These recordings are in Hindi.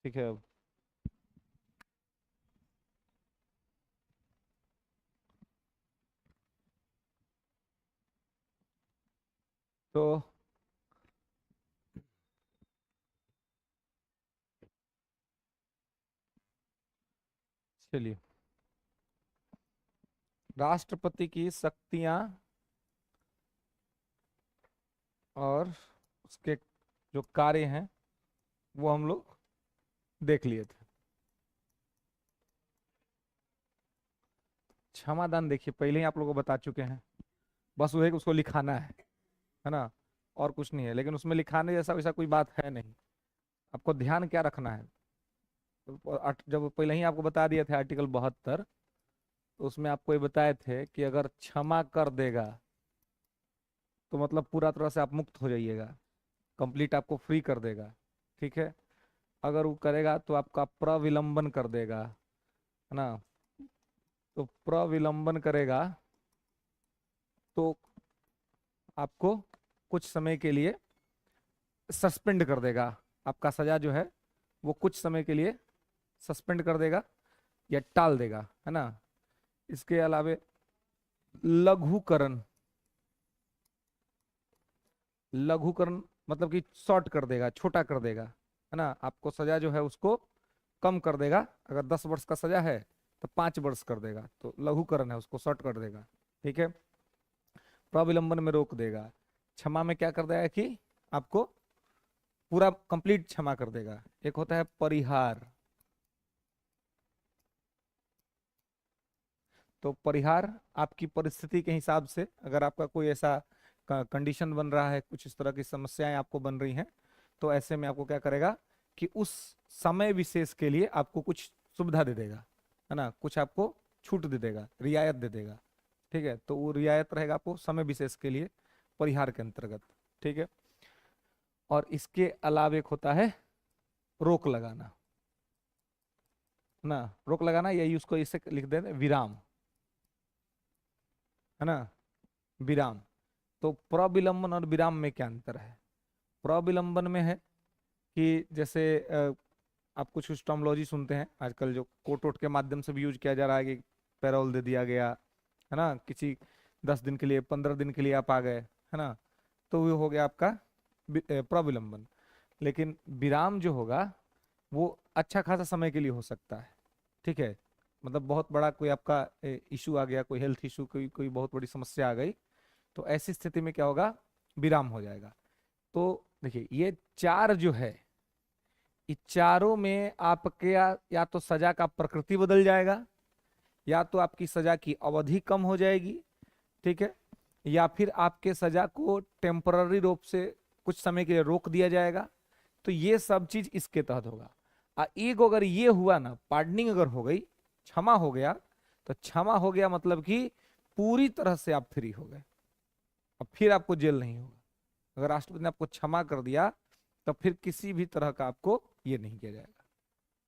ठीक है। अब तो चलिए, राष्ट्रपति की शक्तियां और उसके जो कार्य हैं वो हम लोग देख लिए थे। क्षमादान देखिए पहले ही आप लोगों को बता चुके हैं, बस वो है कि उसको लिखाना है ना, और कुछ नहीं है। लेकिन उसमें लिखाने जैसा वैसा कोई बात है नहीं। आपको ध्यान क्या रखना है, तो जब पहले ही आपको बता दिए थे आर्टिकल 72, तो उसमें आपको ये बताए थे कि अगर क्षमा कर देगा तो मतलब पूरा तरह से आप मुक्त हो जाइएगा, कंप्लीट आपको फ्री कर देगा। ठीक है। अगर वो करेगा तो आपका प्रविलंबन कर देगा, है ना। तो प्रविलंबन करेगा तो आपको कुछ समय के लिए सस्पेंड कर देगा, आपका सजा जो है वो कुछ समय के लिए सस्पेंड कर देगा या टाल देगा, है ना। इसके अलावे लघुकरण, लघुकरण मतलब कि शॉर्ट कर देगा, छोटा कर देगा, है ना। आपको सजा जो है उसको कम कर देगा। अगर 10 वर्ष का सजा है तो 5 वर्ष कर देगा, तो लघुकरण है, उसको शॉर्ट कर देगा। ठीक है। प्रविलंबन में रोक देगा। क्षमा में क्या कर देगा कि आपको पूरा कंप्लीट क्षमा कर देगा। एक होता है परिहार। तो परिहार आपकी परिस्थिति के हिसाब से, अगर आपका कोई ऐसा कंडीशन बन रहा है, कुछ इस तरह की समस्याएं आपको बन रही हैं, तो ऐसे में आपको क्या करेगा कि उस समय विशेष के लिए आपको कुछ सुविधा दे देगा, है ना, कुछ आपको छूट दे देगा, रियायत दे देगा। ठीक है। तो वो रियायत रहेगा आपको समय विशेष के लिए परिहार के अंतर्गत। ठीक है। और इसके अलावा एक होता है रोक लगाना, है ना। रोक लगाना, यही उसको इसे लिख देते हैं विराम, है ना, विराम। तो प्रविलंबन और विराम में क्या अंतर है। प्रविलंबन में है कि जैसे आप कुछ कुछ टर्मोलॉजी सुनते हैं आजकल, जो कोर्ट वोट के माध्यम से भी यूज किया जा रहा है कि पैरोल दे दिया गया, है ना, किसी 10 दिन के लिए, 15 दिन के लिए आप आ गए, है ना। तो वो हो गया आपका प्रविलंबन। लेकिन विराम जो होगा वो अच्छा खासा समय के लिए हो सकता है। ठीक है। मतलब बहुत बड़ा कोई आपका इशू आ गया, कोई हेल्थ इशू, कोई कोई बहुत बड़ी समस्या आ गई, तो ऐसी स्थिति में क्या होगा, विराम हो जाएगा। तो देखिए ये चार जो है, इस चारों में आपके या तो सजा का प्रकृति बदल जाएगा, या तो आपकी सजा की अवधि कम हो जाएगी। ठीक है। या फिर आपके सजा को टेम्पररी रूप से कुछ समय के लिए रोक दिया जाएगा। तो ये सब चीज इसके तहत होगा। एक अगर ये हुआ ना, पार्डनिंग अगर हो गई, क्षमा हो गया, तो क्षमा हो गया मतलब कि पूरी तरह से आप फ्री हो गए। अब फिर आपको जेल नहीं होगा। अगर राष्ट्रपति ने आपको क्षमा कर दिया तो फिर किसी भी तरह का आपको ये नहीं किया जाएगा।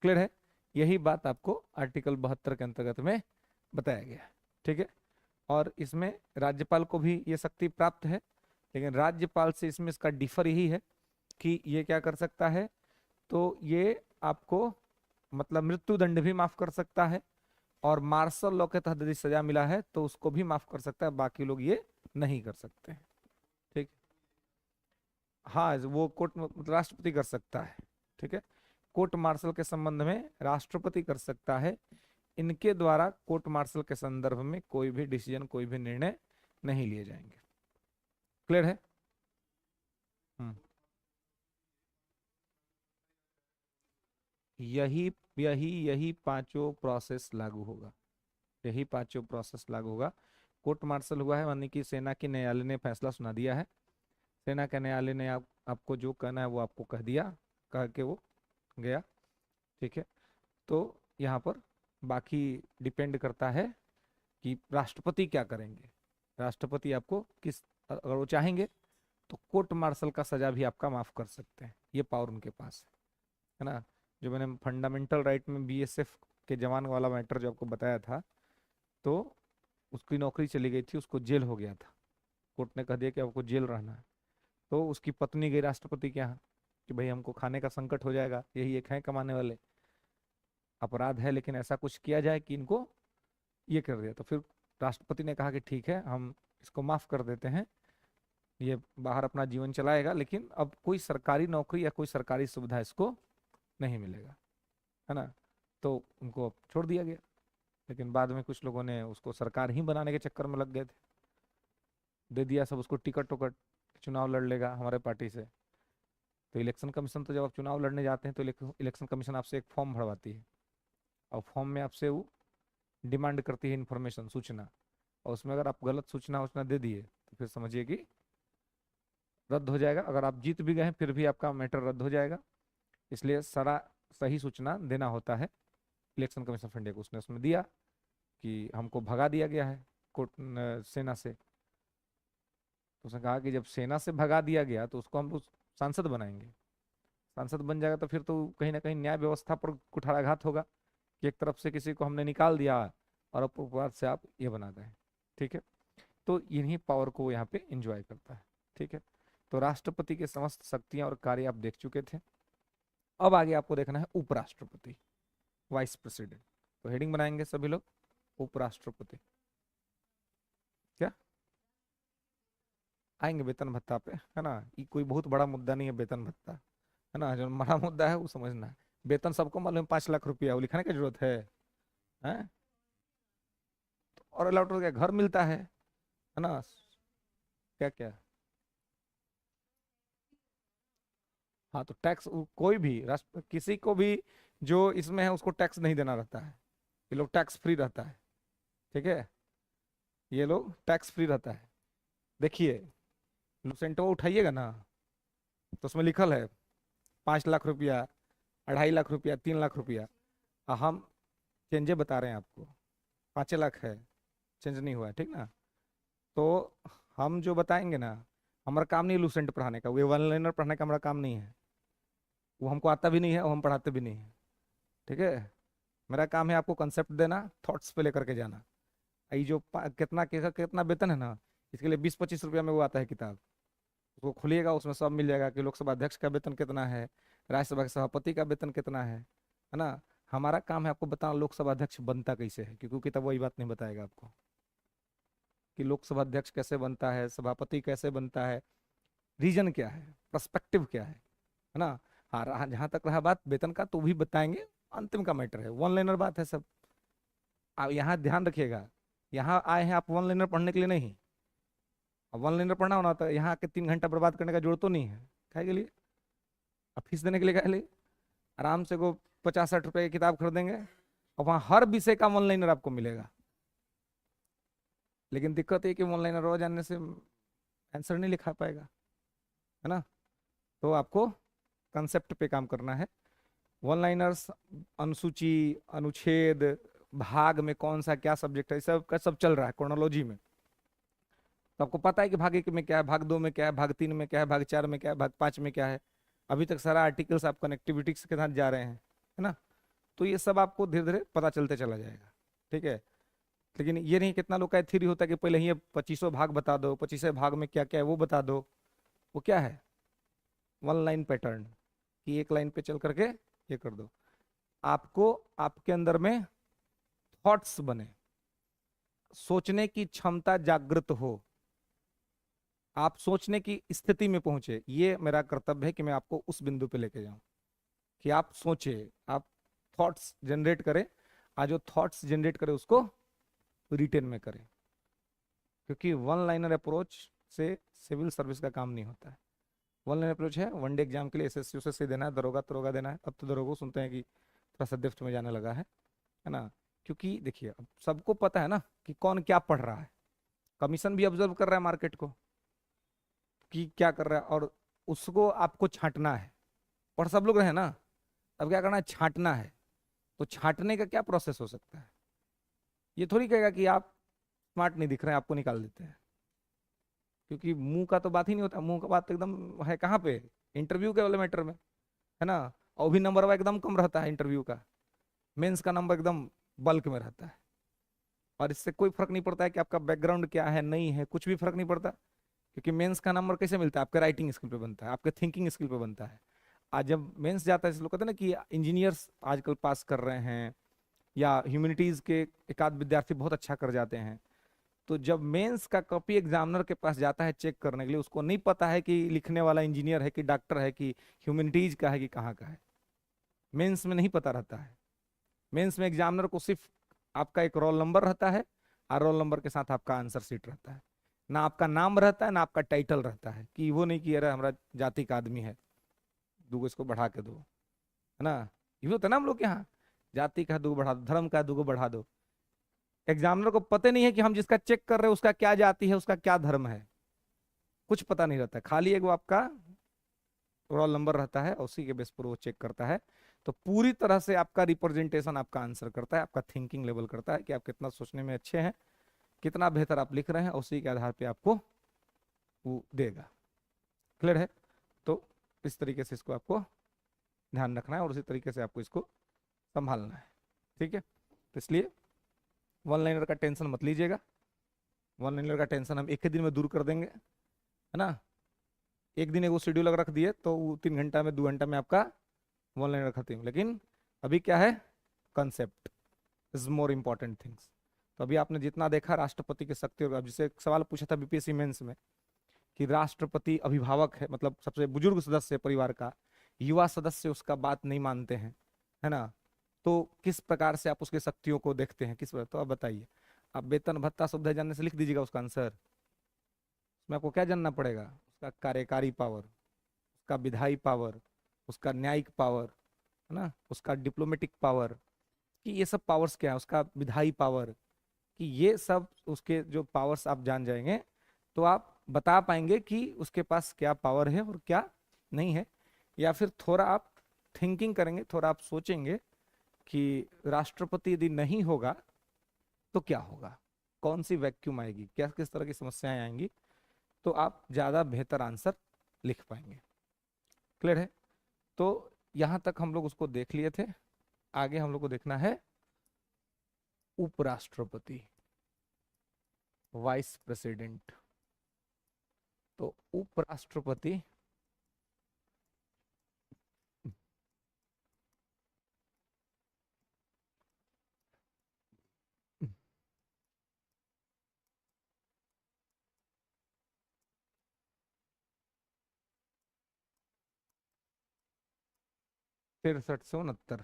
क्लियर है। यही बात आपको आर्टिकल 72 के अंतर्गत में बताया गया है। ठीक है। और इसमें राज्यपाल को भी ये शक्ति प्राप्त है, लेकिन राज्यपाल से इसमें इसका डिफर यही है कि ये क्या कर सकता है, तो ये आपको मतलब मृत्यु दंड भी माफ कर सकता है, और मार्शल लॉ के तहत यदि सजा मिला है तो उसको भी माफ कर सकता है, बाकी लोग ये नहीं कर सकते हैं। ठीक। हाँ, वो कोर्ट मतलब राष्ट्रपति कर सकता है। ठीक है। कोर्ट मार्शल के संबंध में राष्ट्रपति कर सकता है। इनके द्वारा कोर्ट मार्शल के संदर्भ में कोई भी डिसीजन, कोई भी निर्णय नहीं लिए जाएंगे। क्लियर है। हम्म। यही यही यही पांचों प्रोसेस लागू होगा। यही पांचों प्रोसेस लागू होगा। कोर्ट मार्शल हुआ है मानी कि सेना के न्यायालय ने फैसला सुना दिया है। सेना के न्यायालय ने आपको जो कहना है वो आपको कह दिया, कह के वो गया। ठीक है। तो यहाँ पर बाकी डिपेंड करता है कि राष्ट्रपति क्या करेंगे। राष्ट्रपति आपको किस, अगर वो चाहेंगे तो कोर्ट मार्शल का सजा भी आपका माफ कर सकते हैं, ये पावर उनके पास है ना। जो मैंने फंडामेंटल राइट में बीएसएफ के जवान वाला मैटर जो आपको बताया था, तो उसकी नौकरी चली गई थी, उसको जेल हो गया था, कोर्ट ने कह दिया कि आपको जेल रहना है। तो उसकी पत्नी गई राष्ट्रपति के यहाँ, कि भाई हमको खाने का संकट हो जाएगा, यही एक है कमाने वाले, अपराध है, लेकिन ऐसा कुछ किया जाए कि इनको ये कर दिया। तो फिर राष्ट्रपति ने कहा कि ठीक है, हम इसको माफ कर देते हैं, ये बाहर अपना जीवन चलाएगा, लेकिन अब कोई सरकारी नौकरी या कोई सरकारी सुविधा इसको नहीं मिलेगा, है ना। तो उनको अब छोड़ दिया गया। लेकिन बाद में कुछ लोगों ने उसको सरकार ही बनाने के चक्कर में लग गए थे, दे दिया सब उसको टिकट टुकट, चुनाव लड़ लेगा हमारे पार्टी से। तो इलेक्शन कमीशन, तो जब आप चुनाव लड़ने जाते हैं तो इलेक्शन कमीशन आपसे एक फॉर्म भरवाती है, और फॉर्म में आपसे वो डिमांड करती है इन्फॉर्मेशन, सूचना, और उसमें अगर आप गलत सूचना उसने दे दिए तो फिर समझिए कि रद्द हो जाएगा। अगर आप जीत भी गए हैं फिर भी आपका मैटर रद्द हो जाएगा। इसलिए सारा सही सूचना देना होता है इलेक्शन कमीशन ऑफ इंडिया को। उसने उसमें दिया कि हमको भगा दिया गया है सेना से। तो उसने कहा कि जब सेना से भगा दिया गया तो उसको हम सांसद बनाएंगे। सांसद बन जाएगा तो फिर तो कहीं ना कहीं न्याय व्यवस्था पर कुठाराघात होगा कि एक तरफ से किसी को हमने निकाल दिया और अपवाद से आप ये बना दें। ठीक है, तो इन्हीं पावर को यहाँ पे एंजॉय करता है। ठीक है, तो राष्ट्रपति के समस्त शक्तियां और कार्य आप देख चुके थे। अब आगे आपको देखना है उपराष्ट्रपति, वाइस प्रेसिडेंट। तो हेडिंग बनाएंगे सभी लोग, उपराष्ट्रपति। क्या आएंगे वेतन भत्ता पे, है ना। ये कोई बहुत बड़ा मुद्दा नहीं है वेतन भत्ता, है ना। जो बड़ा मुद्दा है वो समझना है। वेतन सबको मालूम है 5 लाख रुपया, वो लिखने की जरूरत है? और अलाउड हो गया, घर मिलता है ना। क्या क्या, हाँ तो टैक्स कोई भी राष्ट्र किसी को भी जो इसमें है उसको टैक्स नहीं देना रहता है। ये लोग टैक्स फ्री रहता है। ठीक है, ये लोग टैक्स फ्री रहता है। देखिए लुसेंटो उठाइएगा ना, तो उसमें लिखल है 5 लाख रुपया, 2.5 लाख रुपया, 3 लाख रुपया। हम चेंजे बता रहे हैं आपको, 5 लाख है, चेंज नहीं हुआ है, ठीक ना। तो हम जो बताएंगे ना, हमारा काम नहीं है लुसेंट पढ़ाने का, वो वन लाइनर पढ़ाने का हमारा काम नहीं है, वो हमको आता भी नहीं है और हम पढ़ाते भी नहीं है। ठीक है, मेरा काम है आपको कंसेप्ट देना, थॉट्स पे लेकर के जाना। ये जो कितना कितना वेतन है ना, इसके लिए 20-25 रुपया में वो आता है किताब, उसको खोलिएगा, उसमें सब मिल जाएगा कि लोकसभा अध्यक्ष का वेतन कितना है, राज्यसभा के सभापति का वेतन कितना है ना। हमारा काम है आपको बताना लोकसभा अध्यक्ष बनता कैसे है, क्योंकि किताब वही बात नहीं बताएगा आपको कि लोकसभा अध्यक्ष कैसे बनता है, सभापति कैसे बनता है, रीजन क्या है, पर्सपेक्टिव क्या है ना। हाँ, जहां तक रहा बात वेतन का, तो भी बताएंगे, अंतिम का मैटर है, वन लाइनर बात है सब। आप यहाँ ध्यान रखिएगा, यहाँ आए हैं आप वन लाइनर पढ़ने के लिए नहीं। अब वन लाइनर पढ़ना होना तो यहाँ के 3 घंटा बर्बाद करने का जरूरत तो नहीं है। काहे के लिए? अब फीस देने के लिए, काहे लिए? आराम से को 50-60 रुपए की किताब खरीदेंगे और वहाँ हर विषय का वन लाइनर आपको मिलेगा। लेकिन दिक्कत है कि वन लाइनर रोज आने से आंसर नहीं लिखा पाएगा, है ना। तो आपको कंसेप्ट पे काम करना है। वन लाइनर्स, अनुसूची, अनुच्छेद, भाग में कौन सा क्या सब्जेक्ट है, सब का सब चल रहा है क्रोनोलॉजी में। तो आपको पता है कि भाग 1 में क्या है, भाग 2 में क्या है, भाग 3 में क्या है, भाग 4 में क्या है, भाग 5 में क्या है। अभी तक सारा आर्टिकल्स आप कनेक्टिविटी के साथ जा रहे हैं, है ना। तो ये सब आपको धीरे धीरे पता चलते चला जाएगा। ठीक है, लेकिन ये नहीं, कितना लोग का थ्योरी होता है कि पहले ही 25 भाग बता दो, 25 भाग में क्या क्या है वो बता दो। वो क्या है, वन लाइन पैटर्न, कि एक लाइन पे चल करके ये कर दो। आपको आपके अंदर में थॉट्स बने, सोचने की क्षमता जागृत हो, आप सोचने की स्थिति में पहुंचे। ये मेरा कर्तव्य है कि मैं आपको उस बिंदु पे लेके जाऊं कि आप सोचे, आप थॉट्स जनरेट करें। आज जो थॉट्स जनरेट करें उसको रिटेन में करें, क्योंकि वन लाइनर अप्रोच से सिविल सर्विस का काम नहीं होता है। वन लाइन अप्रोच है वन डे एग्जाम के लिए, एसएससी यूएसएससी देना है, दरोगा देना है। अब तो दरोगा सुनते हैं कि थोड़ा सा डिफ्ट में जाने लगा है ना। क्योंकि देखिए अब सबको पता है ना कि कौन क्या पढ़ रहा है। कमीशन भी ऑब्जर्व कर रहा है मार्केट को कि क्या कर रहा है, और उसको आपको छांटना है। पढ़ सब लोग रहे ना, अब क्या करना है, छांटना है। तो छांटने का क्या प्रोसेस हो सकता है? ये थोड़ी कहेगा कि आप स्मार्ट नहीं दिख रहे हैं, आपको निकाल देते हैं। क्योंकि मुंह का तो बात ही नहीं होता, मुंह का बात तो एकदम है कहाँ पे, इंटरव्यू के वाले मैटर में, है ना। और भी नंबर एकदम कम रहता है इंटरव्यू का, मेंस का नंबर एकदम बल्क में रहता है। और इससे कोई फर्क नहीं पड़ता है कि आपका बैकग्राउंड क्या है, नहीं है, कुछ भी फर्क नहीं पड़ता। क्योंकि मेंस का नंबर कैसे मिलता है, आपके राइटिंग स्किल पे बनता है, आपके थिंकिंग स्किल पे बनता है, आज जब मेंस जाता है, लोग कहते हैं ना कि इंजीनियर्स आजकल पास कर रहे हैं, या ह्यूमैनिटीज के एक आध विद्यार्थी बहुत अच्छा कर जाते हैं, तो जब मेंस का कॉपी एग्जामिनर के पास जाता है चेक करने के लिए, उसको नहीं पता है कि लिखने वाला इंजीनियर है कि डॉक्टर है कि ह्यूमैनिटीज का है कि कहाँ का है। मेंस में नहीं पता रहता है। मेंस में एग्जामिनर को सिर्फ आपका एक रोल नंबर रहता है, और रोल नंबर के साथ आपका आंसर सीट रहता है। ना आपका नाम रहता है, ना आपका टाइटल रहता है, कि वो नहीं कि अरे हमारा जाति का आदमी है, दूगो इसको बढ़ा के दो, है ना। ये होता है ना हम लोग के यहाँ, जाति का दूगो बढ़ा दो, धर्म का दूगो बढ़ा दो। एग्जामिनर को पता नहीं है कि हम जिसका चेक कर रहे हैं उसका क्या जाति है, उसका क्या धर्म है, कुछ पता नहीं रहता है। खाली एक वो आपका रोल नंबर रहता है, उसी के बेस पर वो चेक करता है। तो पूरी तरह से आपका रिप्रेजेंटेशन आपका आंसर करता है, आपका थिंकिंग लेवल करता है कि आप कितना सोचने में अच्छे हैं, कितना बेहतर आप लिख रहे हैं, उसी के आधार पे आपको वो देगा। क्लियर है? तो इस तरीके से इसको आपको ध्यान रखना है, और उसी तरीके से आपको इसको संभालना है। ठीक है? तो इसलिए वन लाइनर का टेंशन मत लीजिएगा। वन लाइनर का टेंशन हम एक ही दिन में दूर कर देंगे, है ना। एक दिन एक वो शेड्यूल अगर रख दिए तो वो 3 घंटा में 2 घंटा में आपका वन लाइनर खत्म। लेकिन अभी क्या है, concept is more important things. तो अभी आपने जितना देखा राष्ट्रपति की शक्ति, और अब जैसे एक सवाल पूछा था बीपीएससी मेंस में कि राष्ट्रपति अभिभावक है, मतलब सबसे बुजुर्ग सदस्य है परिवार का, युवा सदस्य उसका बात नहीं मानते हैं, है ना, तो किस प्रकार से आप उसकी शक्तियों को देखते हैं, किस प्रकार? तो आप बताइए। आप वेतन भत्ता सुविधा जानने से लिख दीजिएगा उसका आंसर। उसमें आपको क्या जानना पड़ेगा? उसका कार्यकारी पावर, उसका विधायी पावर, उसका न्यायिक पावर, है ना, उसका डिप्लोमेटिक पावर, कि ये सब पावर्स क्या है, उसका विधायी पावर, कि ये सब उसके जो पावर्स आप जान जाएंगे तो आप बता पाएंगे कि उसके पास क्या पावर है और क्या नहीं है। या फिर थोड़ा आप थिंकिंग करेंगे, थोड़ा आप सोचेंगे कि राष्ट्रपति यदि नहीं होगा तो क्या होगा, कौन सी वैक्यूम आएगी, क्या किस तरह की समस्याएं आएंगी, तो आप ज्यादा बेहतर आंसर लिख पाएंगे। क्लियर है? तो यहां तक हम लोग उसको देख लिए थे। आगे हम लोग को देखना है उपराष्ट्रपति, वाइस प्रेसिडेंट। तो उपराष्ट्रपति तिरसठ से 69।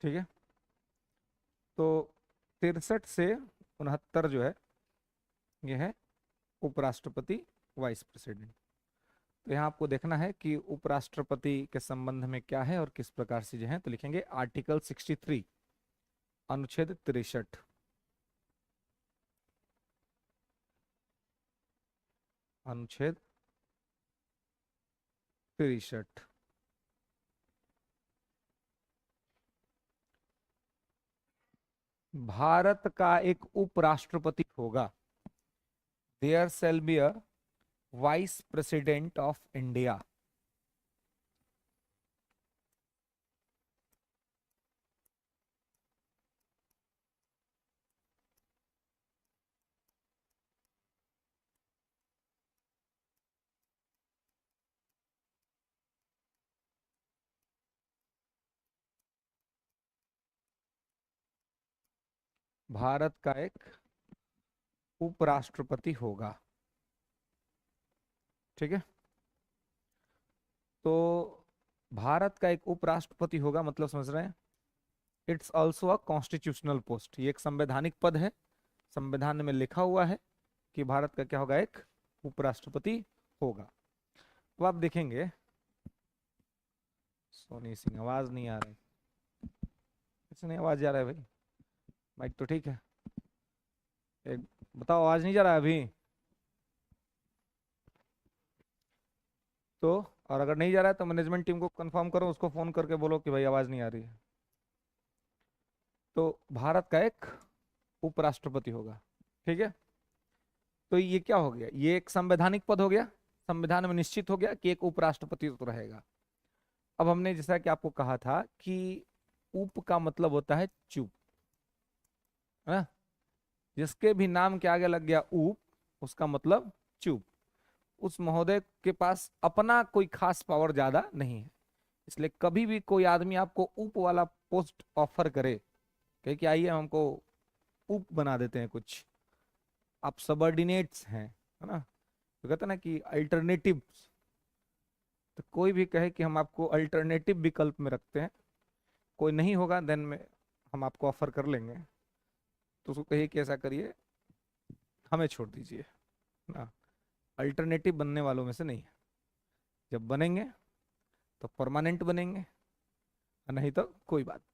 ठीक है, तो 63 से 69 जो है ये है उपराष्ट्रपति, वाइस प्रेसिडेंट। तो यहाँ आपको देखना है कि उपराष्ट्रपति के संबंध में क्या है और किस प्रकार से जो है। तो लिखेंगे आर्टिकल 63, अनुच्छेद 63, अनुच्छेद 63। भारत का एक उपराष्ट्रपति होगा, there shall be a vice president of India. भारत का एक उपराष्ट्रपति होगा। ठीक है, तो भारत का एक उपराष्ट्रपति होगा मतलब समझ रहे हैं, it's also a constitutional post. ये एक संवैधानिक पद है, संविधान में लिखा हुआ है कि भारत का क्या होगा, एक उपराष्ट्रपति होगा। तो आप देखेंगे, सोनी सिंह आवाज नहीं आ रही, किसी नहीं आवाज जा रहा है भाई, माइक तो ठीक है, एक बताओ आवाज नहीं जा रहा है अभी तो। और अगर नहीं जा रहा है तो मैनेजमेंट टीम को कंफर्म करो, उसको फोन करके बोलो कि भाई आवाज नहीं आ रही है। तो भारत का एक उपराष्ट्रपति होगा। ठीक है, तो ये क्या हो गया, ये एक संवैधानिक पद हो गया, संविधान में निश्चित हो गया कि एक उपराष्ट्रपति तो रहेगा। अब हमने जैसा कि आपको कहा था कि उप का मतलब होता है चुप, है ना। जिसके भी नाम के आगे लग गया ऊप, उसका मतलब चुप। उस महोदय के पास अपना कोई खास पावर ज्यादा नहीं है। इसलिए कभी भी कोई आदमी आपको उप वाला पोस्ट ऑफर करे, कहे कि आइए हमको उप बना देते हैं कुछ, आप सबऑर्डिनेट्स हैं, है ना, तो कहते हैं ना कि अल्टरनेटिव, तो कोई भी कहे कि हम आपको अल्टरनेटिव विकल्प में रखते हैं, कोई नहीं होगा देन में हम आपको ऑफर कर लेंगे, तो उसको कहिए कि ऐसा करिए, हमें छोड़ दीजिए ना, अल्टरनेटिव बनने वालों में से नहीं है। जब बनेंगे तो परमानेंट बनेंगे, और नहीं तो कोई बात नहीं।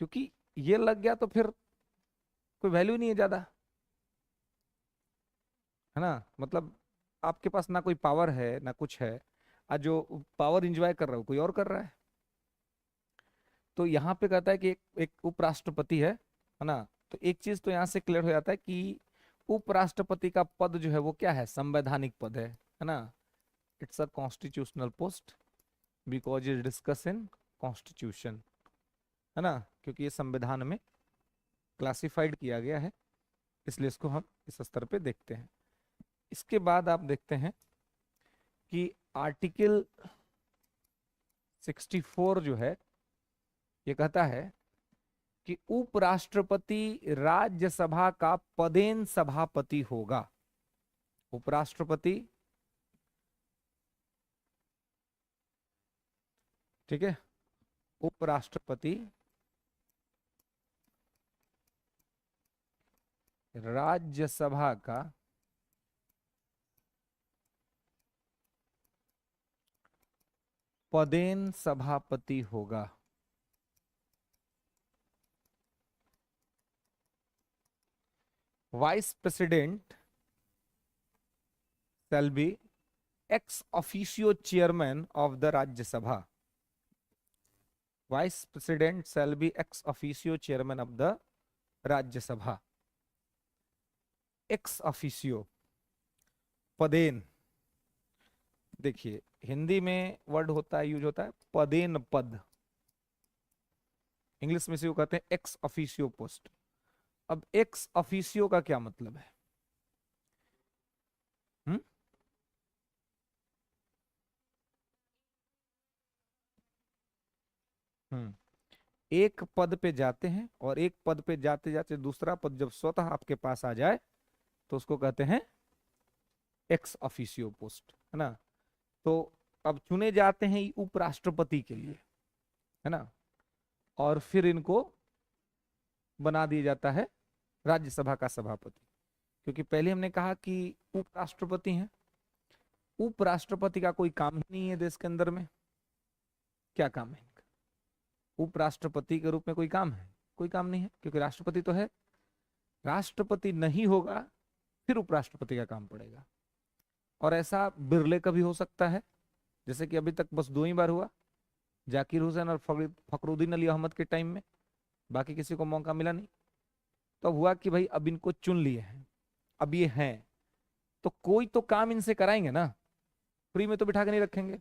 क्योंकि ये लग गया तो फिर कोई वैल्यू नहीं है ज्यादा, है ना। मतलब आपके पास ना कोई पावर है ना कुछ है, आज जो पावर इंजॉय कर रहा हो कोई और कर रहा है। तो यहाँ पे कहता है कि एक उपराष्ट्रपति है ना। तो एक चीज तो यहाँ से क्लियर हो जाता है कि उपराष्ट्रपति का पद जो है वो क्या है, संवैधानिक पद है ना। It's a constitutional post because it discuss in constitution, है ना, क्योंकि ये संविधान में क्लासिफाइड किया गया है, इसलिए इसको हम इस स्तर पे देखते हैं। इसके बाद आप देखते हैं कि आर्टिकल 64 जो है ये कहता है कि उपराष्ट्रपति राज्यसभा का पदेन सभापति होगा। उपराष्ट्रपति, ठीक है, उपराष्ट्रपति राज्यसभा का पदेन सभापति होगा। Vice president shall be ex officio chairman of the Rajya Sabha. Vice president shall be ex officio chairman of the Rajya Sabha. Ex officio, पदेन, देखिए हिंदी में वर्ड होता है, यूज होता है पदेन पद, इंग्लिश में से वो कहते हैं एक्स ऑफिशियो पोस्ट। अब एक्स ऑफिशियो का क्या मतलब है? हम्म हम्म एक पद पे जाते हैं और एक पद पे जाते जाते दूसरा पद जब स्वतः आपके पास आ जाए तो उसको कहते हैं एक्स ऑफिशियो पोस्ट, है ना। तो अब चुने जाते हैं उपराष्ट्रपति के लिए, है ना, और फिर इनको बना दिया जाता है राज्यसभा का सभापति। क्योंकि पहले हमने कहा कि उपराष्ट्रपति हैं, उपराष्ट्रपति का कोई काम ही नहीं है देश के अंदर में। क्या काम है इनका? उपराष्ट्रपति के रूप में कोई काम है? कोई काम नहीं है, क्योंकि राष्ट्रपति तो है। राष्ट्रपति नहीं होगा फिर उपराष्ट्रपति का काम पड़ेगा। और ऐसा बिरले कभी हो सकता है, जैसे कि अभी तक बस 2 ही बार हुआ, जाकिर हुसैन और फखरुद्दीन अली अहमद के टाइम में, बाकी किसी को मौका मिला नहीं। तो हुआ कि भाई अब इनको चुन लिए हैं, अब ये हैं, तो कोई तो काम इनसे कराएंगे ना, फ्री में तो बिठा के नहीं रखेंगे,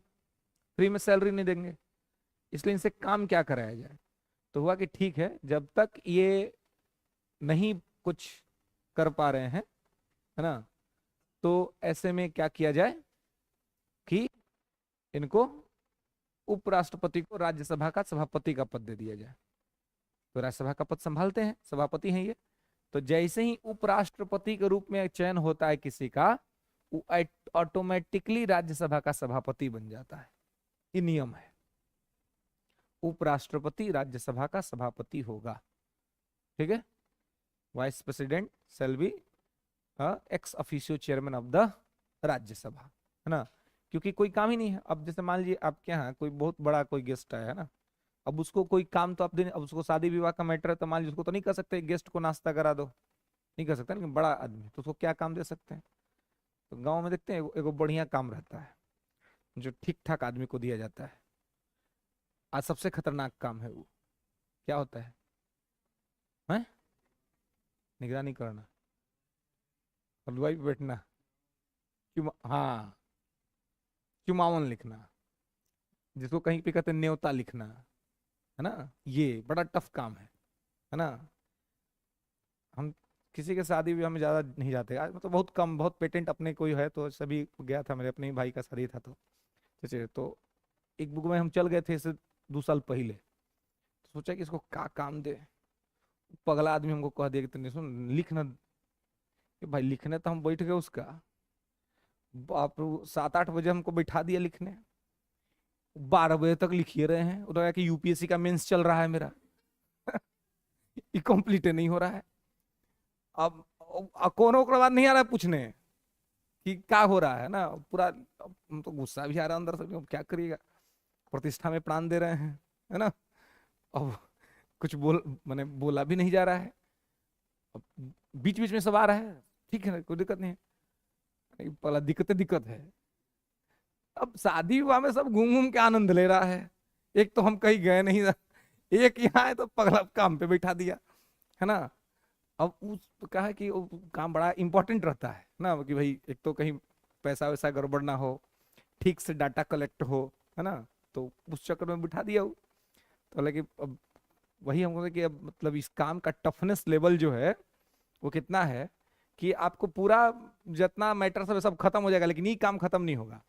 फ्री में सैलरी नहीं देंगे, इसलिए इनसे काम क्या कराया जाए। तो हुआ कि ठीक है, जब तक ये नहीं कुछ कर पा रहे हैं, है ना, तो ऐसे में क्या किया जाए कि इनको उपराष्ट्रपति को राज्यसभा का सभापति का पद दे दिया जाए। तो राज्यसभा का पद संभालते हैं, सभापति हैं ये। तो जैसे ही उपराष्ट्रपति के रूप में चयन होता है किसी का, वो ऑटोमेटिकली राज्यसभा का सभापति बन जाता है। ये नियम है, उपराष्ट्रपति राज्यसभा का सभापति होगा, ठीक है। Vice president shall be ex officio chairman of the Rajya Sabha, है ना। क्योंकि कोई काम ही नहीं है। अब जैसे मान लीजिए आपके यहाँ कोई बहुत बड़ा कोई गेस्ट आया है ना, अब उसको कोई काम तो आप देने, अब उसको शादी विवाह का मैटर है, तो मान लीजिए उसको तो नहीं कर सकते गेस्ट को नाश्ता करा दो, नहीं कर सकता, लेकिन बड़ा आदमी तो उसको क्या काम दे सकते हैं। तो गाँव में देखते हैं एगो बढ़िया काम रहता है जो ठीक ठाक आदमी को दिया जाता है। आज सबसे खतरनाक काम है वो, क्या होता है? निगरानी करना, हलवाई पे बैठना, हाँ, चुमावन लिखना, जिसको कहीं पे कहते हैं न्योता लिखना, है ना। ये बड़ा टफ काम है ना। हम किसी के शादी भी हमें ज्यादा नहीं जाते आज, मतलब बहुत कम, बहुत पेटेंट अपने कोई है तो सभी गया था, मेरे अपने ही भाई का शादी था तो सोचे तो एक बुक में हम चल गए थे इससे 2 साल पहले। तो सोचा कि इसको क्या काम दे। पगला आदमी हमको कह दिया कि तुमने सुन लिख ना। कि भाई लिखने तो हम बैठ गए उसका, बाप रे, 7-8 बजे हमको बैठा दिया लिखने, 12 बजे तक लिखिए रहे हैं। उन्होंने कहा कि यूपीएससी का मेंस चल रहा है मेरा ये कंप्लीट नहीं हो रहा है। अब कौन ओकरा बाद नहीं आ रहा है पूछने कि क्या हो रहा है ना पूरा। अब हम तो गुस्सा भी आ रहा है अंदर से, अब क्या करिएगा, प्रतिष्ठा में प्राण दे रहे हैं, है ना। अब कुछ मैंने बोला भी नहीं जा रहा है। अब बीच बीच में सब आ रहा है, ठीक है कोई दिक्कत नहीं है, नहीं, पहला दिक्कत है। अब शादी विवाह में सब घूम घूम के आनंद ले रहा है, एक तो हम कहीं गए नहीं, एक यहाँ है तो पगला काम पे बैठा दिया, है ना। अब उस कहा है कि वो काम बड़ा इंपॉर्टेंट रहता है ना, कि भाई एक तो कहीं पैसा वैसा गड़बड़ ना हो, ठीक से डाटा कलेक्ट हो, है ना। तो उस चक्कर में बिठा दिया वो। तो लेकिन अब वही हमको कि अब मतलब इस काम का टफनेस लेवल जो है वो कितना है कि आपको पूरा जितना मैटर सब खत्म हो जाएगा, लेकिन ये काम खत्म नहीं होगा।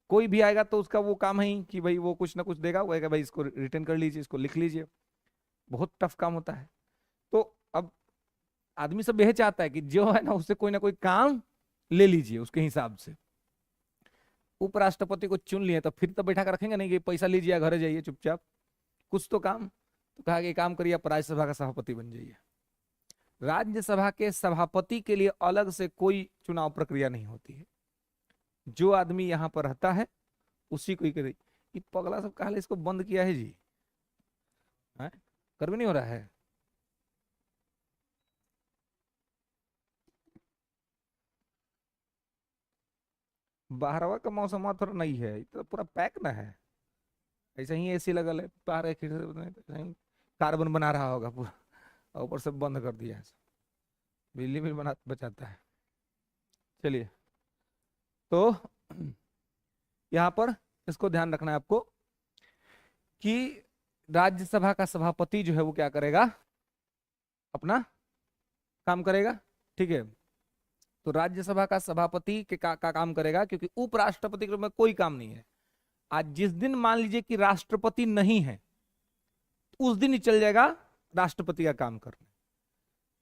कोई भी आएगा तो उसका वो काम है ही कि भाई वो कुछ ना कुछ देगा, वो कहेगा भाई इसको रिटर्न कर लीजिए, इसको लिख लीजिए। बहुत टफ काम होता है। तो अब आदमी सब यही चाहता है कि जो है ना कोई काम ले लीजिए उसके हिसाब से। उपराष्ट्रपति को चुन लिए तो फिर तो बैठा कर रखेंगे नहीं कि पैसा लीजिए घर जाइए चुपचाप, कुछ तो काम। तो कहा कि काम करिए, आप राज्यसभा का सभापति बन जाइए। राज्यसभा के सभापति के लिए अलग से कोई चुनाव प्रक्रिया नहीं होती है, जो आदमी यहाँ पर रहता है उसी को ही करे। ये पगला सब कहा इसको बंद किया है जी, है कर भी नहीं हो रहा है। बाहरवा का मौसम थोड़ा नहीं है, ये तो पूरा पैक ना है। ऐसे ही एसी लगल है बाहर, कार्बन बना रहा होगा पूरा, और ऊपर से बंद कर दिया है, बिजली भी बना बचाता है। चलिए, तो यहाँ पर इसको ध्यान रखना है आपको कि राज्यसभा का सभापति जो है वो क्या करेगा, अपना काम करेगा, ठीक है। तो राज्यसभा का सभापति का काम करेगा, क्योंकि उपराष्ट्रपति के रूप में कोई काम नहीं है। आज जिस दिन मान लीजिए कि राष्ट्रपति नहीं है, उस दिन ही चल जाएगा राष्ट्रपति का काम करने।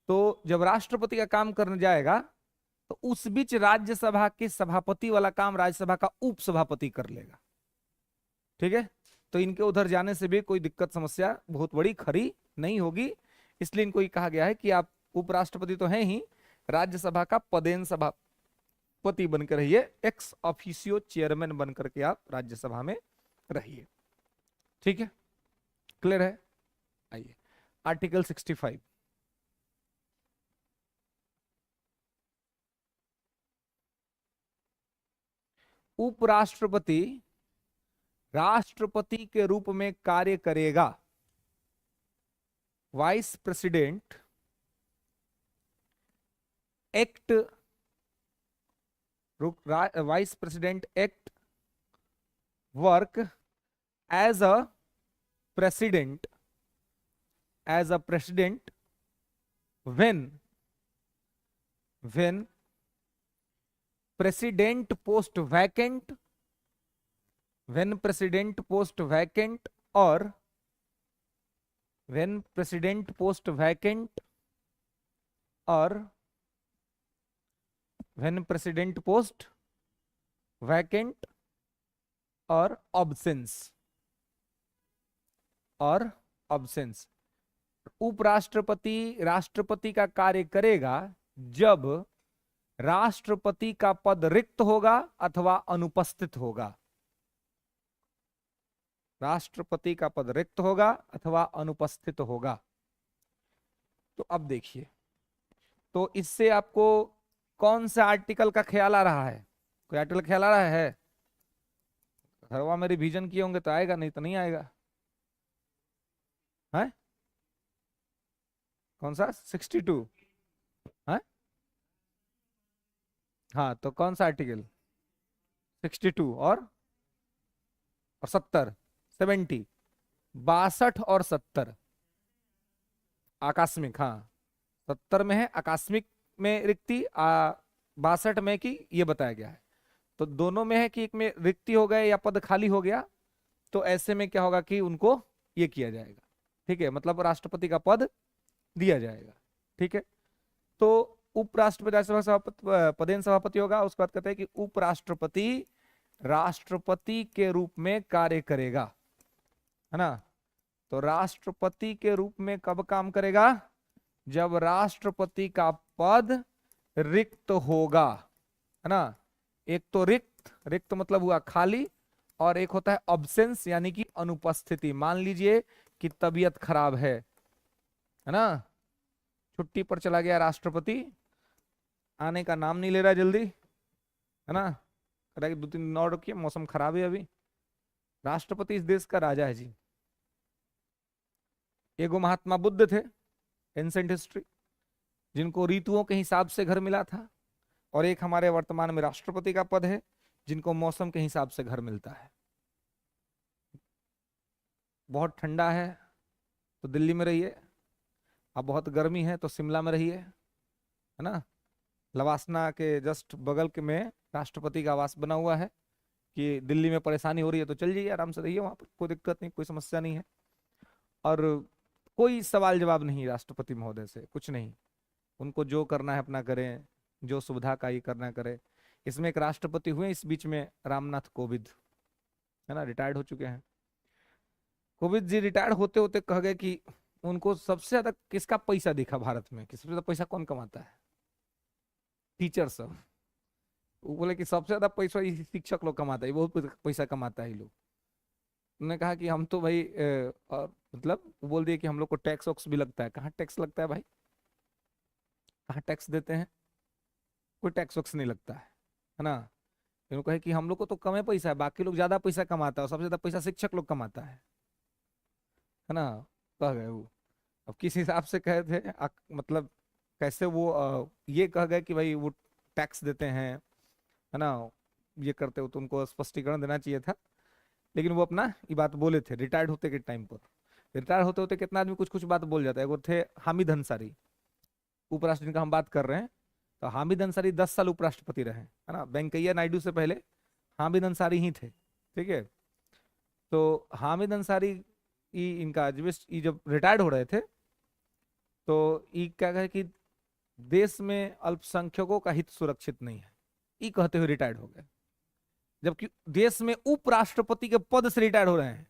तो जब राष्ट्रपति का काम करने जाएगा तो उस बीच राज्यसभा के सभापति वाला काम राज्यसभा का उपसभापति कर लेगा, ठीक है। तो इनके उधर जाने से भी कोई दिक्कत समस्या बहुत बड़ी खड़ी नहीं होगी। इसलिए इनको ये कहा गया है कि आप उपराष्ट्रपति तो हैं ही, राज्यसभा का पदेन सभापति बनकर रहिए, एक्स ऑफिसियो चेयरमैन बनकर के आप राज्यसभा में रहिए, ठीक है। क्लियर है। आइए आर्टिकल 65। उपराष्ट्रपति राष्ट्रपति के रूप में कार्य करेगा। Vice president act vice president act work as a president when president post vacant or when president post vacant or when president post vacant or absence उपराष्ट्रपति राष्ट्रपति का कार्य करेगा जब राष्ट्रपति का पद रिक्त होगा अथवा अनुपस्थित होगा। राष्ट्रपति का पद रिक्त होगा अथवा अनुपस्थित होगा। तो अब देखिए, तो इससे आपको कौन सा आर्टिकल का ख्याल आ रहा है? कोई आर्टिकल ख्याल आ रहा है? घरवा में रिवीजन किए होंगे तो आएगा, नहीं तो नहीं आएगा है। कौन सा 62 है? हाँ, तो कौन सा आर्टिकल 62 और 70 62 और 70 आकस्मिक, हाँ 70 में है आकस्मिक में रिक्ति, 62 में कि ये बताया गया है। तो दोनों में है कि एक में रिक्ति हो गए या पद खाली हो गया, तो ऐसे में क्या होगा कि उनको ये किया जाएगा, ठीक है, मतलब राष्ट्रपति का पद दिया जाएगा, ठीक है। तो उपराष्ट्रपति, राज्यसभा सभापति पदेन सभापति होगा। उसके बाद कहते हैं कि उपराष्ट्रपति राष्ट्रपति के रूप में कार्य करेगा, है ना। तो राष्ट्रपति के रूप में कब काम करेगा? जब राष्ट्रपति का पद रिक्त होगा, है ना। एक तो रिक्त, रिक्त मतलब हुआ खाली, और एक होता है अब्सेंस यानी कि अनुपस्थिति। मान लीजिए कि तबीयत खराब है ना, छुट्टी पर चला गया राष्ट्रपति, आने का नाम नहीं ले रहा जल्दी, है ना, कह रहा है कि 2-3 दिन और रुकिए, मौसम खराब है अभी। राष्ट्रपति इस देश का राजा है जी। एगो महात्मा बुद्ध थे एंसेंट हिस्ट्री, जिनको ऋतुओं के हिसाब से घर मिला था, और एक हमारे वर्तमान में राष्ट्रपति का पद है जिनको मौसम के हिसाब से घर मिलता है। बहुत ठंडा है तो दिल्ली में रहिए, अब बहुत गर्मी है तो शिमला में रहिए, है ना। लवासना के जस्ट बगल के में राष्ट्रपति का आवास बना हुआ है, कि दिल्ली में परेशानी हो रही है तो चल जाइए, आराम से रहिए वहां पर, कोई दिक्कत नहीं, कोई समस्या नहीं है। और कोई सवाल जवाब नहीं राष्ट्रपति महोदय से, कुछ नहीं, उनको जो करना है अपना करें, जो सुविधा का ही करना करें। इसमें एक राष्ट्रपति हुए इस बीच में, रामनाथ कोविंद, है ना, रिटायर्ड हो चुके हैं। कोविंद जी रिटायर्ड होते होते कह गए कि उनको सबसे ज्यादा किसका पैसा दिखा भारत में, कि सबसे ज्यादा पैसा कौन कमाता है? टीचर सब। वो बोले कि सबसे ज्यादा पैसा ये शिक्षक लोग कमाता है, बहुत पैसा कमाता है ये लोग। उन्होंने कहा कि हम तो भाई और मतलब बोल दिए कि हम लोग को टैक्स वैक्स भी लगता है। कहाँ टैक्स लगता है भाई, कहाँ टैक्स देते हैं? कोई टैक्स वैक्स नहीं लगता है ना। उन्होंने कहा कि हम लोग को तो कम है पैसा है, बाकी लोग ज्यादा पैसा कमाता है, और सबसे ज्यादा पैसा शिक्षक लोग कमाता है ना, कह गए वो। अब किस हिसाब से कहे थे, मतलब कैसे वो ये कह गए कि भाई वो टैक्स देते हैं, है ना, ये करते हो, तो उनको स्पष्टीकरण देना चाहिए था। लेकिन वो अपना ये बात बोले थे रिटायर्ड होते के टाइम पर। रिटायर होते होते कितना आदमी कुछ कुछ बात बोल जाता है। वो थे हामिद अंसारी, उपराष्ट्रपति का हम बात कर रहे हैं, तो हामिद अंसारी 10 साल उपराष्ट्रपति रहे, है ना, वेंकैया नायडू से पहले हामिद अंसारी ही थे, ठीक है। तो हामिद अंसारी इनका जब रिटायर्ड हो रहे थे, तो ये क्या कहे कि देश में अल्पसंख्यकों का हित सुरक्षित नहीं है, ये कहते हुए रिटायर्ड हो गए। जबकि देश में उपराष्ट्रपति के पद से रिटायर्ड हो रहे हैं,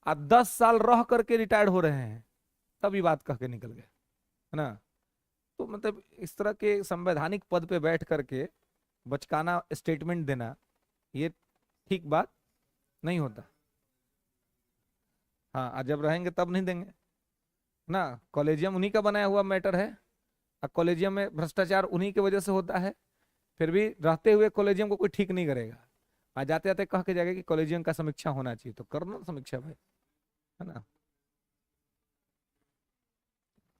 आप 10 साल रह करके रिटायर्ड हो रहे हैं, तभी बात कह के निकल गए, है ना। तो मतलब इस तरह के संवैधानिक पद पे बैठ करके बचकाना स्टेटमेंट देना, ये ठीक बात नहीं होता। हाँ, आज जब रहेंगे तब नहीं देंगे ना। कॉलेजियम उन्हीं का बनाया हुआ मैटर है, और कॉलेजियम में भ्रष्टाचार उन्हीं की वजह से होता है। फिर भी रहते हुए कॉलेजियम को कोई ठीक नहीं करेगा, आज जाते जाते कह के जाएगा कि कॉलेजियम का समीक्षा होना चाहिए, तो करना समीक्षा भाई, है ना।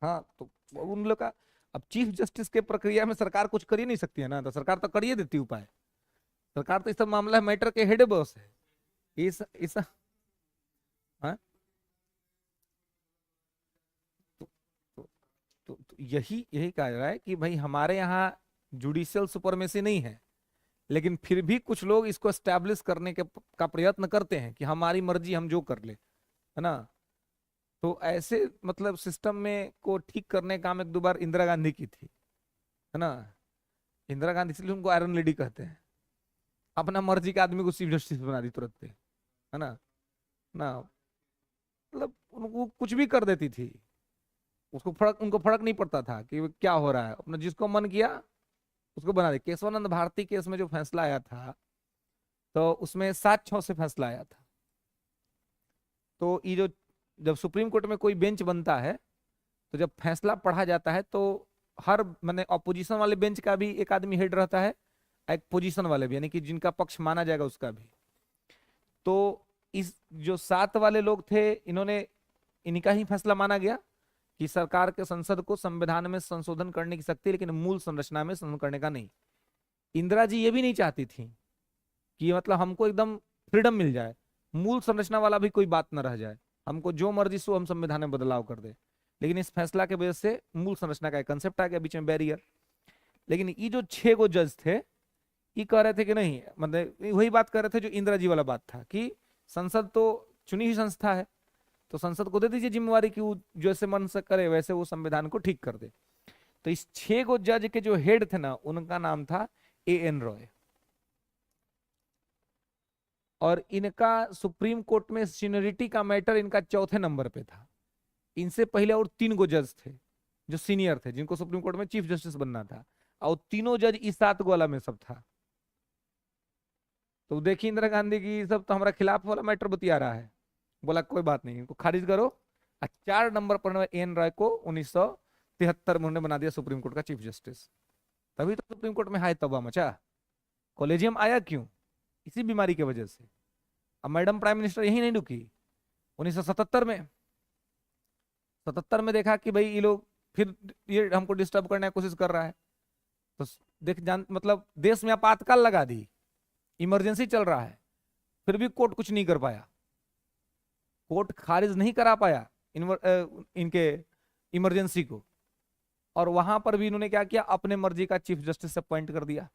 हाँ, तो उन लोग का, अब चीफ जस्टिस के प्रक्रिया में सरकार कुछ कर ही नहीं सकती है ना, तो सरकार तो कर ही देती उपाय। सरकार तो इस सब मामला मैटर के हेड बॉस है। इस हाँ? तो, तो, तो यही यही कहा जा रहा है कि भाई हमारे यहाँ जुडिशियल सुपरमेसी नहीं है, लेकिन फिर भी कुछ लोग इसको एस्टैब्लिश करने के का प्रयत्न करते हैं कि हमारी मर्जी, हम जो कर ले, है ना। तो ऐसे मतलब सिस्टम में को ठीक करने का काम 1-2 बार इंदिरा गांधी की थी, है ना। इंदिरा गांधी इसलिए उनको आयरन लेडी कहते हैं, अपना मर्जी के आदमी को चीफ जस्टिस बना दी तुरंत, है ना ना। मतलब उनको कुछ भी कर देती थी, उनको फर्क नहीं पड़ता था कि क्या हो रहा है, अपना जिसको मन किया उसको बना दे। केशवानंद भारती केस में जो फैसला आया था, तो उसमें 7-6 से फैसला आया था। तो ये जो जब सुप्रीम कोर्ट में कोई बेंच बनता है, तो जब फैसला पढ़ा जाता है, तो हर मैंने ऑपोजिशन वाले बेंच का भी एक आदमी हेड रहता है, एक पोजीशन वाले भी, यानी कि जिनका पक्ष माना जाएगा उसका भी। तो इस जो 7 वाले लोग थे, इन्होंने इनका ही फैसला माना गया कि सरकार के संसद को संविधान में संशोधन करने की शक्ति, लेकिन मूल संरचना में संशोधन करने का नहीं। इंदिरा जी ये भी नहीं चाहती थी कि मतलब हमको एकदम फ्रीडम मिल जाए, मूल संरचना वाला भी कोई बात ना रह जाए, हमको जो मर्जी सो हम संविधान में बदलाव कर दे। लेकिन इस फैसला के वजह से मूल संरचना का कंसेप्ट आ गया बीच में बैरियर। लेकिन ये जो 6 जज थे, ये कह रहे थे कि नहीं, मतलब वही बात कर रहे थे जो इंदिरा जी वाला बात था कि संसद तो चुनी हुई संस्था है, तो संसद को दे दीजिए जिम्मेवारी कि वो जैसे मन से करे वैसे वो संविधान को ठीक कर दे। तो इस 6 जज के जो हेड थे ना, उनका नाम था A.N. रॉय। और इनका सुप्रीम कोर्ट में सीनियरिटी का मैटर इनका चौथे नंबर पे था। इनसे पहले और 3 जज थे जो सीनियर थे, जिनको सुप्रीम कोर्ट में चीफ जस्टिस बनना था, और तीनों जज इस 7 वाला में सब था। तो देखिए इंदिरा गांधी की सब तो हमारा खिलाफ वाला मैटर बतिया रहा है। बोला कोई बात नहीं, इनको खारिज करो। 4 नंबर पर A.N. रॉय को 1973 में उन्होंने बना दिया सुप्रीम कोर्ट का चीफ जस्टिस। तभी तो सुप्रीम कोर्ट में हाय तबाह मचा। कॉलेजियम आया क्यों? इसी बीमारी की वजह से। अब मैडम प्राइम मिनिस्टर यही नहीं रुकी, 1977 में 77 में देखा कि भाई ये लोग फिर ये हमको डिस्टर्ब करने की कोशिश कर रहा है, तो देख जान मतलब देश में आपातकाल लगा दी, इमरजेंसी चल रहा है, फिर भी कोर्ट कुछ नहीं कर पाया, कोर्ट खारिज नहीं करा पाया इनके इमरजेंसी को। और वहां पर भी इन्होंने क्या किया, अपने मर्जी का चीफ जस्टिस से अपॉइंट कर दिया।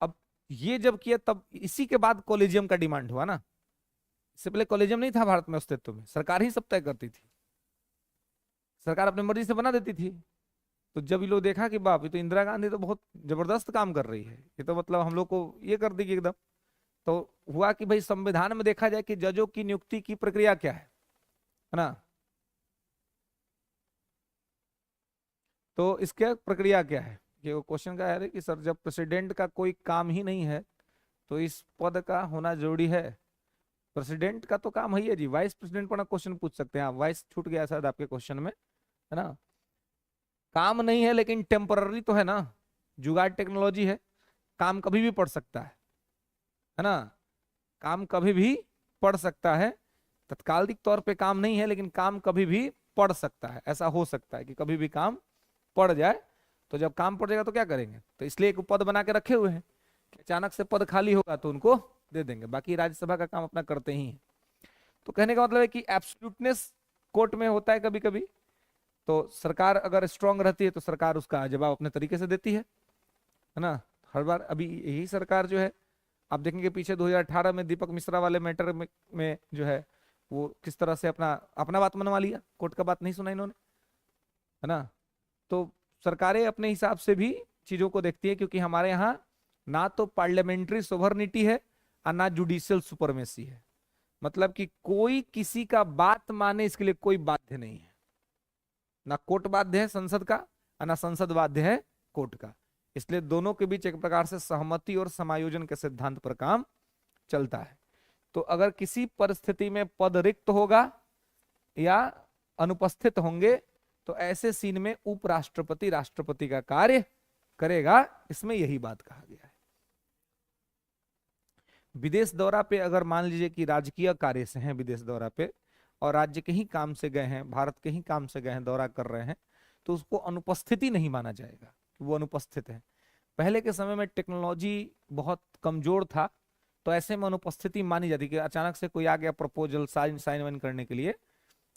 अब ये जब किया तब इसी के बाद कॉलेजियम का डिमांड हुआ ना। इससे पहले कॉलेजियम नहीं था भारत में अस्तित्व में, सरकार ही सब तय करती थी, सरकार अपनी मर्जी से बना देती थी। तो जब ये लोग देखा कि बाप, ये तो इंदिरा गांधी तो बहुत जबरदस्त काम कर रही है, ये तो मतलब हम लोग को ये कर देगी एकदम। तो हुआ कि भाई संविधान में देखा जाए कि जजों की नियुक्ति की प्रक्रिया क्या है ना। तो इसके प्रक्रिया क्या है, ये वो क्वेश्चन का है कि सर जब प्रेसिडेंट का कोई काम ही नहीं है तो इस पद का होना जरूरी है। प्रेसिडेंट का तो काम है जी, वाइस प्रेसिडेंट पर ना क्वेश्चन पूछ सकते हैं आप, वाइस छूट गया शायद आपके क्वेश्चन में, है ना। काम नहीं है लेकिन टेम्पररी तो है ना, जुगाड़ टेक्नोलॉजी है, काम कभी भी पड़ सकता है ना, काम कभी भी पड़ सकता है। तत्कालिक तौर पे काम नहीं है लेकिन काम कभी भी पड़ सकता है, ऐसा हो सकता है कि कभी भी काम पड़ जाए। तो जब काम पड़ जाएगा तो क्या करेंगे, तो इसलिए एक पद बना के रखे हुए हैं कि अचानक से पद खाली होगा तो उनको दे देंगे, बाकी राज्यसभा का काम अपना करते ही हैं। तो कहने का मतलब है कि एब्सोल्यूटनेस कोर्ट में होता है कभी कभी। तो सरकार अगर स्ट्रांग रहती है तो सरकार उसका जवाब अपने तरीके से देती है ना। हर बार अभी यही सरकार जो है, आप देखेंगे पीछे 2018 में दीपक मिश्रा वाले मैटर में जो है वो किस तरह से अपना अपना बात मनवा लिया, कोर्ट का बात नहीं सुना इन्होंने, है ना। तो सरकारें अपने हिसाब से भी चीजों को देखती है, क्योंकि हमारे यहाँ ना तो पार्लियामेंट्री सोवरनिटी है और ना जुडिशियल सुपरमेसी है। मतलब कि कोई किसी का बात माने इसके लिए कोई बाध्य नहीं है, ना कोर्ट बाध्य है संसद का और ना संसद बाध्य है कोर्ट का। इसलिए दोनों के बीच एक प्रकार से सहमति और समायोजन के सिद्धांत पर काम चलता है। तो अगर किसी परिस्थिति में पद रिक्त होगा या अनुपस्थित होंगे तो ऐसे सीन में उपराष्ट्रपति राष्ट्रपति का कार्य करेगा, इसमें यही बात कहा गया है। विदेश दौरा पे अगर मान लीजिए कि राजकीय कार्य से हैं विदेश दौरा पे और राज्य के ही काम से गए हैं, भारत के ही काम से गए हैं, दौरा कर रहे हैं, तो उसको अनुपस्थिति नहीं माना जाएगा कि वो अनुपस्थित है। पहले के समय में टेक्नोलॉजी बहुत कमजोर था, तो ऐसे में अनुपस्थिति मानी जाती कि अचानक से कोई आ गया प्रपोजल साइन वाइन करने के लिए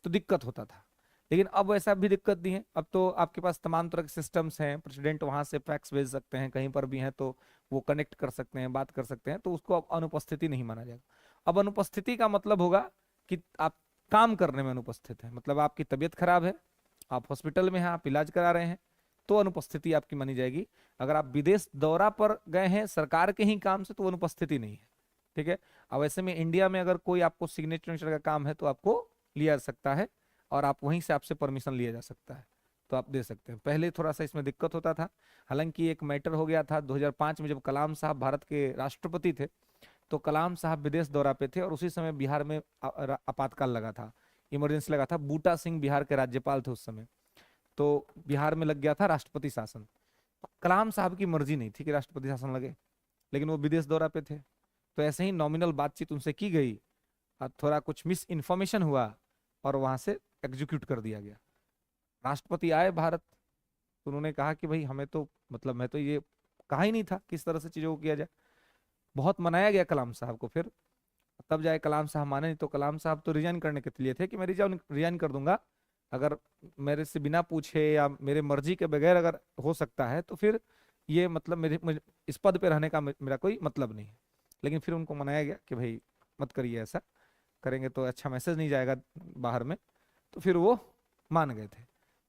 तो दिक्कत होता था। लेकिन अब वैसा भी दिक्कत नहीं है, अब तो आपके पास तमाम तरह के सिस्टम्स हैं, प्रेसिडेंट वहां से फैक्स भेज सकते हैं, कहीं पर भी हैं तो वो कनेक्ट कर सकते हैं, बात कर सकते हैं, तो उसको अब अनुपस्थिति नहीं माना जाएगा। अब अनुपस्थिति का मतलब होगा कि आप काम करने में अनुपस्थित हैं, मतलब आपकी तबीयत खराब है, आप हॉस्पिटल में हैं, आप इलाज करा रहे हैं, तो अनुपस्थिति आपकी मानी जाएगी। अगर आप विदेश दौरा पर गए हैं सरकार के ही काम से तो अनुपस्थिति नहीं है, ठीक है। अब ऐसे में इंडिया में अगर कोई आपको सिग्नेचर का काम है तो आपको लिया जा सकता है और आप वहीं से आपसे परमिशन लिया जा सकता है, तो आप दे सकते हैं। पहले थोड़ा सा इसमें दिक्कत होता था, हालांकि एक मैटर हो गया था 2005 में जब कलाम साहब भारत के राष्ट्रपति थे, तो कलाम साहब विदेश दौरा पे थे और उसी समय बिहार में आपातकाल लगा था, इमरजेंसी लगा था। बूटा सिंह बिहार के राज्यपाल थे उस समय, तो बिहार में लग गया था राष्ट्रपति शासन। कलाम साहब की मर्जी नहीं थी कि राष्ट्रपति शासन लगे, लेकिन वो विदेश दौरा पे थे, तो ऐसे ही नॉमिनल बातचीत उनसे की गई और थोड़ा कुछ मिस इन्फॉर्मेशन हुआ और वहां से एग्जीक्यूट कर दिया गया। राष्ट्रपति आए भारत तो उन्होंने कहा कि भाई हमें तो मतलब मैं तो ये कहा ही नहीं था किस तरह से चीजों को किया जाए। बहुत मनाया गया कलाम साहब को, फिर तब जाए कलाम साहब माने, नहीं तो कलाम साहब तो रिजाइन करने के लिए थे कि मैं रिजाइन कर दूंगा, अगर मेरे से बिना पूछे या मेरे मर्जी के बगैर अगर हो सकता है तो फिर ये मतलब मुझे इस पद पे रहने का मेरा कोई मतलब नहीं है। लेकिन फिर उनको मनाया गया कि भाई मत करिए, ऐसा करेंगे तो अच्छा मैसेज नहीं जाएगा बाहर में, तो फिर वो मान गए थे।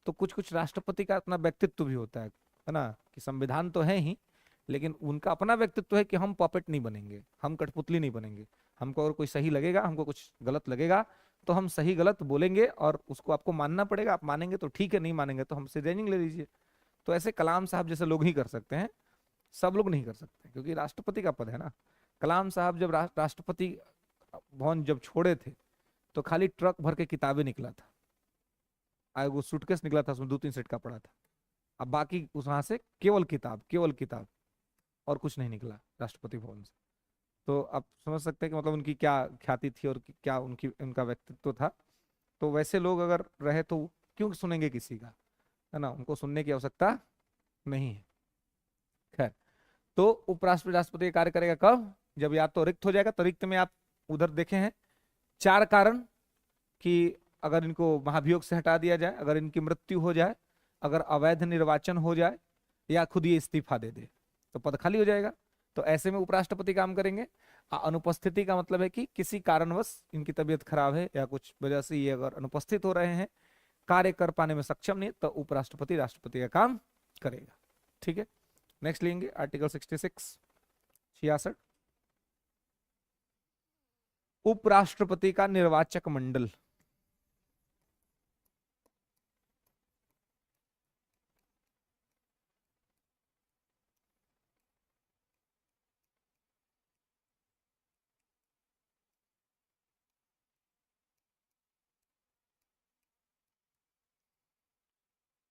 तो कुछ कुछ राष्ट्रपति का अपना व्यक्तित्व भी होता है ना, कि संविधान तो है ही, लेकिन उनका अपना व्यक्तित्व है कि हम पॉपेट नहीं बनेंगे, हम कठपुतली नहीं बनेंगे। हमको अगर कोई सही लगेगा, हमको कुछ गलत लगेगा, तो हम सही गलत बोलेंगे और उसको आपको मानना पड़ेगा। आप मानेंगे तो ठीक है, नहीं मानेंगे तो हमसे ट्रेनिंग ले लीजिए। तो ऐसे कलाम साहब जैसे लोग ही कर सकते हैं, सब लोग नहीं कर सकते, क्योंकि राष्ट्रपति का पद है ना। कलाम साहब जब राष्ट्रपति भवन जब छोड़े थे तो खाली ट्रक भर के किताबें निकला था, वो सूटकेस निकला था, उसमें 2-3 सेट का पड़ा था। अब बाकी उस वहां से केवल किताब, केवल किताब, और कुछ नहीं निकला राष्ट्रपति भवन से। तो आप समझ सकते हैं कि मतलब उनकी क्या ख्याति थी और क्या उनका व्यक्तित्व था। तो वैसे लोग अगर रहे तो क्यों सुनेंगे किसी का, है ना, उनको सुनने की आवश्यकता नहीं है। खैर, तो उपराष्ट्रपति राष्ट्रपति कार्य करेगा कब, जब या तो रिक्त हो जाएगा। तो रिक्त में आप उधर देखे हैं 4 कारण, कि अगर इनको महाभियोग से हटा दिया जाए, अगर इनकी मृत्यु हो जाए, अगर अवैध निर्वाचन हो जाए, या खुद ये इस्तीफा दे दे, तो पद खाली हो जाएगा। तो ऐसे में उपराष्ट्रपति काम करेंगे। अनुपस्थिति का मतलब है कि किसी कारणवश इनकी तबीयत खराब है या कुछ वजह से ये अगर अनुपस्थित हो रहे हैं, कार्य कर पाने में सक्षम नहीं, तो उपराष्ट्रपति राष्ट्रपति का काम करेगा। ठीक है, नेक्स्ट लेंगे आर्टिकल 66 उपराष्ट्रपति का निर्वाचक मंडल।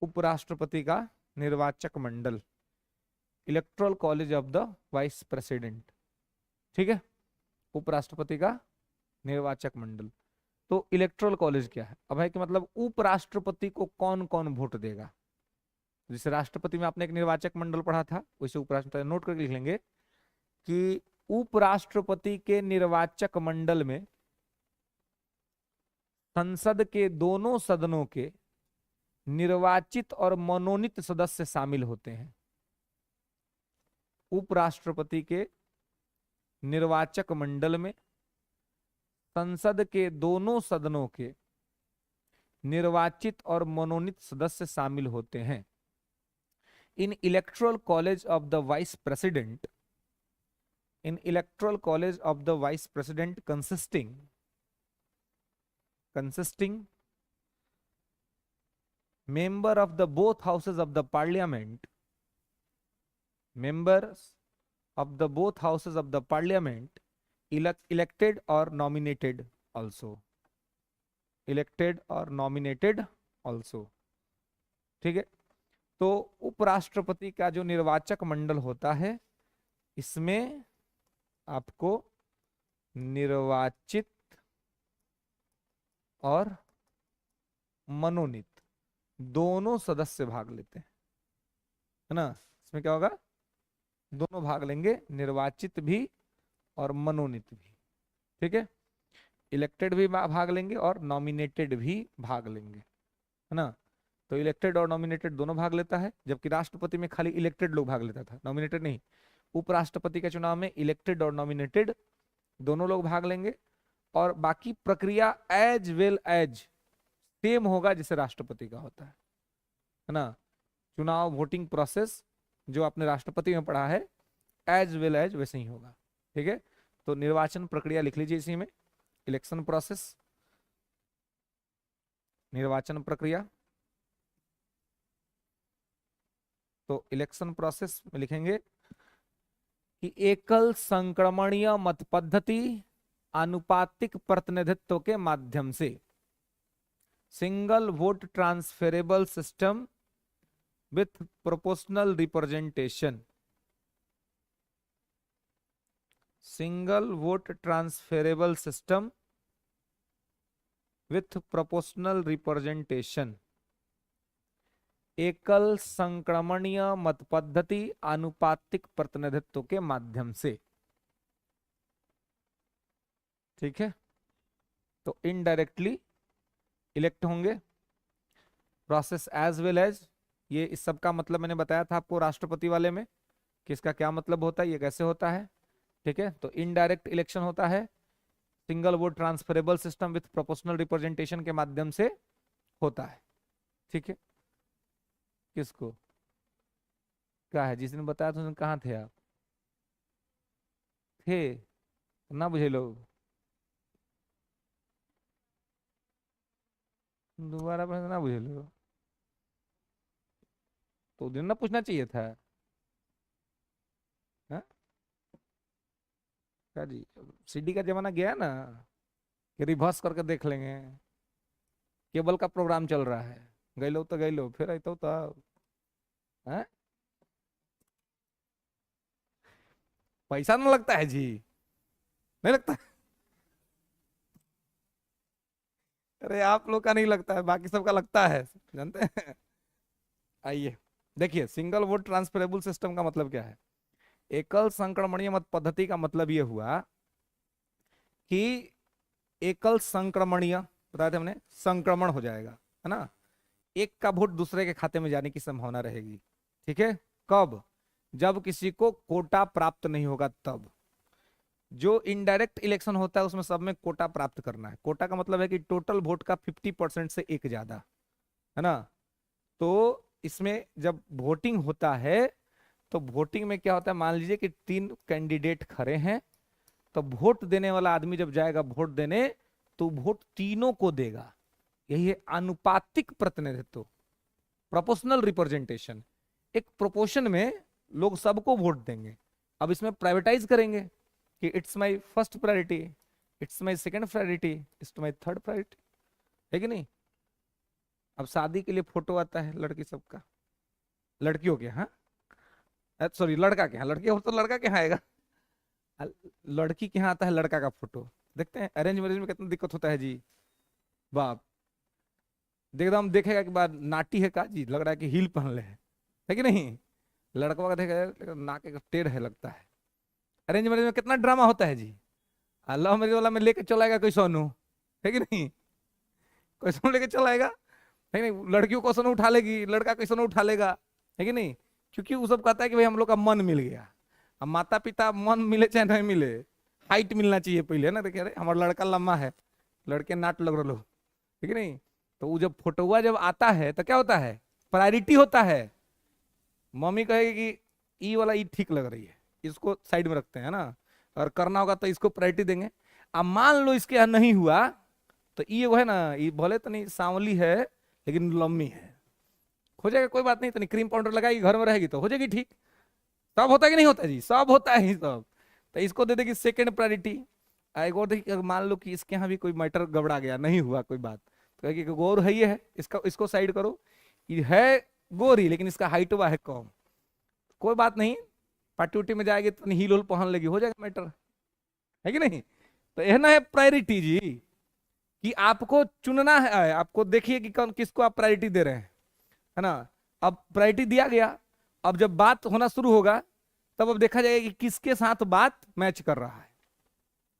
उपराष्ट्रपति का निर्वाचक मंडल, electoral college of the vice president. ठीक है, उपराष्ट्रपति का निर्वाचक मंडल। तो इलेक्टोरल कॉलेज क्या है, अब है कि मतलब उपराष्ट्रपति को कौन कौन वोट देगा। जैसे राष्ट्रपति में आपने एक निर्वाचक मंडल पढ़ा था, वैसे उपराष्ट्रपति नोट करके लिख लेंगे कि उपराष्ट्रपति के निर्वाचक मंडल में संसद के दोनों सदनों के निर्वाचित और मनोनीत सदस्य शामिल होते हैं। उपराष्ट्रपति के निर्वाचक मंडल में संसद के दोनों सदनों के निर्वाचित और मनोनीत सदस्य शामिल होते हैं। In electoral college of the vice president, in electoral college of the vice president consisting member of the both houses of the parliament, members of the both houses of the parliament, elected or nominated also, elected or nominated also। ठीक है, तो उपराष्ट्रपति का जो निर्वाचक मंडल होता है, इसमें आपको निर्वाचित और मनोनीत दोनों सदस्य भाग लेते हैं, है ना। इसमें क्या होगा, दोनों भाग लेंगे, निर्वाचित भी और मनोनीत भी। ठीक है, इलेक्टेड भी भाग लेंगे और नॉमिनेटेड भी भाग लेंगे, है ना। तो इलेक्टेड और नॉमिनेटेड दोनों भाग लेता है, जबकि राष्ट्रपति में खाली इलेक्टेड लोग भाग लेता था, नॉमिनेटेड नहीं। उपराष्ट्रपति के चुनाव में इलेक्टेड और नॉमिनेटेड दोनों लोग भाग लेंगे, और बाकी प्रक्रिया एज वेल एज सेम होगा जैसे राष्ट्रपति का होता है ना। चुनाव वोटिंग प्रोसेस जो आपने राष्ट्रपति में पढ़ा है, एज वेल एज वैसे ही होगा। ठीक है, तो निर्वाचन प्रक्रिया लिख लीजिए इसी में, इलेक्शन प्रोसेस, निर्वाचन प्रक्रिया। तो इलेक्शन प्रोसेस में लिखेंगे कि एकल संक्रमणीय मत पद्धति आनुपातिक प्रतिनिधित्व के माध्यम से, single vote transferable system with proportional representation, single vote transferable system with proportional representation, एकल संक्रमणीय मत पद्धति आनुपातिक प्रतिनिधित्व के माध्यम से। ठीक है, तो इनडायरेक्टली इलेक्ट होंगे। प्रोसेस एज वेल एज, ये इस सब का मतलब मैंने बताया था आपको राष्ट्रपति वाले में कि इसका क्या मतलब होता है, ये कैसे होता है। ठीक है, तो इनडायरेक्ट इलेक्शन होता है, single vote transferable system with proportional representation के माध्यम से होता है। ठीक है, किसको क्या है, जिस दिन बताया था उस दिन कहाँ थे आप, थे ना, बुझे लोग, दोबारा प्रश्न ना बुझे लोग, तो उस दिन ना पूछना चाहिए था। हाँ? क्या जी, सीडी का जमाना गया ना, कि रिवर्स करके देख लेंगे, केबल का प्रोग्राम चल रहा है, गई लो तो गई लो, फिर आई तो हाँ? पैसा ना लगता है जी, नहीं लगता? अरे आप लोग का नहीं लगता है, बाकी सबका लगता है, जानते हैं। आइए देखिए, सिंगल वोट ट्रांसफरेबल सिस्टम का मतलब क्या है। एकल संक्रमणीय मत पद्धति का मतलब ये हुआ कि एकल संक्रमणीय, बताया था हमने, संक्रमण हो जाएगा, है ना, एक का वोट दूसरे के खाते में जाने की संभावना रहेगी। ठीक है, कब, जब किसी को कोटा प्राप्त नहीं होगा तब। जो इनडायरेक्ट इलेक्शन होता है उसमें सब में कोटा प्राप्त करना है। कोटा का मतलब है कि टोटल वोट का 50% से एक ज्यादा, है ना। तो इसमें जब वोटिंग होता है तो वोटिंग में क्या होता है, मान लीजिए कि 3 कैंडिडेट खड़े हैं, तो वोट देने वाला आदमी जब जाएगा वोट देने, तो वोट तीनों को देगा। यही है आनुपातिक प्रतिनिधित्व, प्रोपोर्शनल रिप्रेजेंटेशन। एक प्रोपोर्शन में लोग सबको वोट देंगे। अब इसमें प्राइवेटाइज करेंगे कि it's my first priority, it's my second priority, it's my third priority, है कि नहीं। अब शादी के लिए फोटो आता है लड़की सबका, लड़कियों के, हाँ सॉरी लड़का के यहाँ, लड़की हो तो लड़का के यहाँ आएगा, अ- लड़की के यहाँ आता है लड़का का फोटो। देखते हैं अरेंज मैरिज में कितना दिक्कत होता है जी, बाप एकदम देखेगा कि बाद नाटी है का जी, लग रहा है कि हील पहन ले है कि नहीं। लड़का का देखेगा नाक एक टेढ़ है लगता है। अरेंज मैरिज में कितना ड्रामा होता है जी। लव मैरिज वाला में लेके चलाएगा कोई सोनू, है कि नहीं, कोई सोनू लेके चलाएगा, है कि नहीं, लड़कियों को सोनू उठा लेगी, लड़का कोई सोनू उठा लेगा, है कि नहीं। क्योंकि वो सब कहता है कि भाई हम लोग का मन मिल गया। अब माता पिता मन मिले चाहे नहीं मिले, हाइट मिलना चाहिए पहले, है ना। देखिए अरे हमारा लड़का लम्बा है, लड़के नाट लग रहे, ठीक है नहीं। तो वो जब फोटोआ जब आता है तो क्या होता है, प्रायोरिटी होता है। मम्मी कहेगी कि ई वाला ई ठीक लग रही है, इसको साइड में रखते हैं ना, और करना होगा तो इसको प्रायोरिटी देंगे। अब मान लो इसके यहाँ नहीं हुआ, तो ये वो है ना, ये भले तो नहीं सांवली है लेकिन लम्बी है, हो जाएगा कोई बात नहीं, तो नहीं क्रीम पाउडर लगाएगी घर में रहेगी तो हो जाएगी ठीक। सब होता है कि नहीं होता जी, सब होता है ही सब। तो इसको दे देगी सेकंड प्रायोरिटी। एक और देखिए, मान लो कि इसके यहाँ भी कोई मैटर गबड़ा गया, नहीं हुआ कोई बात, तो कहेगी कि गौर है ये है, इसका इसको साइड करो, ये है गोरी लेकिन इसका हाइट हुआ है कम, कोई बात नहीं, पार्टी उटी में जाएगी तो हील होल पहन लेगी, हो जाएगा मैटर, है कि नहीं। तो यह ना है प्रायोरिटी जी, कि आपको चुनना है, आपको देखिए कि कौन किसको आप प्रायोरिटी दे रहे हैं, है ना। अब प्रायोरिटी दिया गया, अब जब बात होना शुरू होगा तब अब देखा जाएगा कि किसके साथ बात मैच कर रहा है।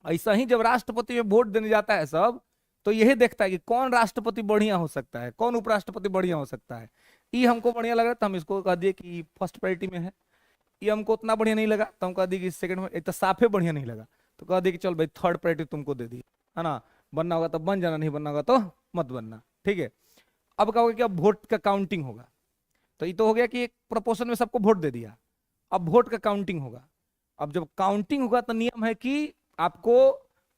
ऐसा ही जब राष्ट्रपति में वोट देने जाता है सब, तो यही देखता है कि कौन राष्ट्रपति बढ़िया हो सकता है, कौन उपराष्ट्रपति बढ़िया हो सकता है। ये हमको बढ़िया लग रहा है तो हम इसको कह दिए कि फर्स्ट प्रायोरिटी में है। ये हमको उतना बढ़िया नहीं लगा तो हम कह दिए कि सेकंड में, इतना साफे बढ़िया नहीं लगा तो कह दिए कि चल भाई थर्ड प्रायोरिटी तुमको दे दी, है ना। बनना होगा तो बन जाना, नहीं बनना होगा तो मत बनना, ठीक है। अब क्या होगा कि अब वोट का काउंटिंग होगा। तो ये तो हो गया कि एक प्रोपोर्शन में सबको वोट दे दिया, अब वोट का काउंटिंग होगा। अब जब काउंटिंग होगा तो नियम है कि आपको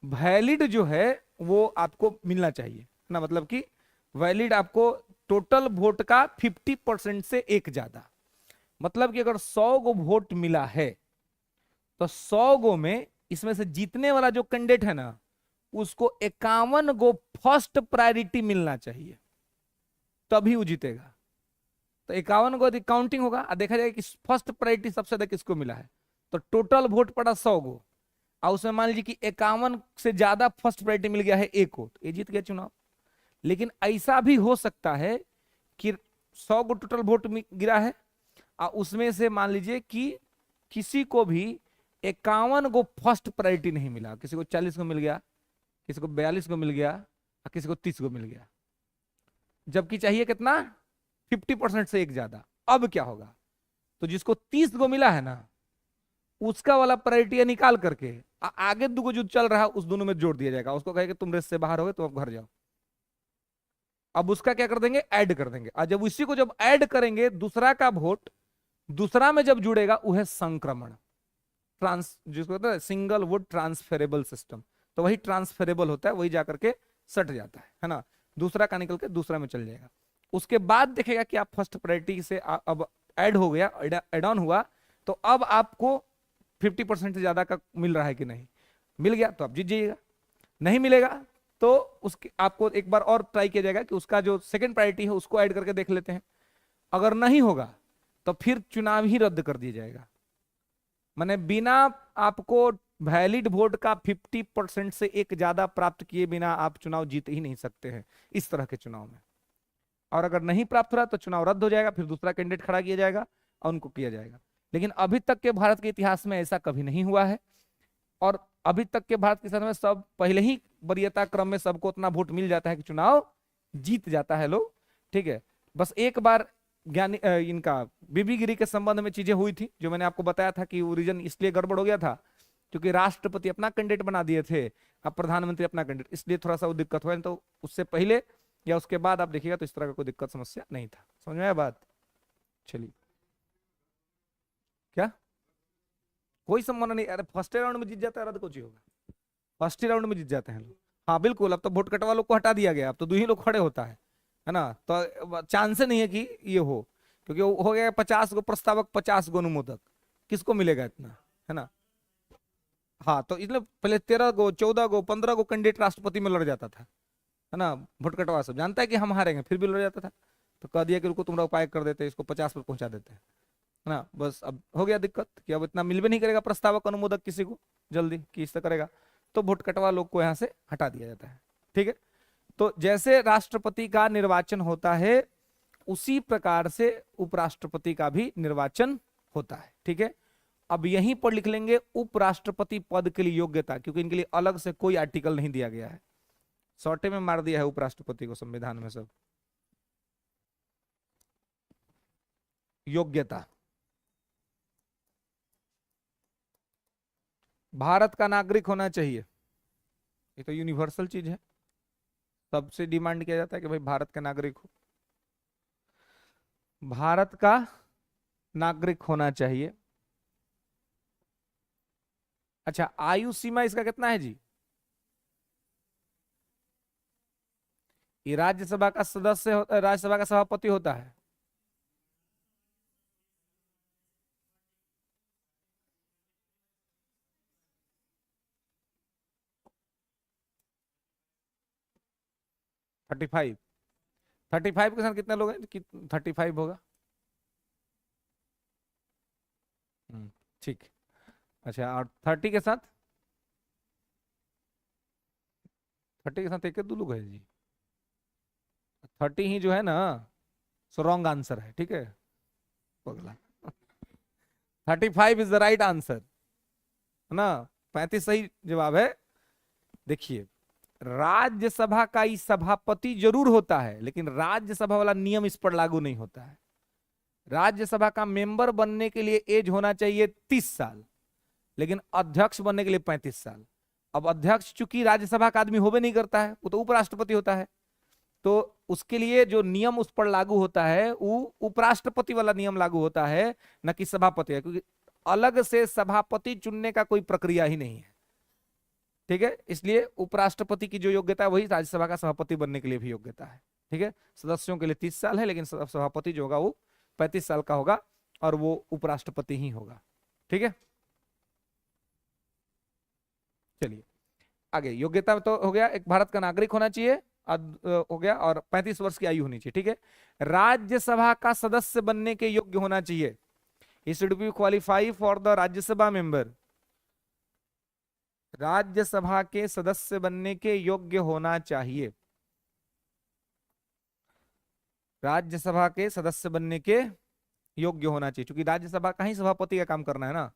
वैलिड जो है वो आपको मिलना चाहिए ना, मतलब कि वैलिड आपको टोटल वोट का 50% से एक ज्यादा। मतलब कि अगर 100 गो वोट मिला है तो 100 गो में इसमें से जीतने वाला जो कैंडिडेट है ना, उसको 51 गो फर्स्ट प्रायोरिटी मिलना चाहिए, तभी वो जीतेगा। तो 51 गो यदि काउंटिंग होगा और देखा जाएगा कि फर्स्ट प्रायोरिटी सबसे ज्यादा किसको मिला है, तो टोटल वोट पड़ा 100 गो, और उसमें मान लीजिए कि 51 से ज्यादा फर्स्ट प्रायोरिटी मिल गया है एक को, तो ये जीत गया चुनाव। लेकिन ऐसा भी हो सकता है कि 100 गो टोटल वोट गिरा है और उसमें से मान लीजिए कि किसी को भी 51 गो फर्स्ट प्रायोरिटी नहीं मिला, किसी को 40 को मिल गया, किसी को 42 को मिल गया और किसी को 30 को मिल गया, जबकि चाहिए कितना, 50% से एक ज्यादा। अब क्या होगा, तो जिसको 30 को मिला है ना, उसका वाला प्रायोरिटी निकाल करके आगे दो जो चल रहा है उस दोनों में जोड़ दिया जाएगा, उसको कहेगा तुम रेस से बाहर हो गए तो अब घर जाओ। अब उसका क्या कर देंगे, ऐड कर देंगे, और जब उसी को जब ऐड करेंगे दूसरा का वोट दूसरा में जब जुड़ेगा वह है संक्रमण, जिसको कहते हैं सिंगल वोट ट्रांसफरेबल सिस्टम। तो वही ट्रांसफरेबल होता है, वही जाकर के सट जाता है ना, दूसरा का निकल के दूसरा में चल जाएगा। उसके बाद देखेगा कि आप फर्स्ट प्रायोरिटी से अब ऐड हो गया, एड ऑन हुआ, तो अब आपको 50% से ज्यादा का मिल रहा है कि नहीं, मिल गया तो आप जीत जाइएगा, नहीं मिलेगा तो उसके आपको एक बार और ट्राई किया जाएगा कि उसका जो सेकंड प्रायोरिटी है उसको ऐड करके देख लेते हैं। अगर नहीं होगा तो फिर चुनाव ही रद्द कर दिया जाएगा। माने बिना आपको वैलिड वोट का 50% से एक ज्यादा प्राप्त किए बिना आप चुनाव जीत ही नहीं सकते हैं इस तरह के चुनाव में। और अगर नहीं प्राप्त हो रहा तो चुनाव रद्द हो जाएगा, फिर दूसरा कैंडिडेट खड़ा किया जाएगा और उनको किया जाएगा। लेकिन अभी तक के भारत के इतिहास में ऐसा कभी नहीं हुआ है, और अभी तक के भारत के इतिहास में सब पहले ही वरीयता क्रम में सबको उतना वोट मिल जाता है कि चुनाव जीत जाता है लोग। ठीक है, बस एक बार ज्ञानी इनका बीबी गिरी के संबंध में चीजें हुई थी, जो मैंने आपको बताया था कि वो रीजन इसलिए गड़बड़ हो गया था क्योंकि राष्ट्रपति अपना कैंडिडेट बना दिए थे, अब प्रधानमंत्री अपना कैंडिडेट, इसलिए थोड़ा सा वो दिक्कत हुआ। तो उससे पहले या उसके बाद आप देखिएगा तो इस तरह का कोई दिक्कत समस्या नहीं था। समझ में आया बात? चलिए, क्या कोई संभावना नहीं, अरे फर्स्ट राउंड में जीत जाता है, रद्द कुछ ही होगा, फर्स्ट राउंड में जीत जाते हैं लोग। हाँ बिल्कुल, अब तो वोट कटवा लोग को हटा दिया गया, अब तो दो ही लोग खड़े होता है ना, तो चांस नहीं है कि ये हो, क्योंकि हो गया 50 गो प्रस्तावक 50 गो अनुमोदक, किसको मिलेगा इतना, है ना। हाँ, तो इसलिए पहले 13 गो 14 गो 15 गो कैंडिडेट राष्ट्रपति में लड़ जाता था, है ना, वोट कटवा सब जानता है कि हम हारेंगे फिर भी लड़ जाता था, तो कह दिया कि रुको तुम उपाय कर देते, इसको 50 पर पहुंचा देते हैं, है ना। बस अब हो गया दिक्कत कि अब इतना मिल भी नहीं करेगा प्रस्तावक अनुमोदक किसी को जल्दी कि इससे करेगा, तो वोट कटवा लोग को यहाँ से हटा दिया जाता है। ठीक है, तो जैसे राष्ट्रपति का निर्वाचन होता है उसी प्रकार से उपराष्ट्रपति का भी निर्वाचन होता है। ठीक है, अब यहीं पर लिख लेंगे उपराष्ट्रपति पद के लिए योग्यता, क्योंकि इनके लिए अलग से कोई आर्टिकल नहीं दिया गया है, शॉर्टे में मार दिया है उपराष्ट्रपति को संविधान में सब। योग्यता, भारत का नागरिक होना चाहिए, ये तो यूनिवर्सल चीज है, सबसे डिमांड किया जाता है कि भाई भारत का नागरिक हो, भारत का नागरिक होना चाहिए। अच्छा, आयु सीमा इसका कितना है जी? ये राज्यसभा का सदस्य होता, राज्यसभा का सभापति होता है, थर्टी फाइव। 35 के साथ कितने लोग हैं कि 35 होगा? ठीक। अच्छा, और 30 के साथ, 30 के साथ एक दो लोग है जी, 30 ही जो है ना सो रॉन्ग आंसर है। ठीक है पगला, 35 इज द राइट आंसर, है ना, 35 सही जवाब है। देखिए, राज्यसभा का ही सभापति जरूर होता है, लेकिन राज्यसभा वाला नियम इस पर लागू नहीं होता है। राज्यसभा का मेंबर बनने के लिए एज होना चाहिए 30 साल, लेकिन अध्यक्ष बनने के लिए 35 साल। अब अध्यक्ष चूंकि राज्यसभा का आदमी होबे नहीं करता है, वो तो उपराष्ट्रपति होता है, तो उसके लिए जो नियम उस पर लागू होता है वो उपराष्ट्रपति वाला नियम लागू होता है, न कि सभापति है, क्योंकि अलग से सभापति चुनने का कोई प्रक्रिया ही नहीं है। ठीक है, इसलिए उपराष्ट्रपति की जो योग्यता है वही राज्यसभा का सभापति बनने के लिए भी योग्यता है। ठीक है, सदस्यों के लिए 30 साल है, लेकिन सभापति जो होगा वो 35 साल का होगा, और वो उपराष्ट्रपति ही होगा। ठीक है, चलिए आगे। योग्यता तो हो गया, एक भारत का नागरिक होना चाहिए, हो गया, और 35 वर्ष की आयु होनी चाहिए। ठीक है, राज्यसभा का सदस्य बनने के योग्य होना चाहिए, he should be qualify for the Rajya Sabha member, Rajya Sabha के सदस्य बनने के योग्य होना चाहिए, राज्यसभा के सदस्य बनने के योग्य होना चाहिए, क्योंकि राज्यसभा का ही सभापति का काम करना है ना,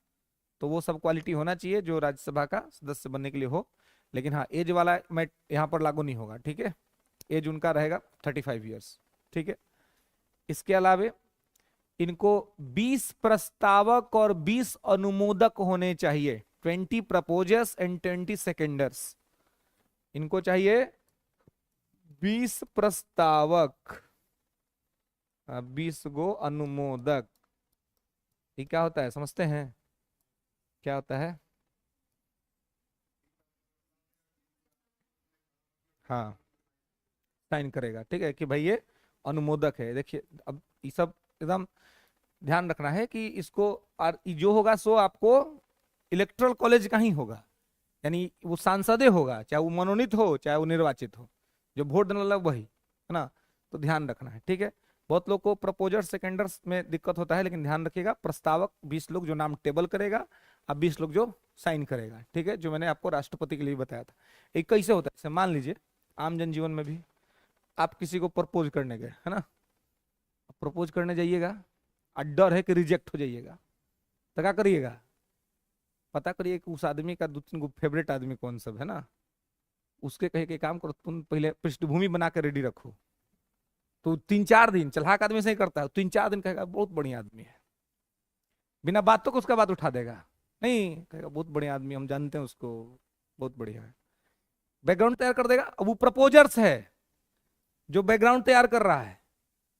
तो वो सब क्वालिटी होना चाहिए जो राज्यसभा का सदस्य बनने के लिए हो। लेकिन हाँ एज वाला मैं यहाँ पर लागू नहीं होगा, ठीक है। एज उनका रहेगा 35 ईयर्स, ठीक है। इसके अलावा इनको 20 प्रस्तावक और 20 अनुमोदक होने चाहिए, 20 प्रपोजर्स एंड 20 सेकेंडर्स। इनको चाहिए 20 प्रस्तावक, 20 गो अनुमोदक। ये क्या होता है समझते हैं, क्या होता है? हाँ साइन करेगा, ठीक है, कि भाई ये अनुमोदक है। देखिए अब ये सब एकदम ध्यान रखना है कि इसको, और जो होगा सो आपको इलेक्टोरल कॉलेज का ही होगा, यानी वो सांसदे होगा, चाहे वो मनोनीत हो चाहे वो निर्वाचित हो, जो वोट देने वाला वही है ना। तो ध्यान रखना है, ठीक है। बहुत लोग को प्रपोजर सेकेंडर्स में दिक्कत होता है, लेकिन ध्यान रखिएगा प्रस्तावक 20 लोग जो नाम टेबल करेगा, अब 20 लोग जो साइन करेगा, ठीक है, जो मैंने आपको राष्ट्रपति के लिए बताया था। एक कैसे होता है, जैसे मान लीजिए आम जनजीवन में भी आप किसी को प्रपोज करने गए है ना, प्रपोज करने जाइएगा और डर है कि रिजेक्ट हो जाइएगा, तो क्या करिएगा, पता करिए कि उस आदमी का 2-3 गो फेवरेट आदमी कौन सब है ना, उसके कहे के काम करो, तुम पहले पृष्ठभूमि बना के रेडी रखो। तो 3-4 दिन, चलाक आदमी से ही करता है, 3-4 दिन कहेगा बहुत बढ़िया आदमी है, बिना बातों को उसका बात उठा देगा, नहीं कहेगा बहुत बढ़िया आदमी, हम जानते हैं उसको, बहुत बढ़िया है, बैकग्राउंड तैयार कर देगा। अब वो प्रपोजर्स है जो बैकग्राउंड तैयार कर रहा है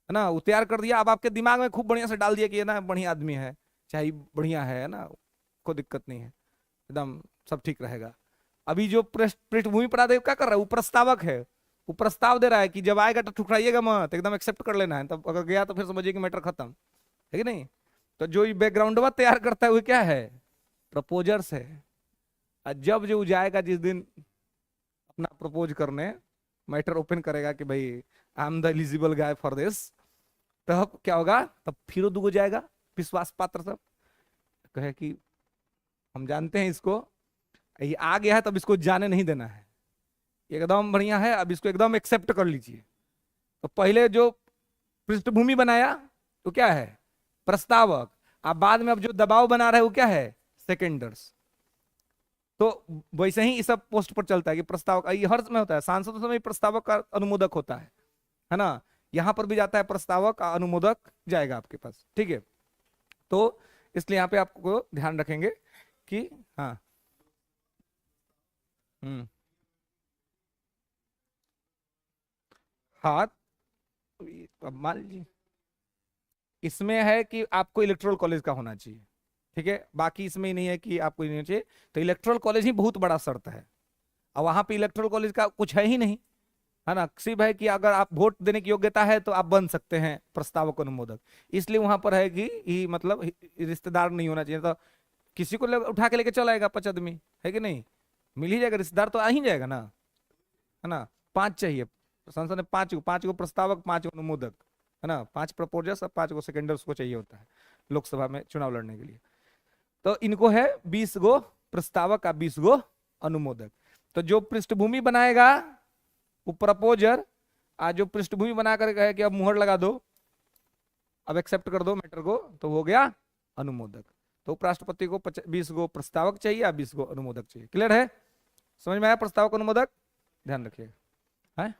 ना, वो तैयार कर दिया, अब आपके दिमाग में खूब बढ़िया से डाल दिया कि ये ना बढ़िया आदमी है, चाहे बढ़िया है ना, कोई दिक्कत नहीं है, एकदम सब ठीक रहेगा। अभी जो पृष्ठभूमि पर आदमी क्या कर रहा है, वो प्रस्तावक है, वो प्रस्ताव दे रहा है कि जब आएगा तो ठुकराइएगा मत, एकदम एक्सेप्ट कर लेना है, तब अगर गया तो फिर समझिए कि मैटर खत्म है कि नहीं। तो जो ये बैकग्राउंड तैयार करता है वो क्या है, प्रपोजर्स है। और जब जो जाएगा जिस दिन अपना प्रपोज करने, मैटर ओपन करेगा कि भाई I am the eligible guy for this, तब क्या होगा, तब फिर दुगो जाएगा विश्वास पात्र सब, कहे कि हम जानते हैं इसको, ये आ गया है तब इसको जाने नहीं देना है, एकदम बढ़िया है, अब इसको एकदम एक्सेप्ट कर लीजिए। तो पहले जो पृष्ठभूमि बनाया तो क्या है, प्रस्तावक, अब बाद में अब जो दबाव बना रहा है वो क्या है, सेकेंडर्स। तो वैसे ही इस सब पोस्ट पर चलता है कि प्रस्तावक, ये हर समय होता है, सांसद समय प्रस्तावक का अनुमोदक होता है ना, यहां पर भी जाता है प्रस्तावक का अनुमोदक जाएगा आपके पास, ठीक है। तो इसलिए यहाँ पे आपको ध्यान रखेंगे कि हाँ, हम्म, हाँ, अब मान लीजिए इसमें है कि आपको इलेक्टोरल कॉलेज का होना चाहिए, ठीक है, बाकी इसमें ही नहीं है कि आपको नहीं चाहिए, तो इलेक्टोरल कॉलेज ही बहुत बड़ा शर्त है। और वहां पे इलेक्टोरल कॉलेज का कुछ है ही नहीं, है ना, सिर्फ है कि अगर आप वोट देने की योग्यता है तो आप बन सकते हैं प्रस्तावक अनुमोदक। इसलिए वहां पर है कि मतलब रिश्तेदार नहीं होना चाहिए, तो किसी को उठा के लेके चला आएगा 5 आदमी, है कि नहीं, मिल ही जाएगा, रिश्तेदार तो आ ही जाएगा ना, है ना। 5 चाहिए, संसद में 5 गो प्रस्तावक, 5 गो अनुमोदक, है ना, 5 प्रपोजर्स और 5 गो सेकेंडर्स को चाहिए होता है लोकसभा में चुनाव लड़ने के लिए। तो इनको है 20 गो प्रस्तावक का 20 गो अनुमोदक। तो जो पृष्ठभूमि बनाएगा वो प्रपोजर, आज जो पृष्ठभूमि बना कर कहे कि अब मुहर लगा दो, अब एक्सेप्ट कर दो मैटर को, तो हो गया अनुमोदक। तो उपराष्ट्रपति को 20 गो प्रस्तावक चाहिए या 20 गो अनुमोदक चाहिए, क्लियर है, समझ में आया प्रस्तावक अनुमोदक, ध्यान रखिएगा है।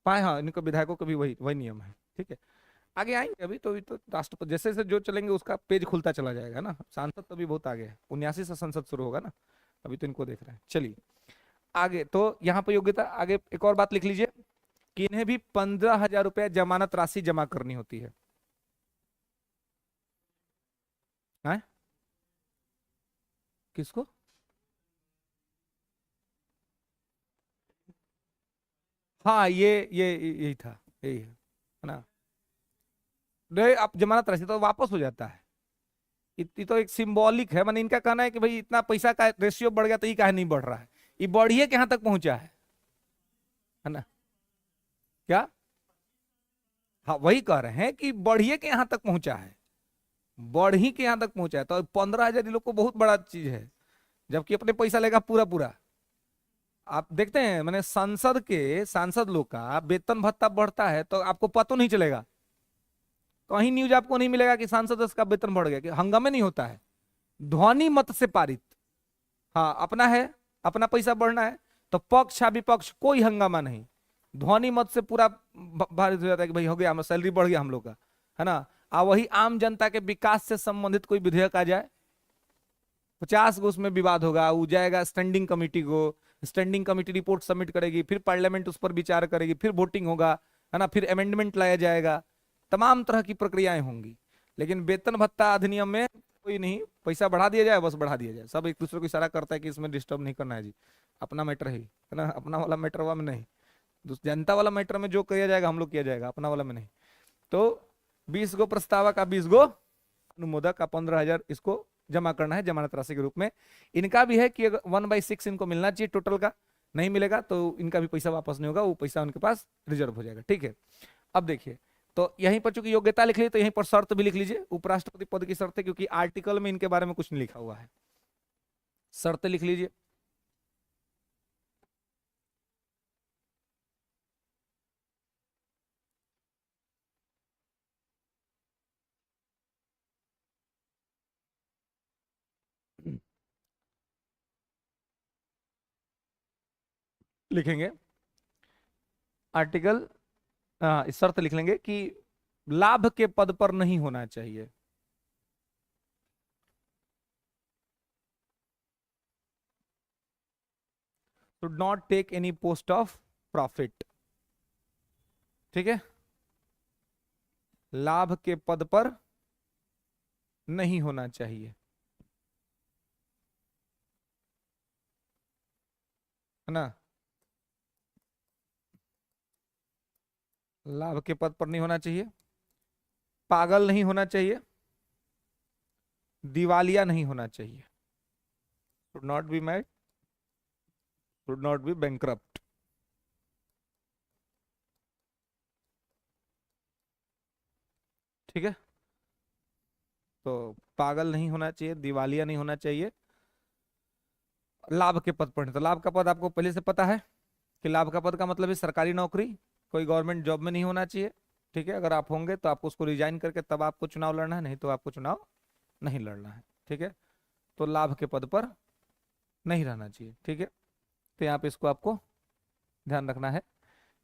पाए हाँ, इनका विधायकों का भी वही वही नियम है, ठीक है। आगे आएंगे, अभी तो राष्ट्रपति जैसे जैसे जो चलेंगे उसका पेज खुलता चला जाएगा ना, सांसद तो अभी बहुत आगे है, 79 से संसद शुरू होगा ना, अभी तो इनको देख रहे हैं। चलिए आगे, तो यहाँ पर योग्यता, आगे एक और बात लिख लीजिए कि इन्हें भी 15,000 रुपया जमानत राशि जमा करनी होती है, हैं? किसको? हाँ ये यही था, यही है ना, नहीं आप जमानत राशि तो वापस हो जाता है, इतनी तो एक सिंबॉलिक है, मैंने इनका कहना है कि भाई इतना पैसा का रेशियो बढ़ गया तो ये काहे नहीं बढ़ रहा है, ये बढ़िए के यहाँ तक पहुंचा है ना, क्या? हाँ वही कह रहे हैं कि बढ़िए के यहाँ तक पहुंचा है, बढ़ी के यहाँ तक पहुंचा है, तो 15,000 लोग को बहुत बड़ा चीज है, जबकि अपने पैसा लेगा पूरा पूरा। आप देखते हैं मैंने सांसद लोग का वेतन भत्ता बढ़ता है तो आपको पता नहीं चलेगा, कहीं न्यूज आपको नहीं मिलेगा कि सांसद का वेतन बढ़ गया, कि हंगामे नहीं होता है, ध्वनि मत से पारित, हाँ अपना है, अपना पैसा बढ़ना है तो पक्ष विपक्ष कोई हंगामा नहीं, ध्वनि मत से पूरा भारित हो जाता है कि भाई हो गया, सैलरी बढ़ गया हम लोग का, है ना। वही आम जनता के विकास से संबंधित कोई विधेयक आ जाए, 50 गो उसमें विवाद होगा, वो जाएगा स्टैंडिंग कमेटी को, स्टैंडिंग कमेटी रिपोर्ट सबमिट करेगी, फिर पार्लियामेंट उस पर विचार करेगी, फिर वोटिंग होगा, है ना, फिर अमेंडमेंट लाया जाएगा, तमाम तरह की प्रक्रियाएं होंगी। लेकिन वेतन भत्ता अधिनियम में कोई नहीं, पैसा बढ़ा दिया जाए, बस बढ़ा दिया जाए, सब एक दूसरे को इशारा करता है कि इसमें डिस्टर्ब नहीं करना है जी, अपना मैटर है ना, अपना वाला मैटर वाला में नहीं, जनता वाला मैटर में जो किया जाएगा हम लोग किया जाएगा, अपना वाला में नहीं। तो 20 गो प्रस्तावक का 20 गो अनुमोदक का 15,000 इसको जमा करना है जमानत राशि के रूप में। इनका भी है कि अगर 1/6 इनको मिलना चाहिए टोटल का, नहीं मिलेगा तो इनका भी पैसा वापस नहीं होगा, वो पैसा उनके पास रिजर्व हो जाएगा। ठीक है, अब देखिए, तो यहीं पर चूंकि योग्यता लिख ली तो यहीं पर शर्त भी लिख लीजिए, उपराष्ट्रपति पद की शर्त है, क्योंकि आर्टिकल में इनके बारे में कुछ नहीं लिखा हुआ है, शर्त लिख लीजिए। लिखेंगे आर्टिकल, इस शर्त लिख लेंगे कि लाभ के पद पर नहीं होना चाहिए, should not take any post of profit. ठीक है, लाभ के पद पर नहीं होना चाहिए, है ना, लाभ के पद पर नहीं होना चाहिए, पागल नहीं होना चाहिए, दिवालिया नहीं होना चाहिए, should not be mad, should not be bankrupt. ठीक है, तो पागल नहीं होना चाहिए, दिवालिया नहीं होना चाहिए, लाभ के पद पर नहीं। तो लाभ का पद आपको पहले से पता है कि लाभ का पद का मतलब है सरकारी नौकरी, कोई गवर्नमेंट जॉब में नहीं होना चाहिए। ठीक है, अगर आप होंगे तो आपको उसको रिजाइन करके तब आपको चुनाव लड़ना है, नहीं तो आपको चुनाव नहीं लड़ना है। ठीक है, तो लाभ के पद पर नहीं रहना चाहिए। ठीक है, तो यहाँ पे इसको आपको ध्यान रखना है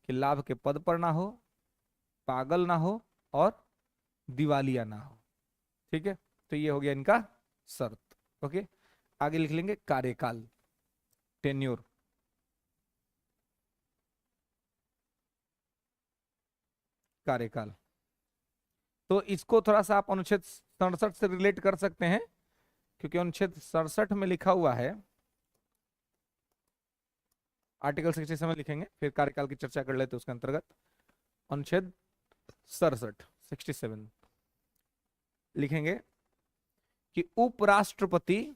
कि लाभ के पद पर ना हो, पागल ना हो और दिवालिया ना हो। ठीक है, तो ये हो गया इनका शर्त। ओके, आगे लिख लेंगे कार्यकाल, टेन्योर। कार्यकाल, तो इसको थोड़ा सा आप अनुच्छेद 67 से रिलेट कर सकते हैं, क्योंकि अनुच्छेद 67 में लिखा हुआ है, आर्टिकल 67 लिखेंगे फिर कार्यकाल की चर्चा कर लेते हैं उसके अंतर्गत। अनुच्छेद 67 लिखेंगे कि उपराष्ट्रपति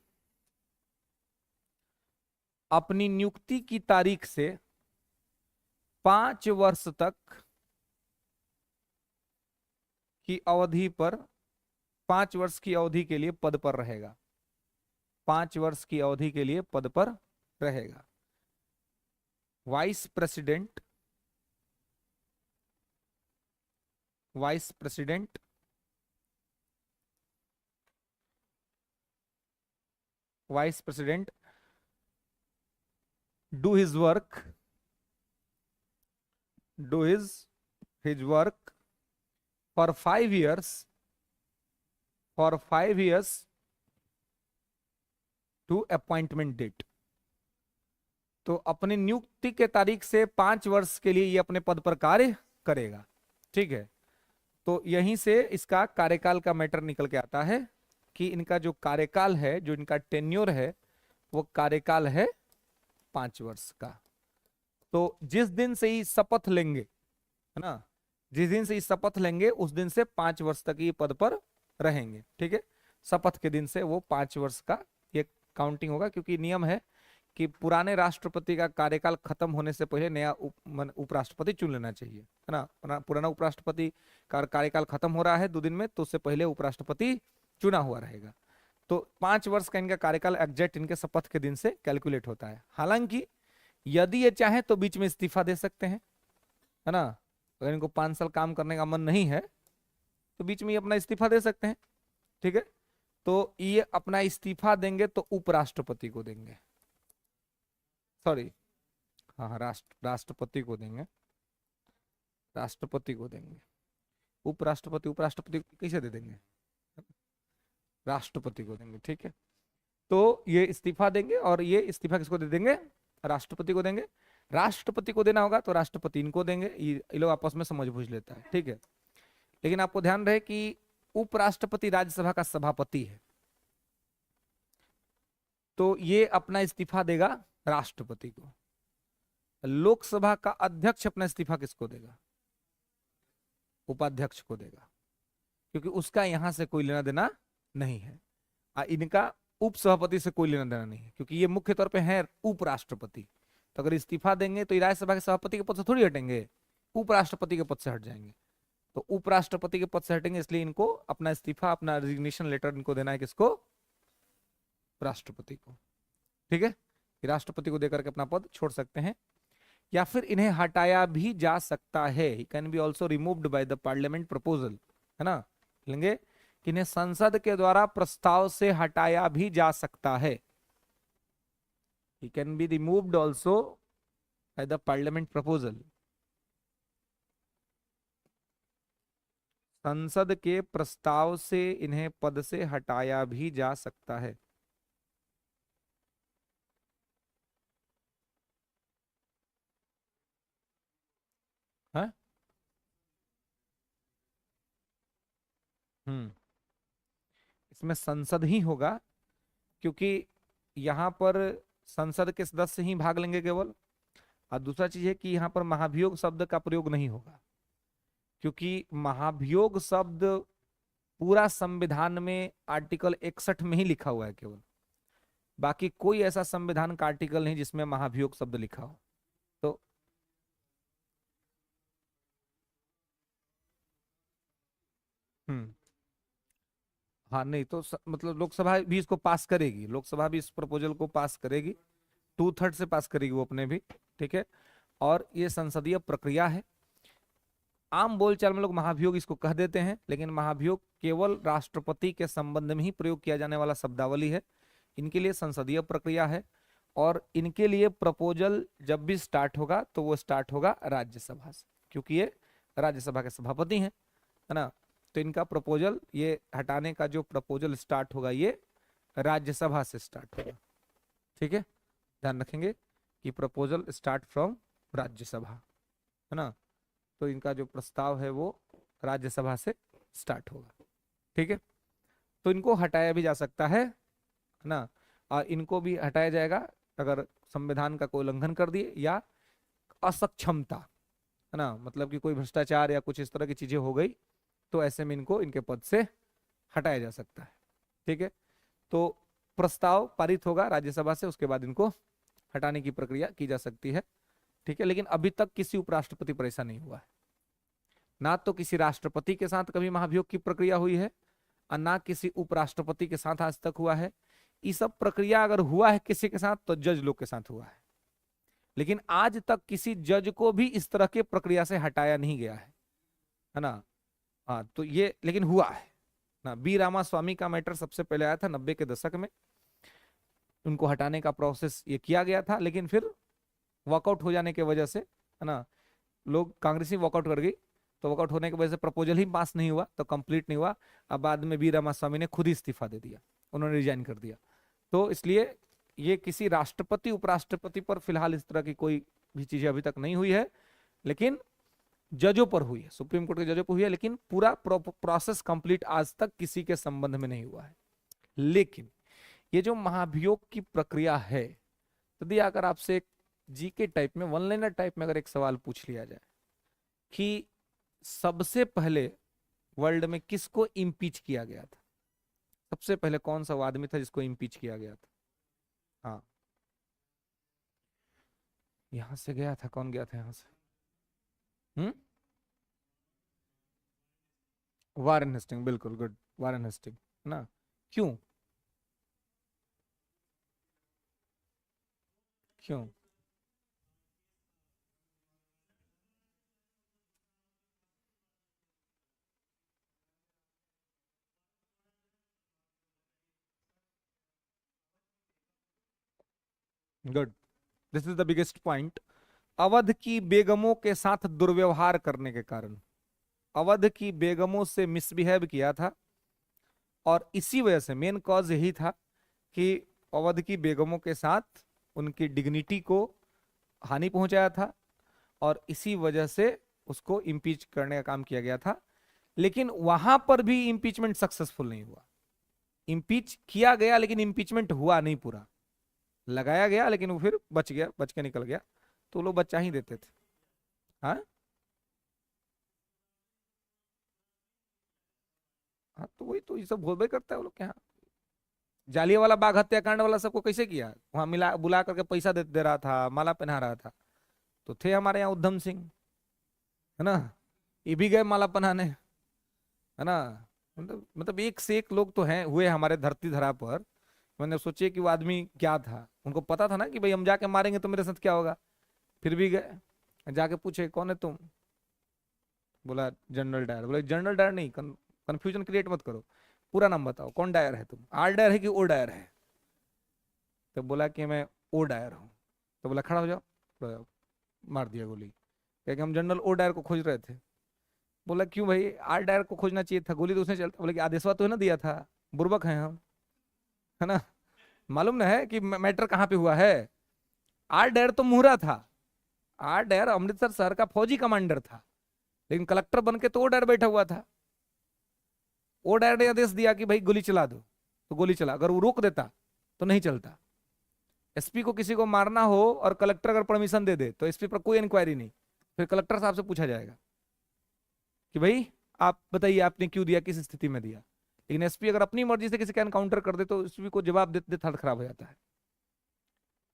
अपनी नियुक्ति की तारीख से 5 वर्ष तक की अवधि पर, 5 वर्ष की अवधि के लिए पद पर रहेगा, 5 वर्ष की अवधि के लिए पद पर रहेगा। Vice president, vice president vice president do his work, do his work for 5 years, for 5 years to appointment date. तो अपनी नियुक्ति के तारीख से 5 वर्ष के लिए ये अपने पद पर कार्य करेगा। ठीक है, तो यहीं से इसका कार्यकाल का मैटर निकल के आता है कि इनका जो कार्यकाल है, जो इनका टेन्योर है, वो कार्यकाल है 5 वर्ष का। तो जिस दिन से ही शपथ लेंगे, है ना, जिस दिन से ही शपथ लेंगे उस दिन से 5 वर्ष तक ये पद पर रहेंगे। ठीक है, शपथ के दिन से वो 5 वर्ष का ये काउंटिंग होगा, क्योंकि नियम है कि पुराने राष्ट्रपति का कार्यकाल खत्म होने से पहले नया उपराष्ट्रपति चुन लेना चाहिए, है ना। पुराना उपराष्ट्रपति का कार्यकाल खत्म हो रहा है 2 दिन में, तो उससे पहले उपराष्ट्रपति चुना हुआ रहेगा। तो 5 वर्ष का इनका कार्यकाल एग्जैक्ट इनके शपथ के दिन से कैलकुलेट होता है। हालांकि यदि ये चाहे तो बीच में इस्तीफा दे सकते हैं, है ना, अगर इनको 5 साल काम करने का मन नहीं है तो बीच में ये अपना इस्तीफा दे सकते हैं। ठीक है, तो ये अपना इस्तीफा देंगे तो उपराष्ट्रपति को देंगे, सॉरी, हाँ हाँ, राष्ट्रपति को देंगे, राष्ट्रपति को देंगे। उपराष्ट्रपति, उपराष्ट्रपति को कैसे दे देंगे, राष्ट्रपति को देंगे, ठीक है। तो ये इस्तीफा देंगे, और ये इस्तीफा किसको दे देंगे, राष्ट्रपति को देंगे। राष्ट्रपति को देना होगा तो राष्ट्रपति इनको देंगे, ये लोग आपस में समझ बूझ लेता है, ठीक है। लेकिन आपको ध्यान रहे कि उपराष्ट्रपति राज्यसभा का सभापति है, तो ये अपना इस्तीफा देगा राष्ट्रपति को। लोकसभा का अध्यक्ष अपना इस्तीफा किसको देगा, उपाध्यक्ष को देगा, क्योंकि उसका यहां से कोई लेना देना नहीं है। इनका उपसभापति से कोई लेना देना नहीं है, क्योंकि ये मुख्य तौर पे है उपराष्ट्रपति। तो अगर इस्तीफा देंगे तो राज्यसभा के सभापति के पद से थोड़ी हटेंगे, उपराष्ट्रपति के पद से हट जाएंगे। तो उपराष्ट्रपति के पद से हटेंगे, इसलिए इनको अपना इस्तीफा, अपना रिजिग्नेशन लेटर इनको देना है किसको, राष्ट्रपति को, ठीक है। राष्ट्रपति को देकर के अपना पद छोड़ सकते हैं, या फिर इन्हें हटाया भी जा सकता है। Can be also removed by the parliament proposal, है ना, लेंगे कि इन्हें संसद के द्वारा प्रस्ताव से हटाया भी जा सकता है। He can be removed also by the parliament proposal. संसद के प्रस्ताव से इन्हें पद से हटाया भी जा सकता है। है? हम्म, इसमें संसद ही होगा, क्योंकि यहां पर संसद के सदस्य ही भाग लेंगे केवल। और दूसरा चीज है कि यहाँ पर महाभियोग शब्द का प्रयोग नहीं होगा, क्योंकि महाभियोग शब्द पूरा संविधान में आर्टिकल 61 में ही लिखा हुआ है केवल। बाकी कोई ऐसा संविधान का आर्टिकल नहीं जिसमें महाभियोग शब्द लिखा हो। तो हम्म, हाँ नहीं तो मतलब लोकसभा भी इसको पास करेगी, लोकसभा भी इस प्रपोजल को पास करेगी, 2/3 से पास करेगी वो अपने भी, ठीक है। और ये संसदीय प्रक्रिया है। आम बोलचाल में लोग महाभियोग इसको कह देते हैं, लेकिन महाभियोग केवल राष्ट्रपति के संबंध में ही प्रयोग किया जाने वाला शब्दावली है। इनके लिए संसदीय प्रक्रिया है, और इनके लिए प्रपोजल जब भी स्टार्ट होगा तो वो स्टार्ट होगा राज्यसभा से, क्योंकि ये राज्यसभा के सभापति हैं, है ना। तो इनका प्रपोजल, ये हटाने का जो प्रपोजल स्टार्ट होगा ये राज्यसभा से स्टार्ट होगा, ठीक है। ध्यान रखेंगे कि प्रपोजल स्टार्ट फ्रॉम राज्यसभा, है ना। तो इनका जो प्रस्ताव है वो राज्यसभा से स्टार्ट होगा, ठीक है। तो इनको हटाया भी जा सकता है ना, और इनको भी हटाया जाएगा अगर संविधान का कोई उल्लंघन कर दिए, या असक्षमता, है ना, मतलब कि कोई भ्रष्टाचार या कुछ इस तरह की चीजें हो गई, तो ऐसे में इनको इनके पद से हटाया जा सकता है, ठीक है। तो प्रस्ताव पारित होगा राज्यसभा से, उसके बाद इनको हटाने की प्रक्रिया की जा सकती है, ठीक है। लेकिन अभी तक किसी उपराष्ट्रपति पर ऐसा नहीं हुआ है, ना तो किसी राष्ट्रपति के साथ कभी महाभियोग की प्रक्रिया हुई है, और ना किसी उपराष्ट्रपति के साथ आज तक हुआ है। ये सब प्रक्रिया अगर हुआ है किसी के साथ तो जज लोग के साथ हुआ है, लेकिन आज तक किसी जज को भी इस तरह के प्रक्रिया से हटाया नहीं गया है ना। हाँ, तो ये लेकिन हुआ है ना। बी रामास्वामी का मैटर सबसे पहले आया था 90 के दशक में, उनको हटाने का प्रोसेस ये किया गया था, लेकिन फिर वॉकआउट हो जाने की वजह से, है ना, लोग, कांग्रेस ही वॉकआउट कर गई, तो वॉकआउट होने की वजह से प्रपोजल ही पास नहीं हुआ, तो कंप्लीट नहीं हुआ। अब बाद में बी रामास्वामी ने खुद ही इस्तीफा दे दिया, उन्होंने रिजाइन कर दिया। तो इसलिए ये किसी राष्ट्रपति उपराष्ट्रपति पर फिलहाल इस तरह की कोई भी चीजें अभी तक नहीं हुई है, लेकिन जजों पर हुई है, सुप्रीम कोर्ट के जजों पर हुई है, लेकिन पूरा प्रोसेस कंप्लीट आज तक किसी के संबंध में नहीं हुआ है। लेकिन ये जो महाभियोग की प्रक्रिया है, यदि अगर आपसे जीके टाइप में, वन लाइनर टाइप में अगर एक सवाल पूछ लिया जाए कि सबसे पहले वर्ल्ड में किसको इम्पीच किया गया था, सबसे पहले कौन सा वो आदमी था जिसको इम्पीच किया गया था? हाँ, यहां से गया था, कौन गया था यहां से? हम्म, वारेन हेस्टिंग, बिल्कुल गुड, वारेन हेस्टिंग, है ना। क्यों? क्यों? Good, this is the biggest point. Awadh की बेगमों के साथ दुर्व्यवहार करने के कारण, अवध की बेगमों से मिसबिहेव किया था, और इसी वजह से मेन कॉज यही था कि अवध की बेगमों के साथ उनकी डिग्निटी को हानि पहुंचाया था, और इसी वजह से उसको इम्पीच करने का काम किया गया था। लेकिन वहां पर भी इम्पीचमेंट सक्सेसफुल नहीं हुआ। इम्पीच किया गया लेकिन इम्पीचमेंट हुआ नहीं पूरा, लगाया गया लेकिन वो फिर बच गया, बच के निकल गया, तो लोग बच्चा ही देते थे। हाँ हाँ, तो वही तो ये सब होबे करता है वो लोग के यहाँ। जालियांवाला बाग हत्याकांड वाला सबको कैसे किया, वहां मिला बुला करके पैसा दे रहा था, माला पहना रहा था, तो थे हमारे यहाँ उद्धम सिंह, है ना, ये भी गए माला पहनाने, है ना। मतलब एक से एक लोग तो हैं हुए हमारे धरती धरा पर। मैंने सोचे कि वो आदमी क्या था, उनको पता था ना कि भाई हम जाके मारेंगे तो मेरे साथ क्या होगा, फिर भी गए, जाके पूछे कौन है तुम, बोला जनरल डायर। बोले जनरल डायर नहीं, कंफ्यूजन क्रिएट मत करो, पूरा नाम बताओ, कौन डायर है तुम, आर डायर है कि ओ डायर है। तो बोला कि मैं ओ डायर हूँ। तो बोला खड़ा हो जाओ, तो मार दिया गोली, क्योंकि हम जनरल ओ डायर को खोज रहे थे। बोला क्यों भाई, आर डायर को खोजना चाहिए था, गोली तो उसने चलता। बोले कि आदेशवा तो है ना दिया था, बुर्बक हैं हम, है ना, मालूम ना है कि मैटर कहाँ पे हुआ है। आर डायर तो मुहरा था, आर डायर अमृतसर शहर का फौजी कमांडर था, लेकिन कलेक्टर बन के तो ओ डायर बैठा हुआ था। ओ डायर ने आदेश दिया कि भाई गोली चला दो, तो गोली चला, अगर वो रोक देता तो नहीं चलता। एसपी को किसी को मारना हो और कलेक्टर अगर परमिशन दे दे तो एसपी पर कोई इंक्वायरी नहीं, फिर कलेक्टर साहब से पूछा जाएगा कि भाई आप बताइए आपने क्यों दिया, किस स्थिति में दिया। लेकिन एसपी अगर अपनी मर्जी से किसी का एनकाउंटर कर दे तो एसपी को जवाब देते देते हालत खराब हो जाता है।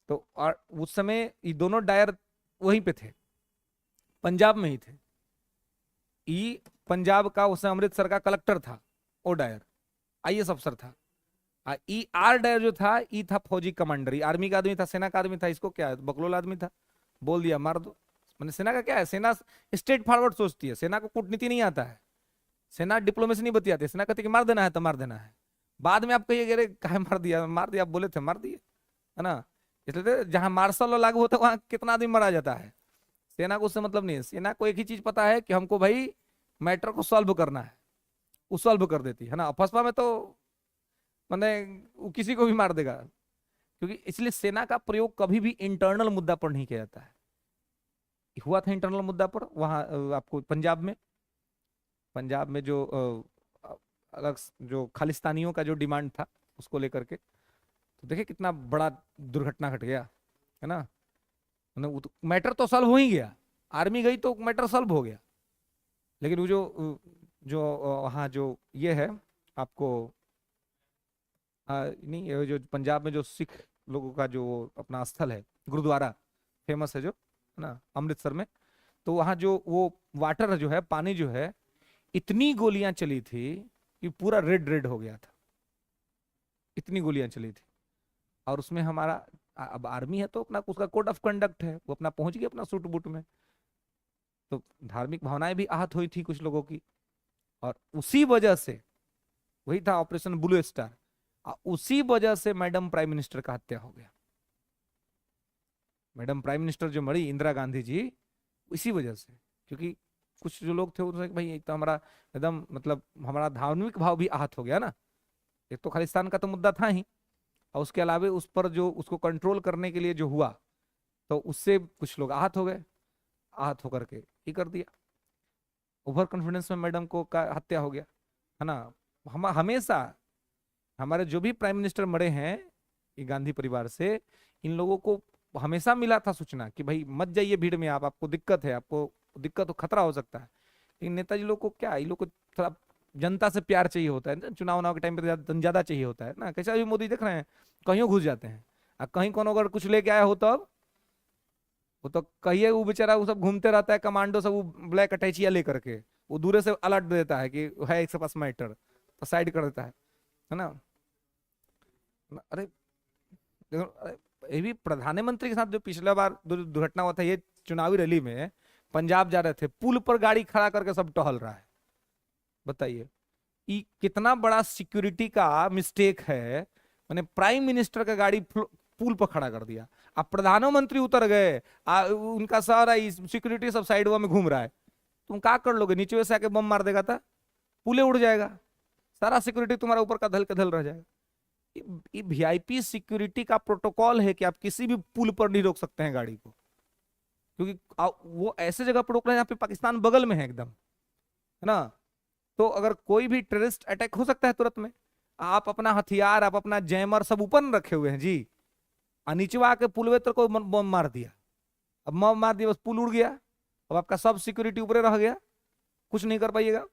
तो और उस समय ये दोनों डायर वहीं पे थे, पंजाब में ही थे। ई पंजाब का उस समय अमृतसर का कलेक्टर था ओ डायर, आईएएस अफसर था। ई आर डायर जो था, ई था फौजी कमांडर, आर्मी का आदमी था, सेना का आदमी था, इसको क्या है बकलोल आदमी था, बोल दिया मार दो। मैंने सेना का क्या है, सेना स्ट्रेट फॉरवर्ड सोचती है, सेना को कूटनीति नहीं आता है, सेना डिप्लोमेसी नहीं बतियाती, सेना कहती कि मार देना है तो मार देना है। बाद में आप कहिए अरे काहे मार दिया, मार दिया, आप बोले थे मार दिए, है ना। इसलिए तो जहां मार्शल लॉ लागू होता है वहां कितना आदमी मारा जाता है। सेना को उससे मतलब नहीं है, सेना को एक ही चीज पता है कि हमको भाई मैटर को सॉल्व करना है, वो सॉल्व कर देती है ना। अफस्पा में तो मैंने वो किसी को भी मार देगा, क्योंकि इसलिए सेना का प्रयोग कभी भी इंटरनल मुद्दा पर नहीं किया जाता है। हुआ था इंटरनल मुद्दा पर वहां आपको पंजाब में, पंजाब में जो अलग जो खालिस्तानियों का जो डिमांड था उसको लेकर के, तो देखिए कितना बड़ा दुर्घटना घट गया, है ना। मैटर तो सॉल्व हो ही गया, आर्मी गई तो मैटर सॉल्व हो गया, लेकिन वो जो जो वहाँ जो ये है आपको नहीं, ये जो पंजाब में जो सिख लोगों का जो अपना स्थल है, गुरुद्वारा फेमस है जो, है ना, अमृतसर में, तो वहाँ जो वो वाटर जो है, पानी जो है, इतनी गोलियां चली थी कि पूरा रेड रेड हो गया था, इतनी गोलियां चली थी। और उसमें हमारा अब आर्मी है तो अपना उसका कोड ऑफ कंडक्ट है, वो अपना पहुंच गया अपना सूट बूट में, तो धार्मिक भावनाएं भी आहत हुई थी कुछ लोगों की। और उसी वजह से वही था ऑपरेशन ब्लू स्टार, उसी वजह से मैडम प्राइम मिनिस्टर का हत्या हो गया। मैडम प्राइम मिनिस्टर जो मरी इंदिरा गांधी जी, इसी वजह से, क्योंकि कुछ जो लोग थे उन्होंने भाई एक तो हमारा एकदम मतलब हमारा धार्मिक भाव भी आहत हो गया ना। एक तो खालिस्तान का तो मुद्दा था ही, और उसके अलावा उस पर जो उसको कंट्रोल करने के लिए जो हुआ, तो उससे कुछ लोग आहत हो गए, आहत होकर के ये कर दिया, ओवर कॉन्फिडेंस में मैडम को का हत्या हो गया, है ना। हम हमेशा हमारे जो भी प्राइम मिनिस्टर मरे हैं ये गांधी परिवार से, इन लोगों को हमेशा मिला था सूचना कि भाई मत जाइए भीड़ में, आप आपको दिक्कत है, आपको दिक्कत हो, खतरा हो सकता है। लेकिन नेताजी लोग को क्या, इन लोग को थोड़ा जनता से प्यार चाहिए होता है ना, चुनाव उनाव के टाइम पे ज्यादा चाहिए होता है ना। कैसा भी मोदी देख रहे हैं कहीं घुस जाते हैं, और कहीं कोनो अगर कुछ लेके आया हो तब वो तो कहिए वो बेचारा वो सब घूमते रहता है कमांडो सब, वो ब्लैक अटैचिया लेकर के वो दूर से अलर्ट दे देता है कि है इसके पास मैटर, तो साइड कर देता है ना। अरे देखो, ये भी प्रधानमंत्री के साथ जो पिछला बार दुर्घटना हुआ था ये चुनावी रैली में, पंजाब जा रहे थे, पुल पर गाड़ी खड़ा करके सब टहल रहा है, बताइए ये कितना बड़ा सिक्योरिटी का मिस्टेक है। मैंने प्राइम मिनिस्टर का गाड़ी पुल पर खड़ा कर दिया, अब प्रधानमंत्री उतर गए, उनका सारा सिक्योरिटी सब साइड में घूम रहा है, तुम क्या कर लोगे? नीचे से आके बम मार देगा था, पुले उड़ जाएगा, सारा सिक्योरिटी तुम्हारा ऊपर का धल के धल रह जाएगा। ये वीआईपी सिक्योरिटी का प्रोटोकॉल है कि आप किसी भी पुल पर नहीं रोक सकते हैं गाड़ी को, क्योंकि वो ऐसे जगह पर रोक रहे हैं जहाँ पे पाकिस्तान बगल में है एकदम, है ना। तो अगर कोई भी टेररिस्ट अटैक हो सकता है तुरंत में, आप अपना हथियार, आप अपना जैमर सब ऊपर रखे हुए हैं जी, और नीचे आके पुल तो कोई बम मार दिया, अब बम मार दिया, बस पुल उड़ गया, अब आपका सब सिक्योरिटी ऊपर रह गया, कुछ नहीं कर पाइएगा।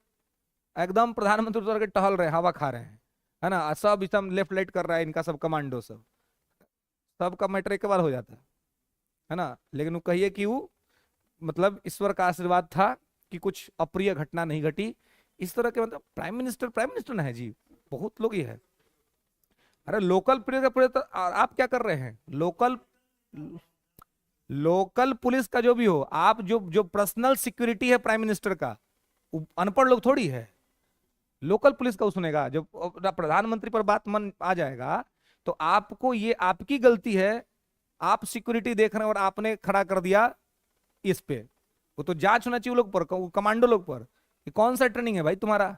एकदम प्रधानमंत्री उतर के टहल रहे हैं, हवा खा रहे हैं, है ना, सब एकदम लेफ्ट राइट कर रहा है इनका सब कमांडो, सबका मैटर एक बार हो जाता है ना। लेकिन वो कहिए कि वो मतलब ईश्वर का आशीर्वाद था कि कुछ अप्रिय घटना नहीं घटी। इस तरह के मतलब प्राइम मिनिस्टर ना है जी, बहुत लोग ही है। अरे लोकल तो आप क्या कर रहे हैं? लोकल पुलिस का जो भी हो, आप जो जो पर्सनल सिक्योरिटी है प्राइम मिनिस्टर का, अनपढ़ लोग थोड़ी है। लोकल पुलिस का सुनेगा, जब प्रधानमंत्री पर बात मन आ जाएगा तो आपको, ये आपकी गलती है, आप सिक्योरिटी देख रहे हैं और आपने खड़ा कर दिया इस पे। वो तो जांच होना चाहिए लोग पर, कमांडो लोग पर, कि कौन सा ट्रेनिंग है भाई तुम्हारा।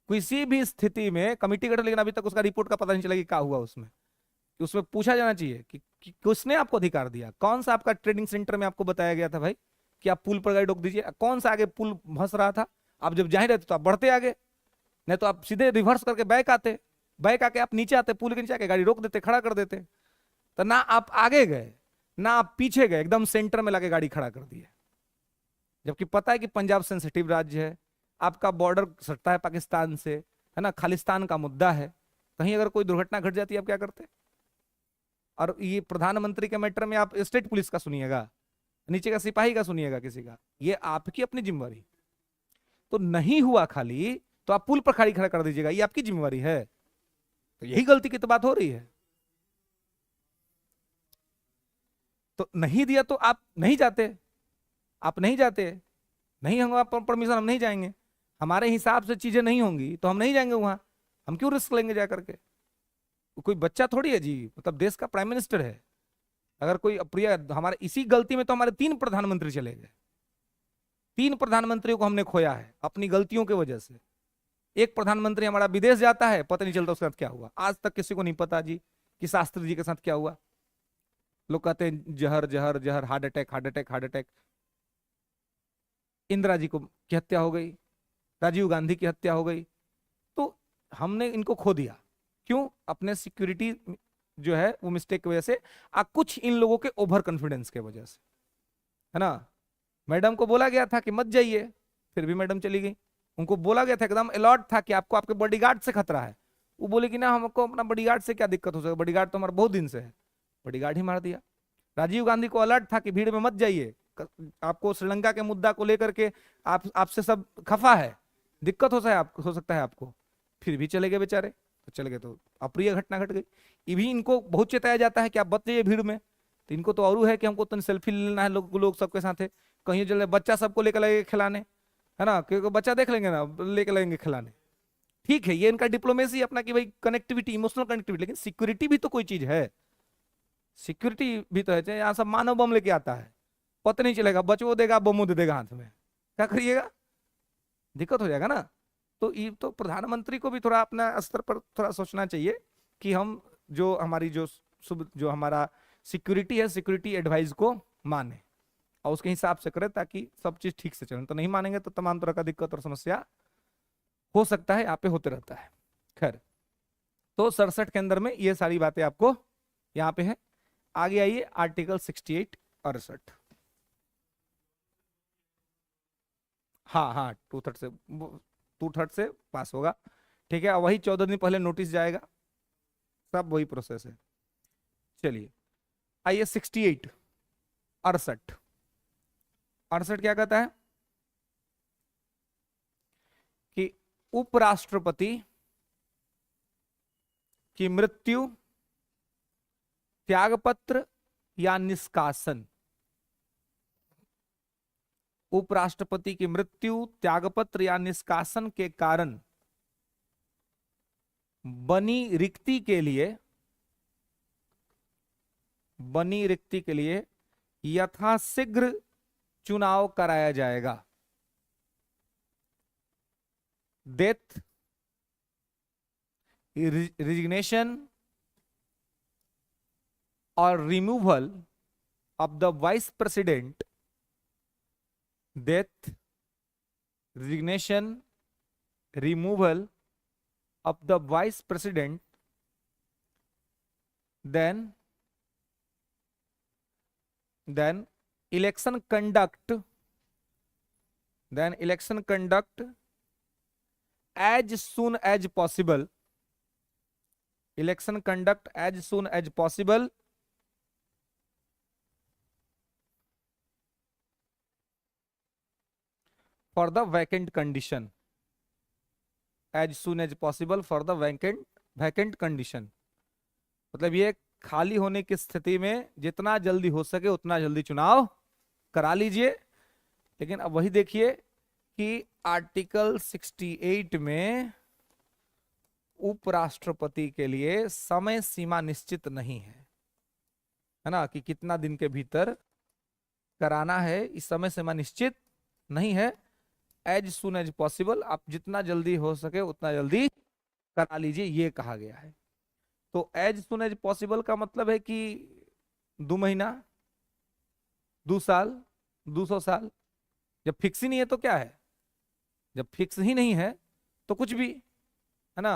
किसी भी स्थिति में कमिटी गठन, लेकिन अभी तक उसका रिपोर्ट का पता नहीं चला कि क्या हुआ उसमें। कि उसमें पूछा जाना चाहिए कि किसने आपको अधिकार दिया, कौन सा आपका ट्रेनिंग सेंटर में आपको बताया गया था भाई कि आप पुल पर गाड़ी रोक दीजिए, कौन सा आगे पुल फंस रहा था, आप जब जा ही रहे थे तो आप बढ़ते आगे, नहीं तो आप सीधे रिवर्स करके बैक आते, बैक आके आप नीचे आते, पुल के नीचे आके गाड़ी रोक देते, खड़ा कर देते। तो ना आप आगे गए ना आप पीछे गए, एकदम सेंटर में लाके गाड़ी खड़ा कर दी है। जबकि पता है कि पंजाब सेंसिटिव राज्य है, आपका बॉर्डर सटता है पाकिस्तान से, है ना, खालिस्तान का मुद्दा है, कहीं अगर कोई दुर्घटना घट जाती है आप क्या करते? और ये प्रधानमंत्री के मैटर में आप स्टेट पुलिस का सुनिएगा, नीचे का सिपाही का सुनिएगा किसी का, ये आपकी अपनी जिम्मेवारी। तो नहीं हुआ खाली तो आप पुल पर खाली खड़ा कर दीजिएगा, ये आपकी जिम्मेवारी है। तो यही गलती की तो बात हो रही है। तो नहीं दिया तो आप नहीं जाते, आप नहीं जाते, नहीं होगा परमिशन, हम नहीं जाएंगे, हमारे हिसाब से चीजें नहीं होंगी तो हम नहीं जाएंगे वहां, हम क्यों रिस्क लेंगे जा करके? कोई बच्चा थोड़ी है जी, मतलब देश का प्राइम मिनिस्टर है। अगर कोई अप्रिय, हमारे इसी गलती में तो हमारे 3 प्रधानमंत्री चले गए, 3 प्रधानमंत्रियों को हमने खोया है अपनी गलतियों की वजह से। एक प्रधानमंत्री हमारा विदेश जाता है, पता नहीं चलता उसके साथ क्या हुआ, आज तक किसी को नहीं पता जी कि शास्त्री जी के साथ क्या हुआ। लोग कहते हैं जहर जहर जहर, heart attack heart attack heart attack. Indira ji को की हत्या हो गई, राजीव गांधी की हत्या हो गई, तो हमने इनको खो दिया। क्यों? अपने सिक्योरिटी जो है वो मिस्टेक की वजह से, कुछ इन लोगों के ओवर कॉन्फिडेंस के वजह से, है ना। मैडम को बोला गया था कि मत जाइए, फिर भी मैडम चली गई। उनको बोला गया था, एकदम अलर्ट था कि आपको आपके बॉडीगार्ड से खतरा है, वो बोले कि ना हमको अपना बॉडीगार्ड से क्या दिक्कत हो सकती, बॉडीगार्ड तो हमारा बहुत दिन से है, बॉडीगार्ड ही मार दिया। राजीव गांधी को अलर्ट था कि भीड़ में मत जाइए, आपको श्रीलंका के मुद्दा को लेकर के आपसे सब खफा है, दिक्कत हो सकता है आपको, फिर भी चले गए बेचारे। तो चले गए तो अप्रिय घटना घट गई। ये भी इनको बहुत चेताया जाता है कि आप बच जाइए भीड़ में, तो इनको तो और है कि हमको तो सेल्फी लेना है लोग सबके साथ है, कहीं चले बच्चा सबको लेकर लगेगा खिलाने, है ना, क्योंकि बच्चा देख लेंगे ना, लेके लगेंगे खिलाने। ठीक है, ये इनका डिप्लोमेसी अपना कि भाई कनेक्टिविटी, इमोशनल कनेक्टिविटी, लेकिन सिक्योरिटी भी तो कोई चीज है, सिक्योरिटी भी तो है। यहाँ सब मानव बम लेके आता है, पता नहीं चलेगा, बचवो देगा बमो दे देगा हाथ में, क्या करिएगा? दिक्कत हो जाएगा ना। तो ये तो प्रधानमंत्री को भी थोड़ा अपना स्तर पर थोड़ा सोचना चाहिए कि हम जो हमारी जो हमारा सिक्योरिटी है, सिक्योरिटी एडवाइस को माने और उसके हिसाब से करें, ताकि सब चीज ठीक से चले। तो नहीं मानेंगे तो तमाम तरह का दिक्कत और समस्या हो सकता है, यहाँ पे होते रहता है। खैर, तो 67 के अंदर में ये सारी बातें आपको यहाँ पे है। आगे आइए आर्टिकल 68 68। हाँ हाँ, 2/3 से पास होगा, ठीक है। वही 14 दिन पहले नोटिस जाएगा, सब वही प्रोसेस है। चलिए आइए 68 68 68 क्या कहता है कि उपराष्ट्रपति की मृत्यु, त्यागपत्र या निष्कासन, उपराष्ट्रपति की मृत्यु, त्यागपत्र या निष्कासन के कारण बनी रिक्ति के लिए बनी रिक्ति के लिए यथाशीघ्र चुनाव कराया जाएगा। डेथ, रिजिग्नेशन और removal of the vice president, death, resignation, removal of the vice president, then election conduct, as soon as possible, election conduct as soon as possible for the vacant condition, as soon as possible for the vacant condition। मतलब ये खाली होने की स्थिति में जितना जल्दी हो सके उतना जल्दी चुनाव करा लीजिए। लेकिन अब वही देखिए कि आर्टिकल 68 में उपराष्ट्रपति के लिए समय सीमा निश्चित नहीं है ना, कि कितना दिन के भीतर कराना है, इस समय सीमा निश्चित नहीं है। एज सुन एज पॉसिबल, आप जितना जल्दी हो सके उतना जल्दी करा लीजिए, ये कहा गया है। तो एज सुन एज पॉसिबल का मतलब है कि 2 महीना, 2 साल, 200 साल। जब फिक्स ही नहीं है तो क्या है, जब फिक्स ही नहीं है तो कुछ भी है ना।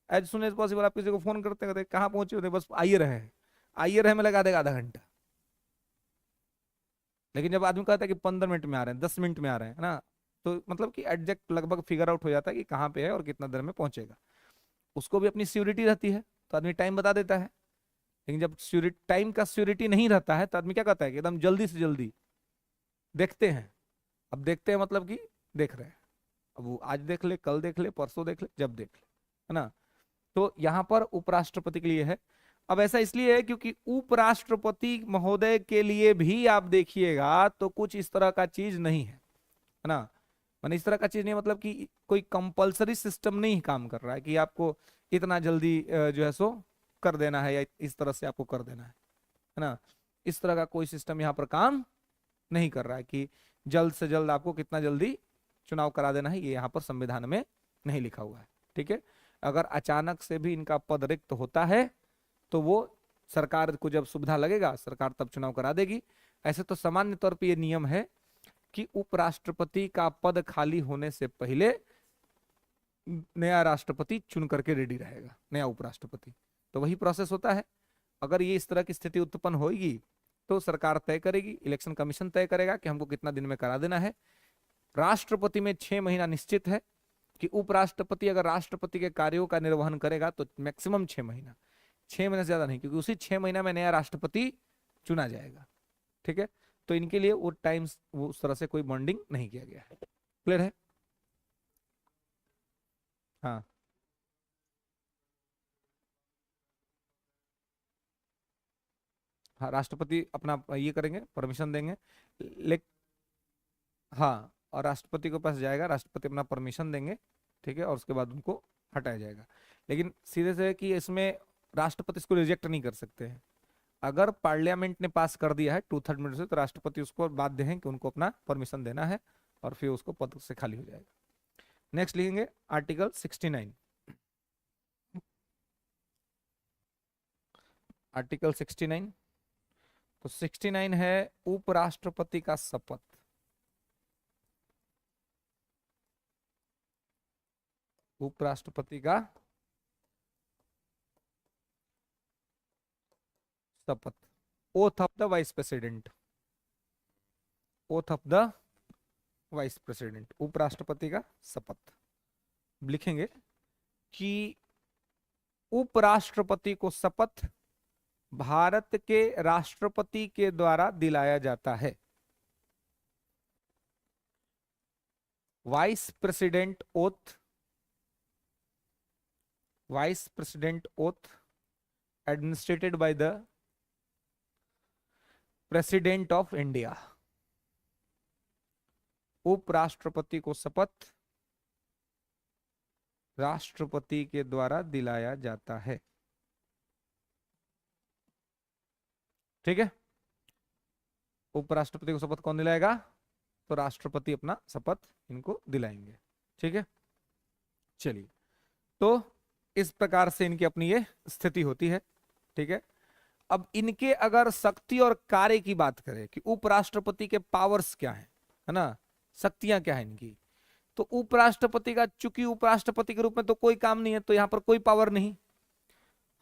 एज सुन एज पॉसिबल, आप किसी को फोन करते करते कहाँ पहुंचे होते, बस आइए रहे में लगा देगा आधा घंटा। लेकिन जब आदमी कहता है कि 15 मिनट में आ रहे हैं, 10 मिनट में आ रहे हैं, है ना, तो मतलब कि एग्जैक्ट लगभग फिगर आउट हो जाता है कि कहाँ पे है और कितना देर में पहुंचेगा। उसको भी अपनी सिक्योरिटी रहती है तो आदमी टाइम बता देता है। लेकिन जब टाइम का सिक्योरिटी नहीं रहता है तो आदमी क्या कहता है कि एकदम जल्दी से जल्दी देखते हैं। अब देखते हैं मतलब कि देख रहे हैं, अब वो आज देख ले, कल देख ले, परसों देख ले, जब देख ले, है ना। तो यहाँ पर उपराष्ट्रपति के लिए है। अब ऐसा इसलिए है क्योंकि उपराष्ट्रपति महोदय के लिए भी आप देखिएगा तो कुछ इस तरह का चीज नहीं है ना। मैंने इस तरह का चीज नहीं, मतलब कि कोई कंपलसरी सिस्टम नहीं काम कर रहा है कि आपको इतना जल्दी जो है सो कर देना है या इस तरह से आपको कर देना है ना। इस तरह का कोई सिस्टम यहाँ पर काम नहीं कर रहा है कि जल्द से जल्द आपको कितना जल्दी चुनाव करा देना है, ये यहाँ पर संविधान में नहीं लिखा हुआ है। ठीक है, अगर अचानक से भी इनका पद रिक्त होता है तो वो सरकार को जब सुविधा लगेगा सरकार तब चुनाव करा देगी। ऐसे तो सामान्य तौर पर यह नियम है कि उपराष्ट्रपति का पद खाली होने से पहले नया राष्ट्रपति चुन करके रेडी रहेगा, नया उपराष्ट्रपति। तो वही प्रोसेस होता है। अगर ये इस तरह की स्थिति उत्पन्न होगी तो सरकार तय करेगी, इलेक्शन कमीशन तय करेगा कि हमको कितना दिन में करा देना है। राष्ट्रपति में 6 महीना निश्चित है कि उपराष्ट्रपति अगर राष्ट्रपति के कार्यों का निर्वहन करेगा तो मैक्सिमम 6 महीना, 6 महीने से ज्यादा नहीं, क्योंकि उसी 6 महीना में नया राष्ट्रपति चुना जाएगा। ठीक है, तो इनके लिए वो टाइम वो उस तरह से कोई बॉन्डिंग नहीं किया गया है। क्लियर है? हाँ, हाँ, राष्ट्रपति अपना ये करेंगे, परमिशन देंगे। लेकिन हाँ, और राष्ट्रपति के पास जाएगा, राष्ट्रपति अपना परमिशन देंगे। ठीक है, और उसके बाद उनको हटाया जाएगा। लेकिन सीधे से है कि इसमें राष्ट्रपति इसको रिजेक्ट नहीं कर सकते हैं। अगर पार्लियामेंट ने पास कर दिया है 2/3 मिनट से, तो राष्ट्रपति उसको बाध्य है कि उनको अपना परमिशन देना है और फिर उसको पद से खाली हो जाएगा। नेक्स्ट लिखेंगे आर्टिकल 69। आर्टिकल 69, तो 69 है उपराष्ट्रपति का शपथ। उपराष्ट्रपति का शपथ, oath of the vice president, oath of the vice president, उपराष्ट्रपति का शपथ। लिखेंगे कि उपराष्ट्रपति को शपथ भारत के राष्ट्रपति के द्वारा दिलाया जाता है। Vice president oath, vice president oath administrated by the president of India. उपराष्ट्रपति को शपथ राष्ट्रपति के द्वारा दिलाया जाता है। ठीक है। उपराष्ट्रपति को शपथ कौन दिलाएगा? तो राष्ट्रपति अपना शपथ इनको दिलाएंगे। ठीक है, चलिए। तो इस प्रकार से इनकी अपनी ये स्थिति होती है। ठीक है, अब इनके अगर शक्ति और कार्य की बात करें कि उपराष्ट्रपति के पावर्स क्या है ना, शक्तियां क्या है इनकी, तो उपराष्ट्रपति का, चूंकि उपराष्ट्रपति के रूप में तो कोई काम नहीं है, तो यहां पर कोई पावर नहीं।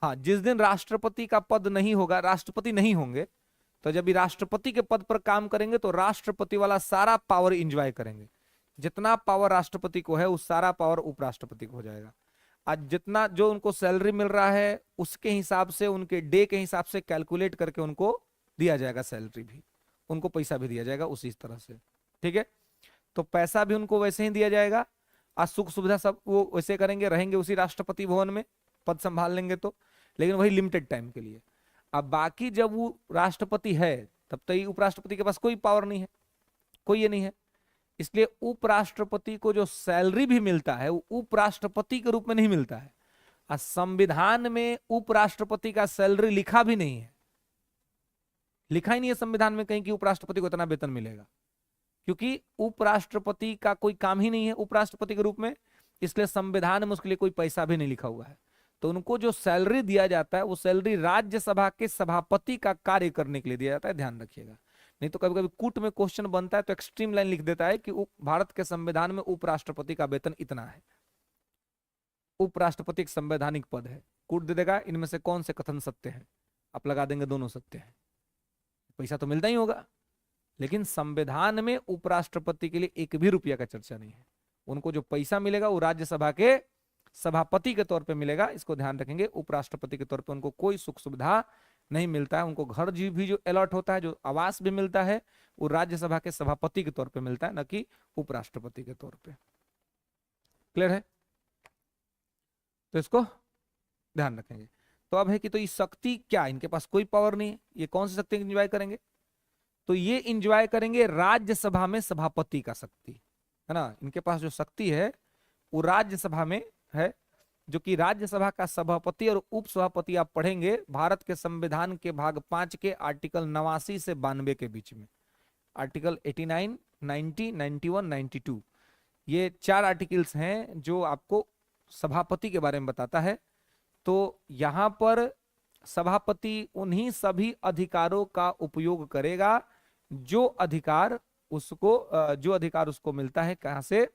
हाँ, जिस दिन राष्ट्रपति का पद नहीं होगा, राष्ट्रपति नहीं होंगे, तो जब भी राष्ट्रपति के पद पर काम करेंगे तो राष्ट्रपति वाला सारा पावर एंजॉय करेंगे। जितना पावर राष्ट्रपति को है उस सारा पावर उपराष्ट्रपति को हो जाएगा। आज जितना जो उनको सैलरी मिल रहा है उसके हिसाब से, उनके डे के हिसाब से कैलकुलेट करके उनको दिया जाएगा, सैलरी भी उनको, पैसा भी दिया जाएगा उसी तरह से। ठीक है, तो पैसा भी उनको वैसे ही दिया जाएगा, आज सुख सुविधा सब वो वैसे करेंगे, रहेंगे उसी राष्ट्रपति भवन में, पद संभाल लेंगे तो, लेकिन वही लिमिटेड टाइम के लिए। अब बाकी जब वो राष्ट्रपति है तब तो ये उपराष्ट्रपति के पास कोई पावर नहीं है, कोई ये नहीं है। इसलिए उपराष्ट्रपति को जो सैलरी भी मिलता है वो उपराष्ट्रपति के रूप में नहीं मिलता है। और संविधान में उपराष्ट्रपति का सैलरी लिखा भी नहीं है, लिखा ही नहीं है संविधान में कहीं कि उपराष्ट्रपति को इतना वेतन मिलेगा, क्योंकि उपराष्ट्रपति का कोई काम ही नहीं है उपराष्ट्रपति के रूप में, इसलिए संविधान में उसके लिए कोई पैसा भी नहीं लिखा हुआ है। तो उनको जो सैलरी दिया जाता है वो सैलरी राज्यसभा के सभापति का कार्य करने के लिए दिया जाता है, ध्यान रखिएगा। नहीं तो कभी कभी कूट में क्वेश्चन बनता है तो एक्सट्रीम लाइन लिख देता है कि भारत के संविधान में उपराष्ट्रपति का वेतन इतना है। उपराष्ट्रपति एक संवैधानिक पद है, कूट दे देगा इनमें से कौन से कथन सत्य है, आप लगा देंगे दोनों सत्य है, पैसा तो मिलता ही होगा। लेकिन संविधान में उपराष्ट्रपति के लिए एक भी रुपया का चर्चा नहीं है। उनको जो पैसा मिलेगा वो राज्यसभा के सभापति के तौर पे मिलेगा, इसको ध्यान रखेंगे। उपराष्ट्रपति के तौर पे उनको कोई सुख सुविधा नहीं मिलता है। उनको घर जी भी जो अलॉट होता है, जो आवास भी मिलता है, वो राज्यसभा के सभापति के तौर पे मिलता है, न कि उपराष्ट्रपति के तौर पे। क्लियर है? तो इसको ध्यान रखेंगे। तो अब है कि तो ये शक्ति क्या, इनके पास कोई पावर नहीं है, ये कौन सी शक्ति एंजॉय करेंगे? तो ये एंजॉय करेंगे राज्यसभा में सभापति का शक्ति, है ना। इनके पास जो शक्ति है वो राज्यसभा में है, जो कि राज्यसभा का सभापति और उपसभापति आप पढ़ेंगे भारत के संविधान के भाग 5 के आर्टिकल 89 से 92 के बीच में, आर्टिकल 89, 90, 91, 92, ये 4 आर्टिकल्स हैं जो आपको सभापति के बारे में बताता है। तो यहां पर सभापति उन्हीं सभी अधिकारों का उपयोग करेगा जो अधिकार उसको मिलता है, कहां से?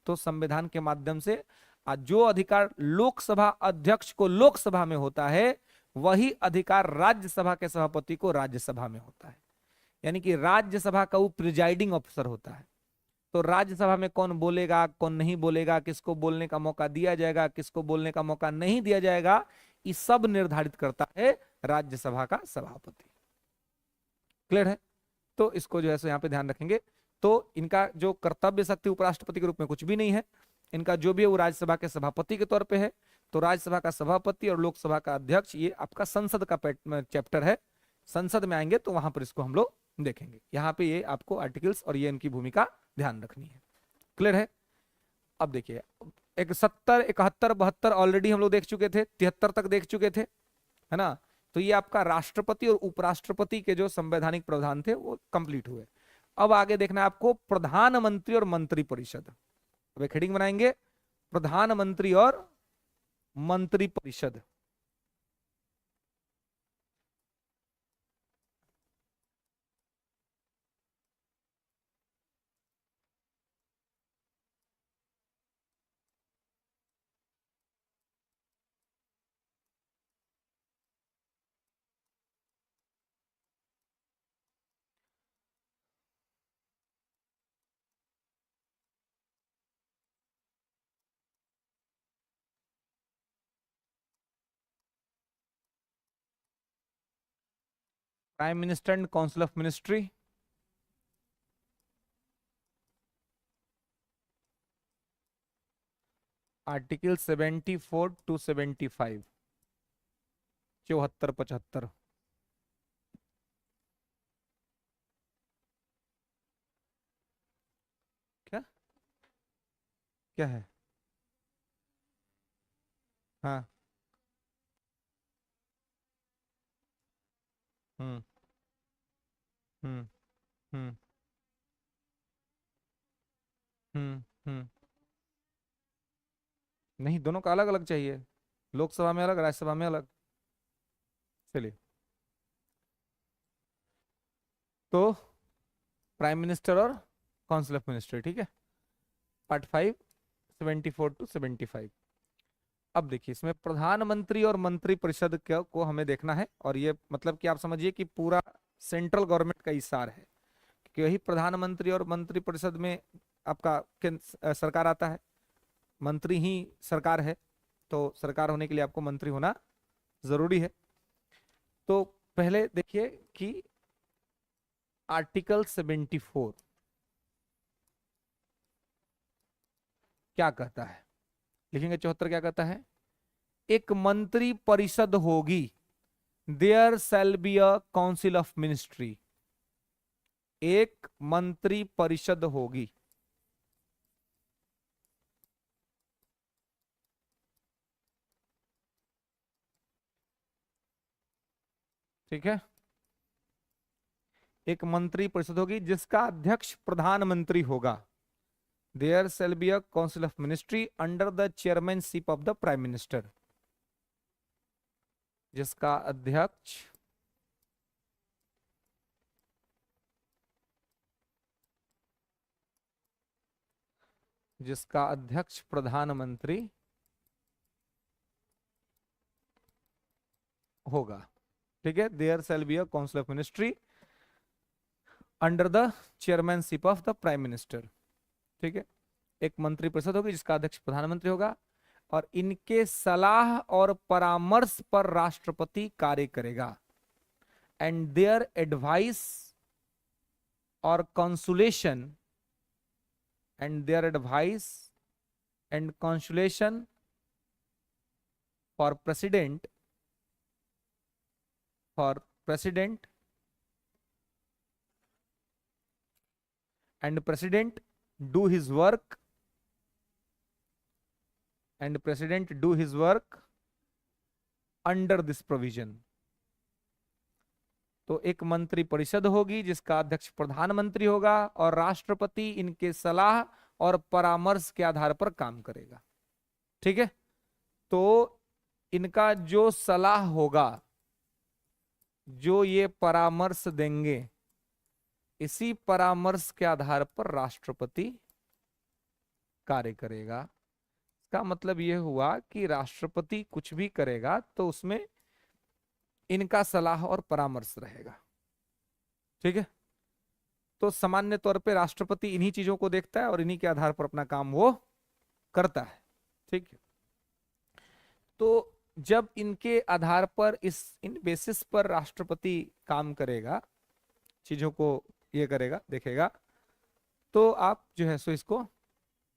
तो संविधान के माध्यम से। जो अधिकार लोकसभा अध्यक्ष को लोकसभा में होता है वही अधिकार राज्यसभा के सभापति को राज्यसभा में होता है। यानी कि राज्यसभा का वो प्रिजाइडिंग ऑफिसर होता है। तो राज्यसभा में कौन बोलेगा, कौन नहीं बोलेगा, किसको बोलने का मौका दिया जाएगा, किसको बोलने का मौका नहीं दिया जाएगा, ये सब निर्धारित करता है राज्यसभा का सभापति। क्लियर है? तो इसको जो है सो यहाँ पे ध्यान रखेंगे। तो इनका जो कर्तव्य शक्ति उपराष्ट्रपति के रूप में कुछ भी नहीं है, इनका जो भी है वो राज्यसभा के सभापति के तौर पे है। तो राज्यसभा का सभापति और लोकसभा का अध्यक्ष, ये आपका संसद का चैप्टर है, संसद में आएंगे तो वहां पर इसको हम लोग देखेंगे। यहाँ पे ये आपको आर्टिकल्स और ये इनकी भूमिका ध्यान रखनी है। क्लियर है? अब देखिए, 71, 71, 72 ऑलरेडी हम लोग देख चुके थे, 73 तक देख चुके थे, है ना। तो ये आपका राष्ट्रपति और उपराष्ट्रपति के जो संवैधानिक प्रावधान थे वो कंप्लीट हुए। अब आगे देखना है आपको प्रधानमंत्री और मंत्री परिषद। अब एक हेडिंग बनाएंगे, प्रधानमंत्री और मंत्री परिषद। Prime minister and council of ministry, article 74 to 75, 74, 75। क्या क्या है? हाँ। हम्म। हम्म। हम्म। हम्म। नहीं, दोनों का अलग अलग चाहिए। लोकसभा में अलग, राज्यसभा में अलग। चलिए। तो प्राइम मिनिस्टर और काउंसिल ऑफ मिनिस्टर, ठीक है। Part 5, 74 to 75। अब देखिए, इसमें प्रधानमंत्री और मंत्री परिषद को हमें देखना है, और ये मतलब कि आप समझिए कि पूरा सेंट्रल गवर्नमेंट का इशार है, कि वही प्रधानमंत्री और मंत्री परिषद में आपका सरकार आता है। मंत्री ही सरकार है, तो सरकार होने के लिए आपको मंत्री होना जरूरी है। तो पहले देखिए कि आर्टिकल 74 क्या कहता है। लिखेंगे 74 क्या कहता है। एक मंत्री परिषद होगी, there shall be a council of ministry. एक मंत्री परिषद होगी। ठीक है। एक मंत्री परिषद होगी जिसका अध्यक्ष प्रधानमंत्री होगा। There shall be a council of ministry under the chairmanship of the prime minister. जिसका अध्यक्ष जिसका अध्यक्ष प्रधानमंत्री होगा। ठीक है। There shall be a council of ministry under the chairmanship of the prime minister. ठीक है। एक मंत्री परिषद होगी जिसका अध्यक्ष प्रधानमंत्री होगा, और इनके सलाह और परामर्श पर राष्ट्रपति कार्य करेगा। एंड देयर एडवाइस और consultation and their advice and consultation for president and president do his work and president do his work under this provision. तो एक मंत्री परिषद होगी जिसका अध्यक्ष प्रधानमंत्री होगा, और राष्ट्रपति इनके सलाह और परामर्श के आधार पर काम करेगा। ठीक है। तो इनका जो सलाह होगा, जो ये परामर्श देंगे, इसी परामर्श के आधार पर राष्ट्रपति कार्य करेगा। इसका मतलब यह हुआ कि राष्ट्रपति कुछ भी करेगा तो उसमें इनका सलाह और परामर्श रहेगा। ठीक है। तो सामान्य तौर पे राष्ट्रपति इन्हीं चीजों को देखता है और इन्हीं के आधार पर अपना काम वो करता है। ठीक है। तो जब इनके आधार पर, इन बेसिस पर राष्ट्रपति काम करेगा, चीजों को ये करेगा, देखेगा, तो आप जो है सो इसको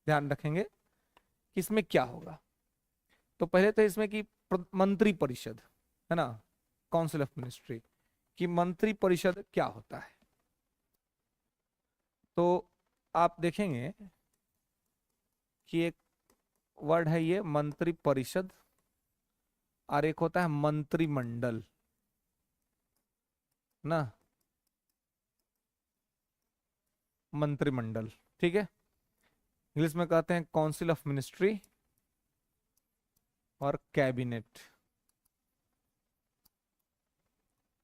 ध्यान रखेंगे कि इसमें क्या होगा। तो पहले तो इसमें कि मंत्री परिषद है ना, काउंसिल ऑफ मिनिस्ट्री की मंत्री परिषद क्या होता है। तो आप देखेंगे कि एक वर्ड है ये मंत्री परिषद, और एक होता है मंत्रिमंडल ना, मंत्रिमंडल। ठीक है। इंग्लिश में कहते हैं काउंसिल ऑफ मिनिस्ट्री और कैबिनेट,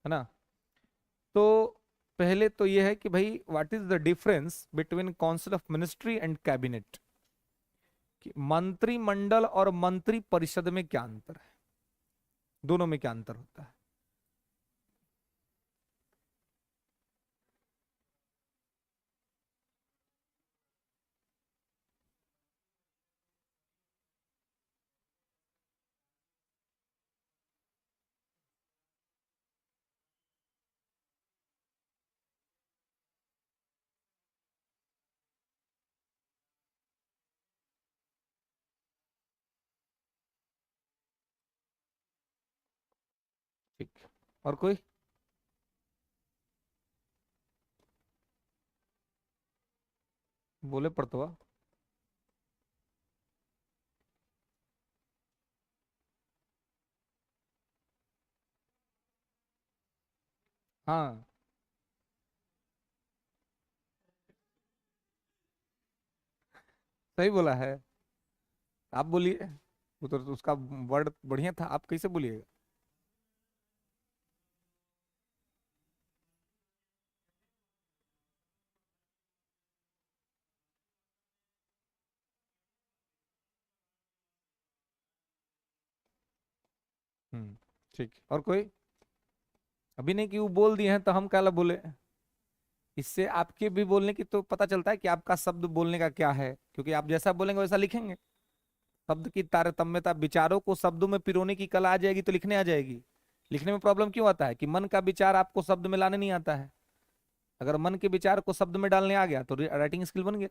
है ना। तो पहले तो यह है कि भाई what is the difference between council of ministry and cabinet, कि मंत्रिमंडल और मंत्री परिषद में क्या अंतर है, दोनों में क्या अंतर होता है। ठीक। और कोई। बोले पड़तवा। हाँ। सही बोला है। आप बोलिए, वो तो उसका वर्ड बढ़िया था, आप कैसे बोलिएगा? ठीक, और कोई? अभी नहीं कि वो बोल दिए हैं तो हम क्या बोले। इससे आपके भी बोलने की तो पता चलता है कि आपका शब्द बोलने का क्या है, क्योंकि आप जैसा बोलेंगे वैसा लिखेंगे। शब्द की तारतम्यता, विचारों को शब्दों में पिरोने की कला आ जाएगी तो लिखने आ जाएगी। लिखने में प्रॉब्लम क्यों आता है कि मन का विचार आपको शब्द में लाने नहीं आता है। अगर मन के विचार को शब्द में डालने आ गया तो राइटिंग स्किल बन गया,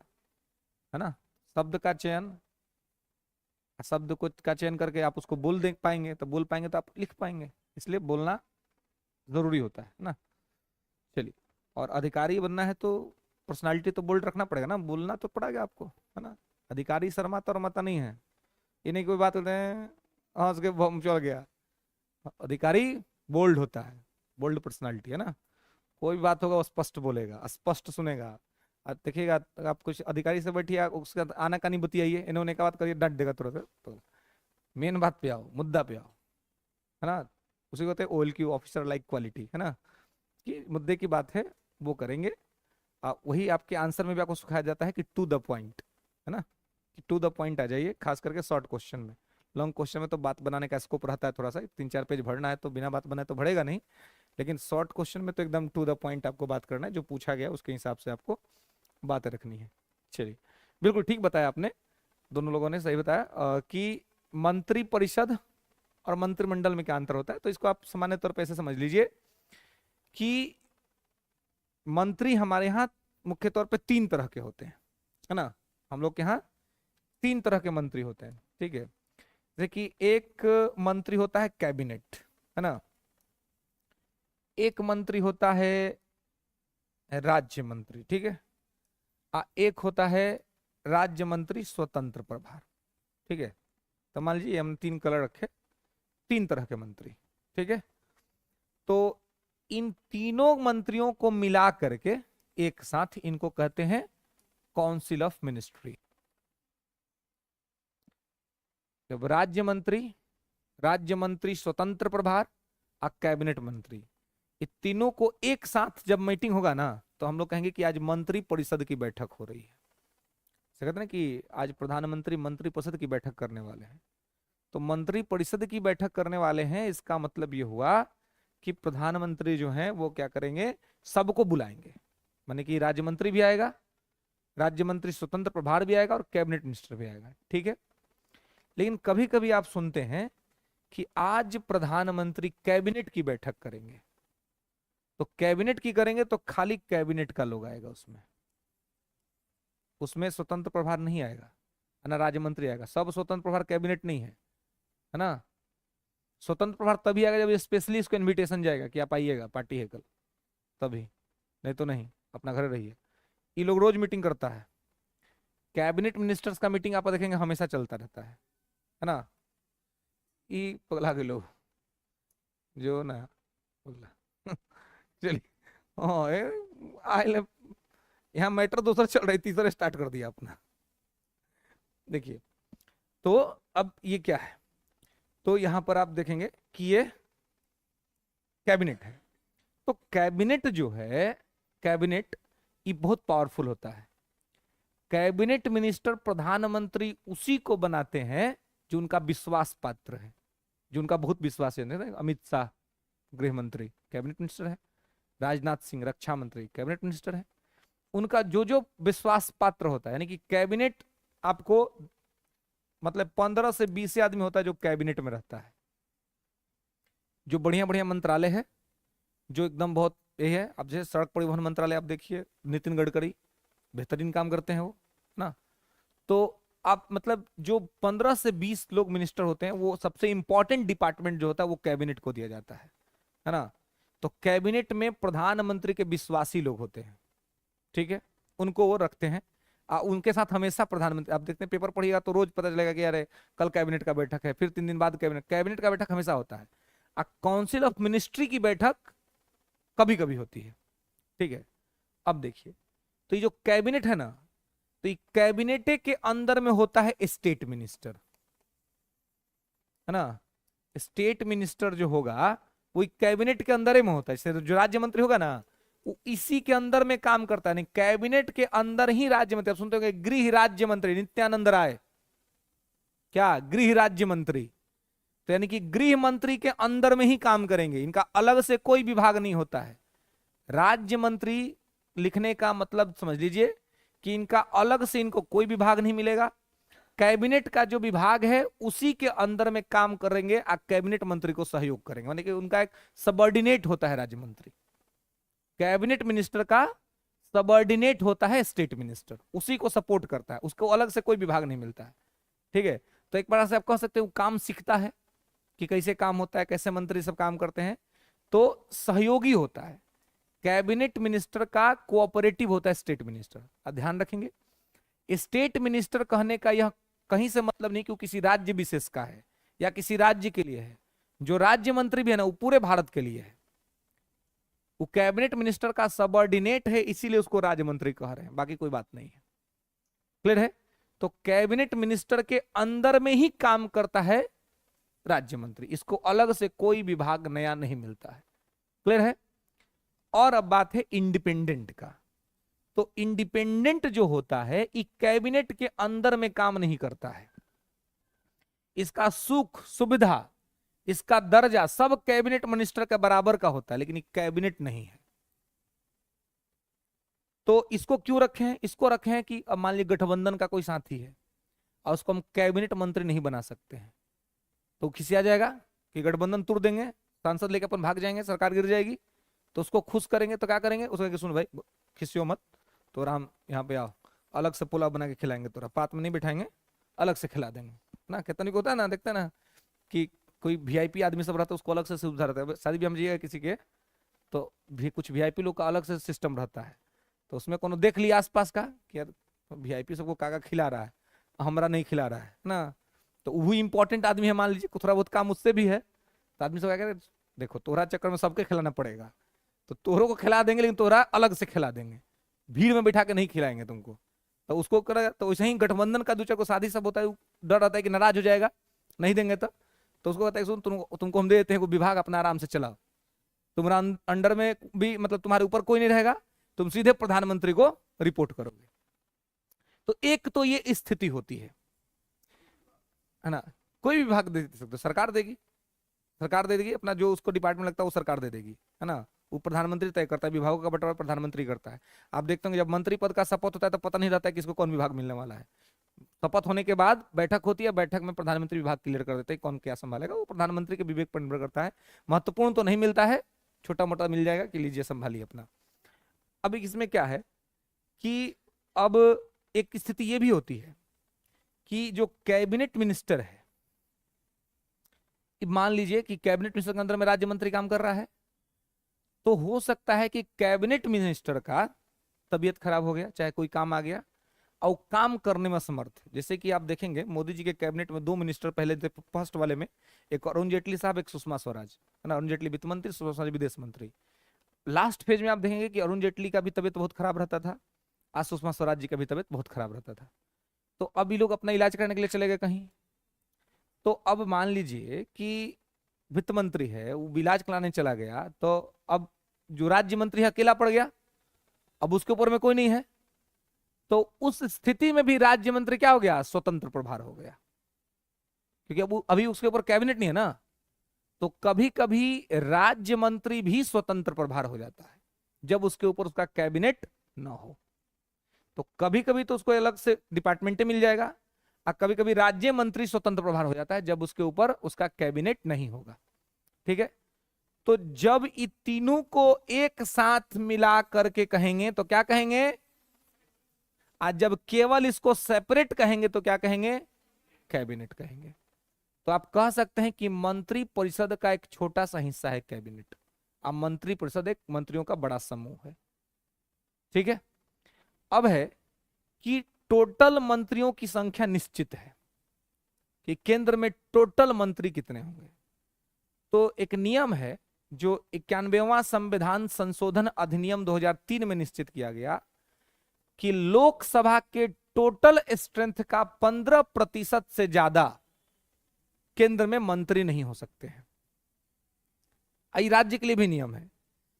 है ना। शब्द का चयन, शब्द को का चयन करके आप उसको बोल दे पाएंगे, तो बोल पाएंगे तो आप लिख पाएंगे। इसलिए बोलना जरूरी होता है ना। चलिए, और अधिकारी बनना है तो पर्सनालिटी तो बोल्ड रखना पड़ेगा ना, बोलना तो पड़ेगा आपको, है ना। अधिकारी शर्माता और मता नहीं है। ये नहीं कोई बात होते हैं हंस के बम चल गया। अधिकारी बोल्ड होता है, बोल्ड पर्सनालिटी है ना। कोई भी बात होगा वो स्पष्ट बोलेगा, स्पष्ट सुनेगा। देखिएगा, आप कुछ अधिकारी से बैठिए, उसका आना का नहीं बतियाइए, इन्होंने का बात करिए, डांट देगा तुरंत। तो मेन बात पे आओ, मुद्दा पे आओ, है ना। उसी को कहते हैं ओएल की ऑफिसर लाइक क्वालिटी, है ना, कि मुद्दे की बात है वो करेंगे। वही आपके आंसर में भी आपको सिखाया जाता है कि टू द पॉइंट, है ना, कि टू द पॉइंट आ जाइए, खास करके शॉर्ट क्वेश्चन में। लॉन्ग क्वेश्चन में तो बात बनाने का स्कोप रहता है थोड़ा सा, 3-4 पेज भरना है तो बिना बात बनाए तो भरेगा नहीं। लेकिन शॉर्ट क्वेश्चन में तो एकदम टू द पॉइंट आपको बात करना है, जो पूछा गया उसके हिसाब से आपको बातें रखनी है। चलिए, बिल्कुल ठीक बताया आपने, दोनों लोगों ने सही बताया कि मंत्री परिषद और मंत्रिमंडल में क्या अंतर होता है। तो इसको आप सामान्य तौर पर ऐसे समझ लीजिए कि मंत्री हमारे यहाँ मुख्य तौर पे 3 तरह के होते हैं, है ना। हम लोग के यहाँ 3 तरह के मंत्री होते हैं, ठीक है। जैसे कि एक मंत्री होता है कैबिनेट, है ना। एक मंत्री होता है राज्य मंत्री, ठीक है। एक होता है राज्य मंत्री स्वतंत्र प्रभार, ठीक है। तो मान लीजिए हम 3 कलर रखे, 3 तरह के मंत्री, ठीक है। तो इन तीनों मंत्रियों को मिला करके एक साथ इनको कहते हैं काउंसिल ऑफ मिनिस्ट्री। जब राज्य मंत्री स्वतंत्र प्रभार और कैबिनेट मंत्री, ये तीनों को एक साथ जब मीटिंग होगा ना, तो हम लोग कहेंगे कि आज मंत्री परिषद की बैठक हो रही है। कहते हैं ना कि आज प्रधानमंत्री मंत्री परिषद की बैठक करने वाले हैं। तो मंत्री परिषद की बैठक करने वाले हैं, इसका मतलब ये हुआ कि प्रधानमंत्री जो हैं वो क्या करेंगे, सबको बुलाएंगे। माने कि राज्य मंत्री भी आएगा, राज्य मंत्री स्वतंत्र प्रभार भी आएगा और कैबिनेट मिनिस्टर भी आएगा, ठीक है। लेकिन कभी कभी आप सुनते हैं कि आज प्रधानमंत्री कैबिनेट की बैठक करेंगे। तो कैबिनेट की करेंगे तो खाली कैबिनेट का लोग आएगा उसमें, उसमें स्वतंत्र प्रभार नहीं आएगा, है ना, राज्य मंत्री आएगा। सब स्वतंत्र प्रभार कैबिनेट नहीं है ना। स्वतंत्र प्रभार तभी आएगा जब स्पेशली इसको इनविटेशन जाएगा कि आप आइएगा, पार्टी है कल, तभी, नहीं तो नहीं, अपना घर रहिए। ये लोग रोज मीटिंग करता है। कैबिनेट मिनिस्टर्स का मीटिंग आप देखेंगे हमेशा चलता रहता है ना। ये पगला के लोग जो ना पगला चलिए, हाँ आए यहाँ मैटर दूसरा चल रही, तीसरा स्टार्ट कर दिया अपना। देखिए, तो अब ये क्या है, तो यहां पर आप देखेंगे कि ये कैबिनेट है। तो कैबिनेट जो है, कैबिनेट ये बहुत पावरफुल होता है। कैबिनेट मिनिस्टर प्रधानमंत्री उसी को बनाते हैं जो उनका विश्वास पात्र है, जो उनका बहुत विश्वास है। अमित शाह गृह मंत्री कैबिनेट मिनिस्टर है, राजनाथ सिंह रक्षा मंत्री कैबिनेट मिनिस्टर है। उनका जो जो विश्वास पात्र होता है, यानी कि कैबिनेट आपको मतलब 15 से 20 आदमी होता है जो कैबिनेट में रहता है। जो बढ़िया बढ़िया मंत्रालय है, जो एकदम बहुत ये है, अब जैसे सड़क परिवहन मंत्रालय आप देखिए, नितिन गडकरी बेहतरीन काम करते हैं वो ना। तो आप मतलब जो 15 से 20 लोग मिनिस्टर होते हैं, वो सबसे इंपॉर्टेंट डिपार्टमेंट जो होता है वो कैबिनेट को दिया जाता है ना। तो कैबिनेट में प्रधानमंत्री के विश्वासी लोग होते हैं, ठीक है, उनको वो रखते हैं। उनके साथ हमेशा प्रधानमंत्री, आप देखते हैं पेपर पढ़िएगा तो रोज पता चलेगा कि अरे कल कैबिनेट का बैठक है, फिर 3 दिन बाद कैबिनेट कैबिनेट का बैठक हमेशा होता है। काउंसिल ऑफ मिनिस्ट्री की बैठक कभी कभी होती है, ठीक है। अब देखिए, तो ये जो कैबिनेट है ना, तो कैबिनेट के अंदर में होता है स्टेट मिनिस्टर, है ना। स्टेट मिनिस्टर जो होगा वो कैबिनेट के अंदर ही में होता है। जैसे जो राज्य मंत्री होगा ना, वो इसी के अंदर में काम करता है। नहीं, कैबिनेट के अंदर ही राज्य मंत्री, आप सुनते होंगे गृह राज्य मंत्री नित्यानंद राय, क्या गृह राज्य मंत्री, तो यानी कि गृह मंत्री के अंदर में ही काम करेंगे, इनका अलग से कोई विभाग नहीं होता है। राज्य मंत्री लिखने का मतलब समझ लीजिए कि इनका अलग से इनको कोई विभाग नहीं मिलेगा। कैबिनेट का जो विभाग है उसी के अंदर में काम करेंगे और कैबिनेट मंत्री को सहयोग करेंगे, यानी कि उनका एक सबऑर्डिनेट होता है राज्य मंत्री। कैबिनेट मिनिस्टर का सबऑर्डिनेट होता है स्टेट मिनिस्टर, उसी को सपोर्ट करता है, उसको अलग से कोई विभाग नहीं मिलता है। ठीक है, तो एक बार से आप कह सकते हो काम सीखता है कि कैसे काम होता है, कैसे मंत्री सब काम करते हैं, तो सहयोगी होता है। कैबिनेट मिनिस्टर का कोऑपरेटिव होता है स्टेट मिनिस्टर। अब ध्यान रखेंगे, स्टेट मिनिस्टर कहने का यह कहीं से मतलब नहीं कि वो किसी राज्य विशेष का है या किसी राज्य के लिए है। जो राज्य मंत्री भी है ना, वो पूरे भारत के लिए है। वो कैबिनेट मिनिस्टर का सबऑर्डिनेट है, इसीलिए उसको राज्य मंत्री कह रहे हैं, बाकी कोई बात नहीं है। क्लियर है? तो कैबिनेट मिनिस्टर के अंदर में ही काम करता है राज्य मंत्री, इसको अलग से कोई विभाग नया नहीं मिलता है। क्लियर है? और अब बात है इंडिपेंडेंट का। तो इंडिपेंडेंट जो होता है ये कैबिनेट के अंदर में काम नहीं करता है, इसका सुख सुविधा, इसका दर्जा सब कैबिनेट मिनिस्टर के बराबर का होता है, लेकिन ये कैबिनेट नहीं है। तो इसको क्यों रखे हैं? इसको रखे हैं कि अब मान लीजिए गठबंधन का कोई साथी है और उसको हम कैबिनेट मंत्री नहीं बना सकते हैं, तो खिसिया जाएगा कि गठबंधन तोड़ देंगे, सांसद लेकर अपन भाग जाएंगे, सरकार गिर जाएगी। तो उसको खुश करेंगे तो क्या करेंगे, उसको सुन भाई खिसियो मत, तो हम यहाँ पे आओ, अलग से पुलाव बना के खिलाएंगे, तोरा पात में नहीं बिठाएंगे, अलग से खिला देंगे ना। कितना नहीं होता है ना, देखते हैं ना कि कोई वीआईपी आदमी सब रहता है, उसको अलग से सुविधा रहता है। शादी भी हम जाइएगा किसी के, तो भी कुछ वीआईपी लोग का अलग से सिस्टम रहता है। तो उसमें कोनो देख लिया आसपास का कि यार वीआईपी सबको काका खिला रहा है, हमारा नहीं खिला रहा है ना, तो वो इंपॉर्टेंट आदमी है, मान लीजिए थोड़ा बहुत काम उससे भी है, तो आदमी सब क्या करे, देखो तोहरा चक्कर में सबके खिलाना पड़ेगा, तो तोहरों को खिला देंगे लेकिन तोहरा अलग से खिला देंगे, भीड़ में बैठा के नहीं खिलाएंगे तुमको। तो उसको करेगा। तो वैसे ही गठबंधन का दूसरे को शादी सब होता है, डर रहता है कि नाराज हो जाएगा, नहीं देंगे तो उसको कहता है सुन तुमको हम दे देते हैं, विभाग अपना आराम से चलाओ, तुम्हारा अंडर में भी मतलब तुम्हारे ऊपर कोई नहीं रहेगा, तुम सीधे प्रधानमंत्री को रिपोर्ट करोगे। तो एक तो ये स्थिति होती है ना, कोई भी विभाग दे सकते, सरकार देगी, सरकार दे देगी, अपना जो उसको डिपार्टमेंट लगता है वो सरकार दे देगी, है ना। वो प्रधानमंत्री तय करता है, विभागों का बंटवारा प्रधानमंत्री करता है। आप देखते होंगे जब मंत्री पद का शपथ होता है तो पता नहीं रहता है किसको कौन विभाग मिलने वाला है। शपथ होने के बाद बैठक होती है, बैठक में प्रधानमंत्री विभाग क्लियर कर देते हैं कौन क्या संभालेगा, वो प्रधानमंत्री के विवेक पर निर्भर करता है। महत्वपूर्ण तो नहीं मिलता है, छोटा मोटा मिल जाएगा कि लीजिए संभालिए अपना। अब इसमें क्या है कि अब एक स्थिति ये भी होती है कि जो कैबिनेट मिनिस्टर है, मान लीजिए कि कैबिनेट मिनिस्टर के अंदर में राज्य मंत्री काम कर रहा है, तो हो सकता है कि कैबिनेट मिनिस्टर का तबीयत खराब हो गया, चाहे कोई काम आ गया और काम करने में असमर्थ। जैसे कि आप देखेंगे मोदी जी के कैबिनेट में 2 मिनिस्टर पहले थे, फर्स्ट वाले में एक अरुण जेटली साहब, एक सुषमा स्वराज, है ना। अरुण जेटली वित्त मंत्री, सुषमा स्वराज विदेश मंत्री। लास्ट फेज में आप देखेंगे कि अरुण जेटली का भी तबीयत बहुत खराब रहता था, आज सुषमा स्वराज जी का भी तबीयत बहुत खराब रहता था। तो अब ये लोग अपना इलाज करने के लिए चले गए कहीं। तो अब मान लीजिए कि वित्त मंत्री है, वो इलाज कराने चला गया, तो अब जो राज्य मंत्री है अकेला पड़ गया, अब उसके ऊपर में कोई नहीं है। तो उस स्थिति में भी राज्य मंत्री क्या हो गया, स्वतंत्र प्रभार हो गया, क्योंकि अब अभी उसके ऊपर कैबिनेट नहीं है ना। तो कभी कभी राज्य मंत्री भी स्वतंत्र प्रभार हो जाता है जब उसके ऊपर उसका कैबिनेट ना हो। तो कभी कभी तो उसको अलग से डिपार्टमेंट मिल जाएगा, और कभी कभी राज्य मंत्री स्वतंत्र प्रभार हो जाता है जब उसके ऊपर उसका कैबिनेट नहीं होगा। ठीक है, तो जब इन तीनों को एक साथ मिला करके कहेंगे तो क्या कहेंगे, आज जब केवल इसको सेपरेट कहेंगे तो क्या कहेंगे, कैबिनेट कहेंगे। तो आप कह सकते हैं कि मंत्री परिषद का एक छोटा सा हिस्सा है कैबिनेट, अब मंत्री परिषद एक मंत्रियों का बड़ा समूह है। ठीक है, अब है कि टोटल मंत्रियों की संख्या निश्चित है कि केंद्र में टोटल मंत्री कितने होंगे। तो एक नियम है जो 91वां संविधान संशोधन अधिनियम 2003 में निश्चित किया गया कि लोकसभा के टोटल स्ट्रेंथ का 15% से ज्यादा केंद्र में मंत्री नहीं हो सकते हैं। आई राज्य के लिए भी नियम है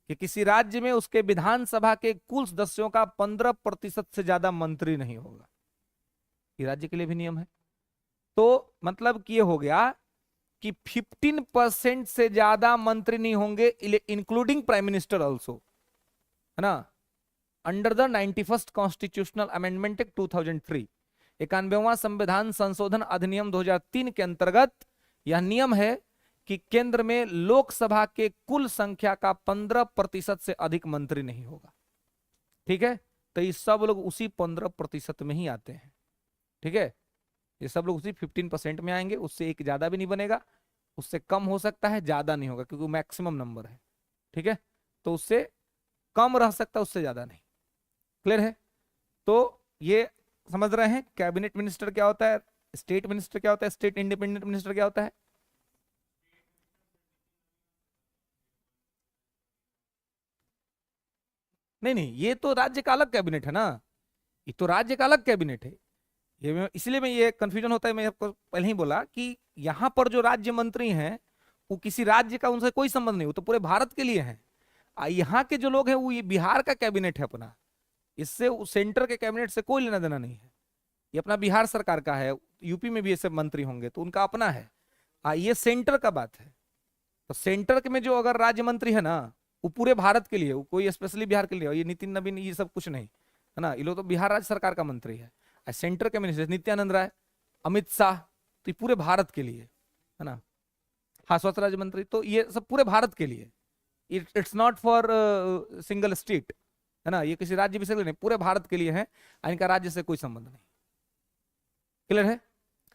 कि किसी राज्य में उसके विधानसभा के कुल सदस्यों का 15% से ज्यादा मंत्री नहीं होगा। ये राज्य के लिए भी नियम है। तो मतलब कि ये हो गया कि 15% से ज्यादा मंत्री नहीं होंगे, इंक्लूडिंग प्राइम मिनिस्टर ऑल्सो, है ना, under the 91st constitutional amendment act 2003, 91वां संविधान संशोधन अधिनियम 2003 के अंतर्गत यह नियम है कि केंद्र में लोकसभा के कुल संख्या का 15% से अधिक मंत्री नहीं होगा। ठीक है, तो ये सब लोग उसी 15% में ही आते हैं। ठीक है, ये सब लोग उसी 15% में आएंगे, उससे एक ज्यादा भी नहीं बनेगा, उससे कम हो सकता है, ज्यादा नहीं होगा, क्योंकि मैक्सिमम नंबर है। ठीक है, तो उससे कम रह सकता है, उससे ज्यादा नहीं। क्लियर है? तो ये समझ रहे हैं कैबिनेट मिनिस्टर क्या होता है, स्टेट मिनिस्टर क्या होता है, स्टेट इंडिपेंडेंट मिनिस्टर क्या होता है। नहीं नहीं, ये तो राज्य का अलग कैबिनेट है ना, ये तो राज्य का अलग कैबिनेट है। ये इसलिए मैं ये कंफ्यूजन होता है, मैं आपको पहले ही बोला कि यहां पर जो राज्य मंत्री हैं वो किसी राज्य का उनसे कोई संबंध नहीं, वो तो पूरे भारत के लिए हैं। यहाँ के जो लोग हैं वो ये बिहार का कैबिनेट है अपना, इससे सेंटर के कैबिनेट से कोई लेना देना नहीं है। ये अपना बिहार सरकार का है, यूपी में भी ऐसे मंत्री होंगे तो उनका अपना है। ये सेंटर का बात है। तो सेंटर के में जो अगर राज्य मंत्री है ना, वो पूरे भारत के लिए, वो कोई स्पेशली बिहार के लिए, ये नितिन नवीन ये सब कुछ नहीं है ना, ये लोग तो बिहार राज्य सरकार का मंत्री है। सेंटर के मिनिस्टर नित्यानंद राय, अमित शाह, तो ये पूरे भारत के लिए है ना। हाँ, स्वास्थ्य राज्य मंत्री, तो ये सब पूरे भारत के लिए, it's not for single state, है ना, ये किसी राज्य विशेष नहीं, पूरे भारत के लिए है, इनका राज्य से कोई संबंध नहीं। क्लियर है?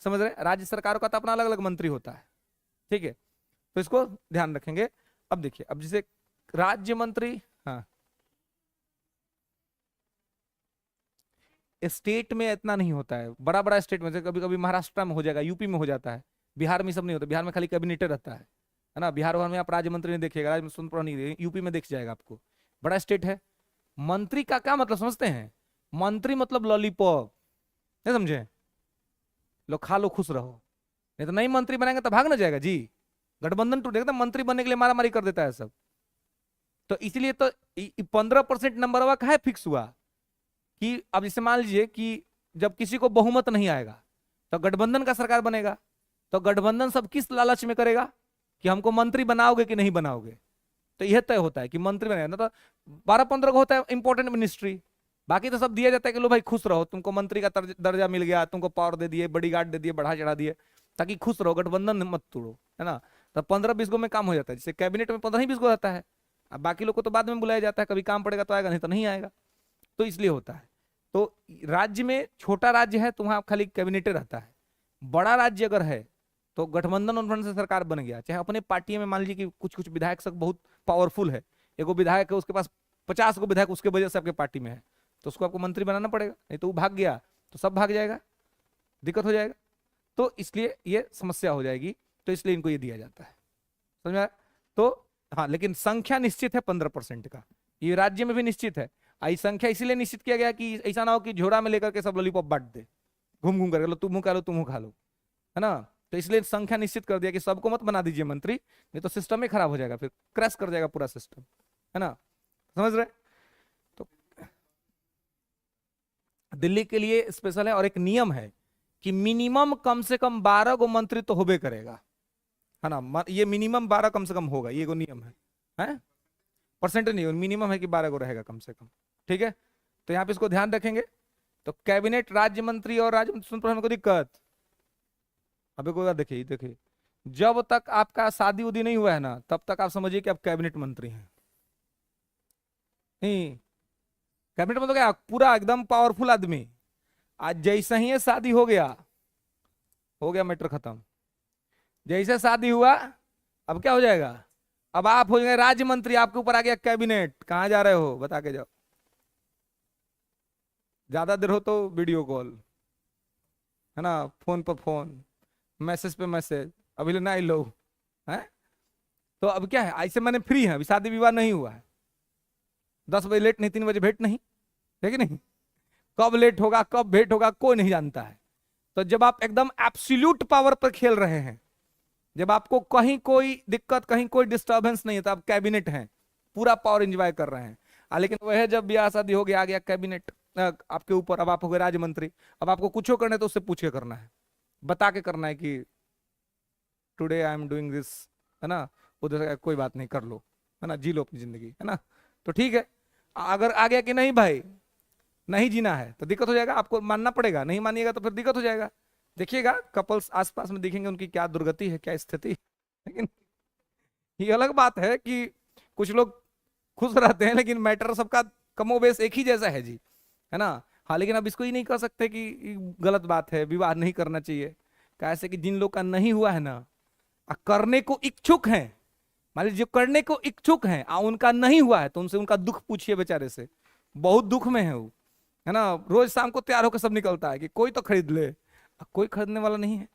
समझ रहे? राज्य सरकारों का तो अपना अलग अलग मंत्री होता है। ठीक है, तो इसको ध्यान रखेंगे। अब देखिए, अब जैसे राज्य मंत्री, हाँ, स्टेट में इतना नहीं होता है, बड़ा बड़ा स्टेट में, कभी कभी महाराष्ट्र में हो जाएगा, यूपी में हो जाता है, बिहार में सब नहीं होता। बिहार में खाली कैबिनेट रहता है ना, बिहार में आप राज्य मंत्री नहीं देखिएगा, राज्य सुन नहीं, यूपी में देख जाएगा आपको, बड़ा स्टेट है। मंत्री का क्या मतलब समझते हैं? मंत्री मतलब लॉलीपॉप, नहीं समझे? लो खा लो खुश रहो, नहीं तो नहीं मंत्री बनाएंगे तो भाग ना जाएगा जी, गठबंधन टूटेगा, तो मंत्री बनने के लिए मारा मारी कर देता है सब। तो इसलिए तो 15% नंबर हुआ है फिक्स हुआ कि अब जैसे मान लीजिए कि जब किसी को बहुमत नहीं आएगा तो गठबंधन का सरकार बनेगा, तो गठबंधन सब किस लालच में करेगा कि हमको मंत्री बनाओगे कि नहीं बनाओगे। तो यह तय होता है कि मंत्री बनेगा ना, तो 12-15 को होता है इंपॉर्टेंट मिनिस्ट्री, बाकी तो सब दिया जाता है कि लो भाई खुश रहो, तुमको मंत्री का दर्जा मिल गया, तुमको पावर दे दिए, बड़ी गार्ड दे दिए, बढ़ा चढ़ा दिए, ताकि खुश रहो, गठबंधन मत तोड़ो, है ना। तो 15-20 गो में काम हो जाता है, जैसे कैबिनेट में 15-20 गो रहता है। अब बाकी लोग को तो बाद में बुलाया जाता है, कभी काम पड़ेगा तो आएगा, नहीं तो नहीं आएगा, तो इसलिए होता है। तो राज्य में छोटा राज्य है तो वहां खाली कैबिनेट रहता है, बड़ा राज्य अगर है तो गठबंधन उठबंधन से सरकार बन गया, चाहे अपने पार्टी में मान लीजिए कि कुछ कुछ विधायक सब बहुत पावरफुल है, एगो विधायक है उसके पास 50 गो विधायक उसके वजह से आपके पार्टी में है, तो उसको आपको मंत्री बनाना पड़ेगा, नहीं तो वो भाग गया तो सब भाग जाएगा, दिक्कत हो जाएगा। तो इसलिए ये समस्या हो जाएगी, तो इसलिए इनको ये दिया जाता है, समझ में आया? तो हाँ, लेकिन संख्या निश्चित है 15% का, ये राज्य में भी निश्चित है। आई संख्या इसीलिए निश्चित किया गया कि ऐसा ना हो कि झोरा में लेकर के सब लॉलीपॉप बांट दे, घूम घूम करके, लो तुम खा लो तुम खा लो, है ना। तो इसलिए संख्या निश्चित कर दिया कि सबको मत बना दीजिए मंत्री, नहीं तो सिस्टम ही खराब हो जाएगा, फिर क्रैश कर जाएगा पूरा सिस्टम, है ना। समझ रहे? तो दिल्ली के लिए स्पेशल है, और एक नियम है कि मिनिमम कम से कम 12 गो मंत्री तो होबे करेगा, है ना, ये मिनिमम 12 कम से कम होगा, ये नियम है? परसेंट नहीं, मिनिमम है कि 12 गो रहेगा कम से कम। ठीक है, तो यहाँ पे इसको ध्यान रखेंगे। तो कैबिनेट, राज्य मंत्री और राज्य मंत्री, सुन पर हमको दिक्कत, अभी कोई बात, देखिए देखिए, जब तक आपका शादी उदी नहीं हुआ है ना, तब तक आप समझिए कि आप कैबिनेट मंत्री हैं। नहीं, कैबिनेट मतलब क्या, पूरा एकदम पावरफुल आदमी। आज जैसे ही शादी हो गया मैटर खत्म। जैसे शादी हुआ, अब क्या हो जाएगा, अब आप हो जाएंगे राज्य मंत्री, आपके ऊपर आ गया कैबिनेट, कहां जा रहे हो बता के जाओ, ज्यादा देर हो तो वीडियो कॉल, है ना, फोन पर फोन, मैसेज पे मैसेज, अभी लेना आई लो, है। तो अब क्या है, ऐसे मैंने फ्री है, अभी शादी विवाह नहीं हुआ है, 10 बजे लेट नहीं, 3 बजे भेंट नहीं, है कि नहीं, कब लेट होगा, कब भेंट होगा, कोई नहीं जानता है। तो जब आप एकदम एब्सोल्यूट पावर पर खेल रहे हैं, जब आपको कहीं कोई दिक्कत, कहीं कोई डिस्टरबेंस नहीं है, तो आप कैबिनेट हैं, पूरा पावर एंजॉय कर रहे हैं। लेकिन वह जब ब्याह शादी हो गया, आ गया कैबिनेट आपके ऊपर, अब आप हो गए राज्य मंत्री, अब आपको कुछ करना है तो उससे पूछ के करना है, बता के करना है कि today I am doing this, है ना। उधर से कोई बात नहीं, कर लो, है ना, जी लो अपनी जिंदगी, है ना। तो ठीक है, अगर आ गया कि नहीं भाई नहीं जीना है तो दिक्कत हो जाएगा, आपको मानना पड़ेगा, नहीं मानिएगा तो फिर दिक्कत हो जाएगा। देखिएगा कपल्स आसपास में दिखेंगे, उनकी क्या दुर्गति है, क्या स्थिति। लेकिन ये अलग बात है कि कुछ लोग खुश रहते हैं, लेकिन मैटर सबका कमोबेश एक ही जैसा है जी, है ना। हाँ, लेकिन अब इसको ही नहीं कर सकते कि गलत बात है, विवाह नहीं करना चाहिए। कैसे कि जिन लोग का नहीं हुआ है ना, करने को इच्छुक हैं, मान लीजिए जो करने को इच्छुक हैं उनका नहीं हुआ है, तो उनसे उनका दुख पूछिए बेचारे से, बहुत दुख में है वो, है ना। रोज शाम को तैयार होकर सब निकलता है कि कोई तो खरीद ले, कोई खरीदने वाला नहीं है,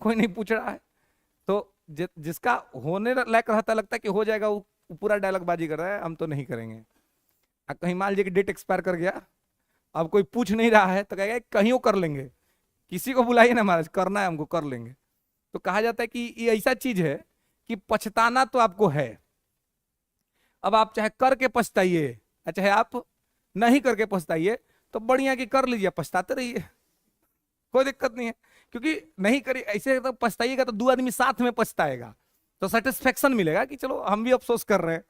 कोई नहीं पूछ रहा है। तो जिसका होने लायक रहता, लगता है कि हो जाएगा, वो पूरा डायलॉग बाजी कर रहा है, हम तो नहीं करेंगे। कहीं मान लीजिए कि डेट एक्सपायर कर गया, अब कोई पूछ नहीं रहा है, तो कहेगा कहीं वो कर लेंगे, किसी को बुलाइए ना महाराज, करना है हमको, कर लेंगे। तो कहा जाता है कि ये ऐसा चीज है कि पछताना तो आपको है, अब आप चाहे करके पछताइए, चाहे आप नहीं करके पछताइए, तो बढ़िया कि कर लीजिए, पछताते रहिए, कोई दिक्कत नहीं है। क्योंकि नहीं करिए ऐसे तो पछताइएगा तो दो आदमी साथ में पछताएगा, तो सेटिस्फेक्शन मिलेगा कि चलो हम भी अफसोस कर रहे हैं,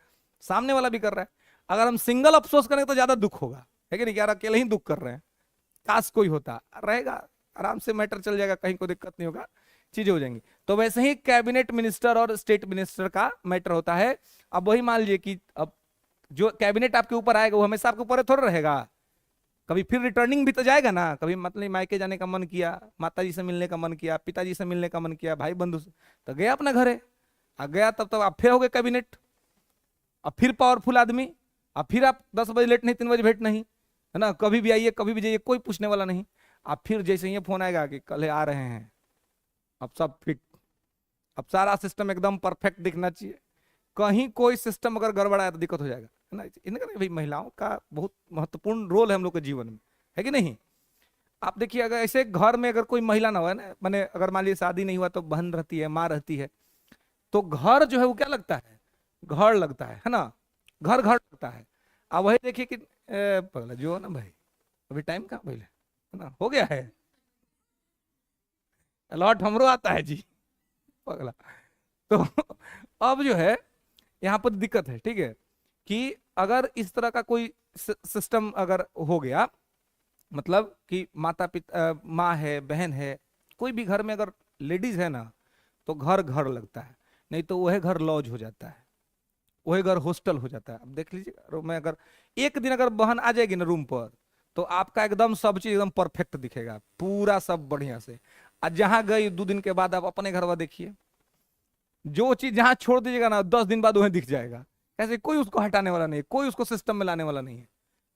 सामने वाला भी कर रहा है। अगर हम सिंगल अफसोस करेंगे तो ज्यादा दुख होगा, है कि नहीं, यार अकेले ही दुख कर रहे हैं, काश कोई होता, रहेगा आराम से, मैटर चल जाएगा, कहीं कोई दिक्कत नहीं होगा, चीजें हो जाएंगी। तो वैसे ही कैबिनेट मिनिस्टर और स्टेट मिनिस्टर का मैटर होता है। अब वही मान लीजिए कि अब जो कैबिनेट आपके ऊपर आएगा वो हमेशा आपके ऊपर थोड़ा रहेगा, कभी फिर रिटर्निंग भी तो जाएगा ना, कभी मतलब मायके जाने का मन किया, माताजी से मिलने का मन किया, पिताजी से मिलने का मन किया, भाई बंधु से, तो गया अपना घरे, आ गया तब तक आप फिर हो गए कैबिनेट, अब फिर पावरफुल आदमी, अब फिर आप 10 बजे लेट नहीं, 3 बजे भेंट नहीं, है ना, कभी भी आइए कभी भी जाइए, कोई पूछने वाला नहीं। आप फिर जैसे ही फोन आएगा कि कल आ रहे हैं, अब सब फिट, अब सारा सिस्टम एकदम परफेक्ट दिखना चाहिए, कहीं कोई सिस्टम अगर गड़बड़ा है तो दिक्कत हो जाएगा, है ना। इनका भाई महिलाओं का बहुत महत्वपूर्ण रोल है हम लोग के जीवन में, है कि नहीं। आप देखिए अगर ऐसे घर में अगर कोई महिला ना हो, ना मैंने अगर मान लीजिए शादी नहीं हुआ तो बहन रहती है, माँ रहती है, तो घर जो है वो क्या लगता है, घर लगता है ना, घर घर लगता है। अब वही देखिए कि पगला जो है ना भाई, अभी टाइम कहाँ पहले, है ना, हो गया है, अलॉट हमरो आता है जी, पगला। तो अब जो है यहाँ पर दिक्कत है, ठीक है, कि अगर इस तरह का कोई सिस्टम अगर हो गया, मतलब कि माता पिता, माँ है, बहन है, कोई भी घर में अगर लेडीज है ना, तो घर घर लगता है, नहीं तो वह घर लॉज हो जाता है, वही घर हॉस्टल हो जाता है। अब देख लीजिए रूम में अगर एक दिन अगर बहन आ जाएगी ना रूम पर, तो आपका एकदम सब चीज एकदम परफेक्ट दिखेगा, पूरा सब बढ़िया से। और जहां गई 2 दिन के बाद आप अपने घर में देखिए, जो चीज जहां छोड़ दीजिएगा ना 10 दिन बाद वहीं दिख जाएगा, ऐसे कोई उसको हटाने वाला नहीं है, कोई उसको सिस्टम में लाने वाला नहीं है।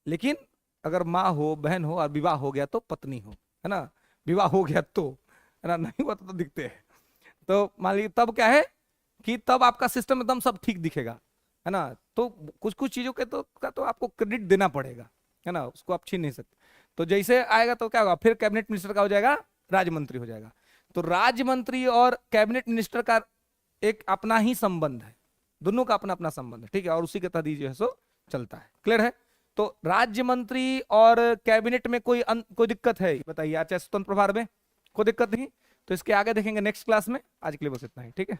लेकिन अगर माँ हो, बहन हो, और विवाह हो गया तो पत्नी हो, है ना, विवाह हो गया तो, है ना, नहीं हुआ तो दिखते हैं। तो मान लीजिए तब क्या है कि तब आपका सिस्टम एकदम सब ठीक दिखेगा, है ना। तो कुछ कुछ चीजों के तो आपको क्रेडिट देना पड़ेगा, है ना, उसको आप छीन नहीं सकते। तो जैसे आएगा तो क्या होगा, फिर कैबिनेट मिनिस्टर का हो जाएगा, राज्य मंत्री हो जाएगा। तो राज्य मंत्री और कैबिनेट मिनिस्टर का एक अपना ही संबंध है, दोनों का अपना अपना संबंध है, ठीक है, और उसी के तहत जो है सो चलता है। क्लियर है। तो राज्य मंत्री और कैबिनेट में कोई दिक्कत है बताइए, चाहे स्वतंत्र प्रभार में कोई दिक्कत नहीं। तो इसके आगे देखेंगे नेक्स्ट क्लास में, आज के लिए बस इतना ही, ठीक है।